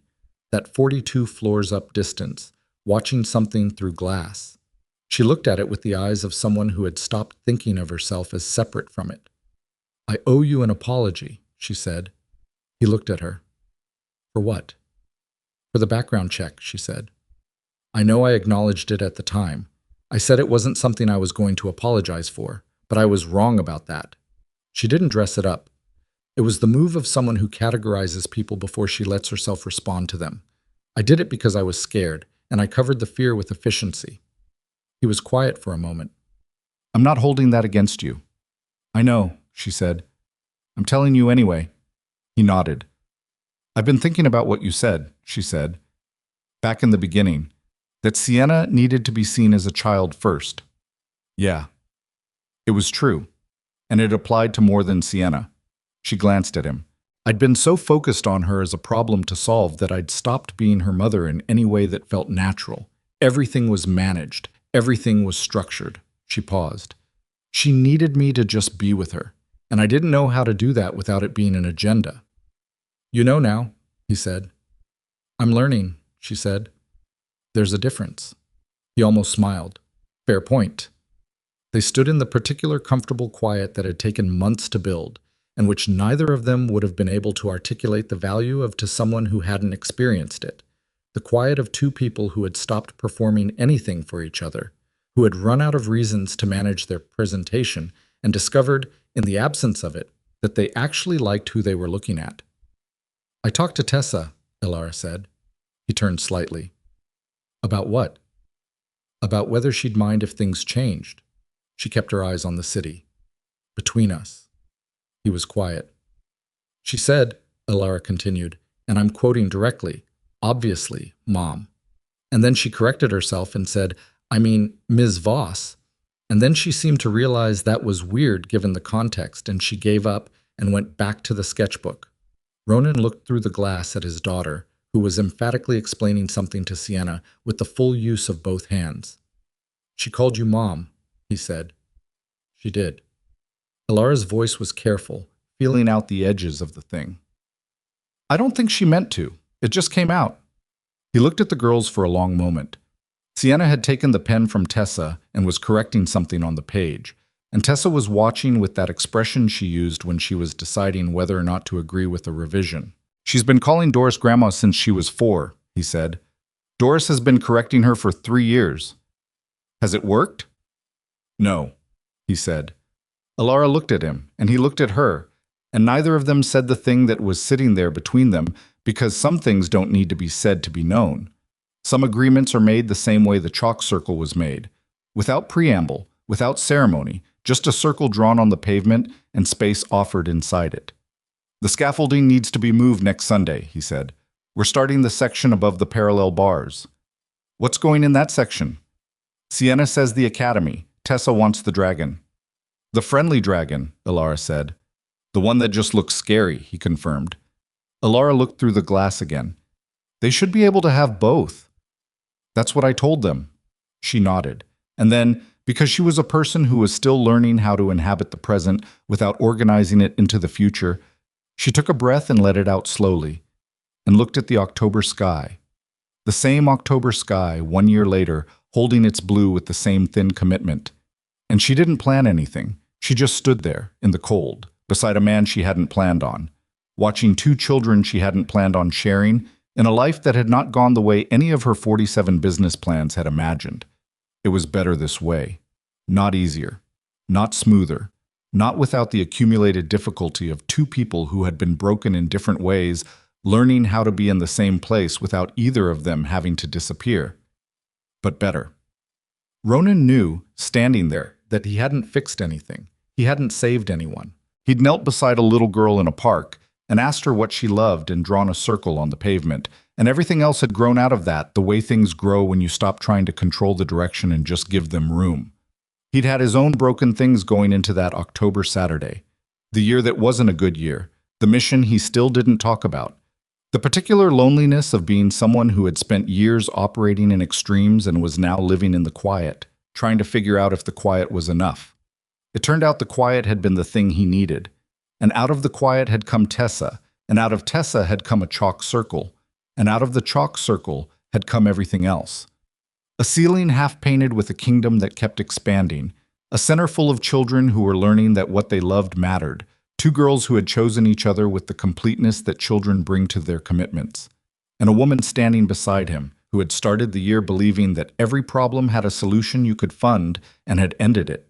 that 42 floors up distance, watching something through glass. She looked at it with the eyes of someone who had stopped thinking of herself as separate from it. "I owe you an apology," she said. He looked at her. "For what?" "For the background check," she said. "I know I acknowledged it at the time. I said it wasn't something I was going to apologize for, but I was wrong about that." She didn't dress it up. It was the move of someone who categorizes people before she lets herself respond to them. "I did it because I was scared, and I covered the fear with efficiency." He was quiet for a moment. "I'm not holding that against you." "I know," she said. "I'm telling you anyway." He nodded. "I've been thinking about what you said," she said, "back in the beginning, that Sienna needed to be seen as a child first." Yeah. It was true, and it applied to more than Sienna. She glanced at him. "I'd been so focused on her as a problem to solve that I'd stopped being her mother in any way that felt natural. Everything was managed. Everything was structured." She paused. "She needed me to just be with her, and I didn't know how to do that without it being an agenda." "You know now," he said. "I'm learning," she said. "There's a difference." He almost smiled. "Fair point." They stood in the particular comfortable quiet that had taken months to build, and which neither of them would have been able to articulate the value of to someone who hadn't experienced it. The quiet of 2 people who had stopped performing anything for each other, who had run out of reasons to manage their presentation and discovered, in the absence of it, that they actually liked who they were looking at. "I talked to Tessa," Elara said. He turned slightly. "About what?" "About whether she'd mind if things changed." She kept her eyes on the city. "Between us." He was quiet. "She said," Elara continued, and I'm quoting directly, "obviously, Mom." And then she corrected herself and said, I mean, Ms. Voss. And then she seemed to realize that was weird given the context, and she gave up and went back to the sketchbook. Ronan looked through the glass at his daughter, who was emphatically explaining something to Sienna with the full use of both hands. She called you Mom, he said. She did. Elara's voice was careful, Feeling out the edges of the thing. I don't think she meant to. It just came out. He looked at the girls for a long moment. Sienna had taken the pen from Tessa and was correcting something on the page, and Tessa was watching with that expression she used when she was deciding whether or not to agree with a revision. She's been calling Doris Grandma since she was 4, he said. Doris has been correcting her for 3 years. Has it worked? No, he said. Elara looked at him, and he looked at her, and neither of them said the thing that was sitting there between them, because some things don't need to be said to be known. Some agreements are made the same way the chalk circle was made, without preamble, without ceremony, just a circle drawn on the pavement and space offered inside it. The scaffolding needs to be moved next Sunday, he said. We're starting the section above the parallel bars. What's going in that section? Sienna says the academy. Tessa wants the dragon. The friendly dragon, Elara said. The one that just looks scary, he confirmed. Elara looked through the glass again. They should be able to have both. That's what I told them. She nodded. And then, because she was a person who was still learning how to inhabit the present without organizing it into the future, she took a breath and let it out slowly, and looked at the October sky. The same October sky, 1 year later, holding its blue with the same thin commitment. And she didn't plan anything. She just stood there, in the cold, beside a man she hadn't planned on, watching 2 children she hadn't planned on sharing, in a life that had not gone the way any of her 47 business plans had imagined. It was better this way. Not easier. Not smoother. Not without the accumulated difficulty of 2 people who had been broken in different ways, learning how to be in the same place without either of them having to disappear. But better. Ronan knew, standing there, that he hadn't fixed anything. He hadn't saved anyone. He'd knelt beside a little girl in a park and asked her what she loved and drawn a circle on the pavement, and everything else had grown out of that, the way things grow when you stop trying to control the direction and just give them room. He'd had his own broken things going into that October Saturday, the year that wasn't a good year, the mission he still didn't talk about, the particular loneliness of being someone who had spent years operating in extremes and was now living in the quiet, trying to figure out if the quiet was enough. It turned out the quiet had been the thing he needed, and out of the quiet had come Tessa, and out of Tessa had come a chalk circle, and out of the chalk circle had come everything else. A ceiling half-painted with a kingdom that kept expanding, a center full of children who were learning that what they loved mattered, 2 girls who had chosen each other with the completeness that children bring to their commitments, and a woman standing beside him who had started the year believing that every problem had a solution you could fund and had ended it.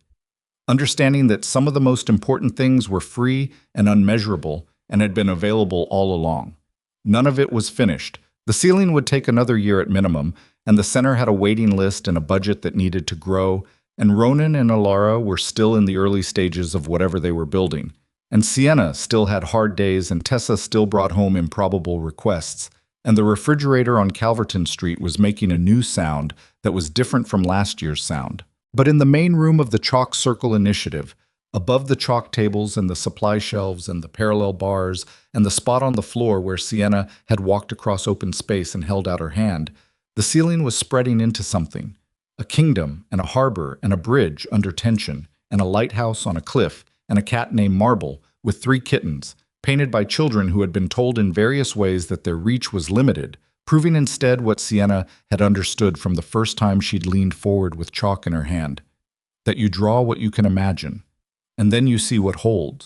Understanding that some of the most important things were free and unmeasurable and had been available all along. None of it was finished. The ceiling would take another year at minimum, and the center had a waiting list and a budget that needed to grow, and Ronan and Elara were still in the early stages of whatever they were building. And Sienna still had hard days, and Tessa still brought home improbable requests, and the refrigerator on Calverton Street was making a new sound that was different from last year's sound. But in the main room of the Chalk Circle Initiative, above the chalk tables and the supply shelves and the parallel bars and the spot on the floor where Sienna had walked across open space and held out her hand, the ceiling was spreading into something, a kingdom and a harbor and a bridge under tension and a lighthouse on a cliff and a cat named Marble with 3 kittens, painted by children who had been told in various ways that their reach was limited, proving instead what Sienna had understood from the first time she'd leaned forward with chalk in her hand, that you draw what you can imagine, and then you see what holds.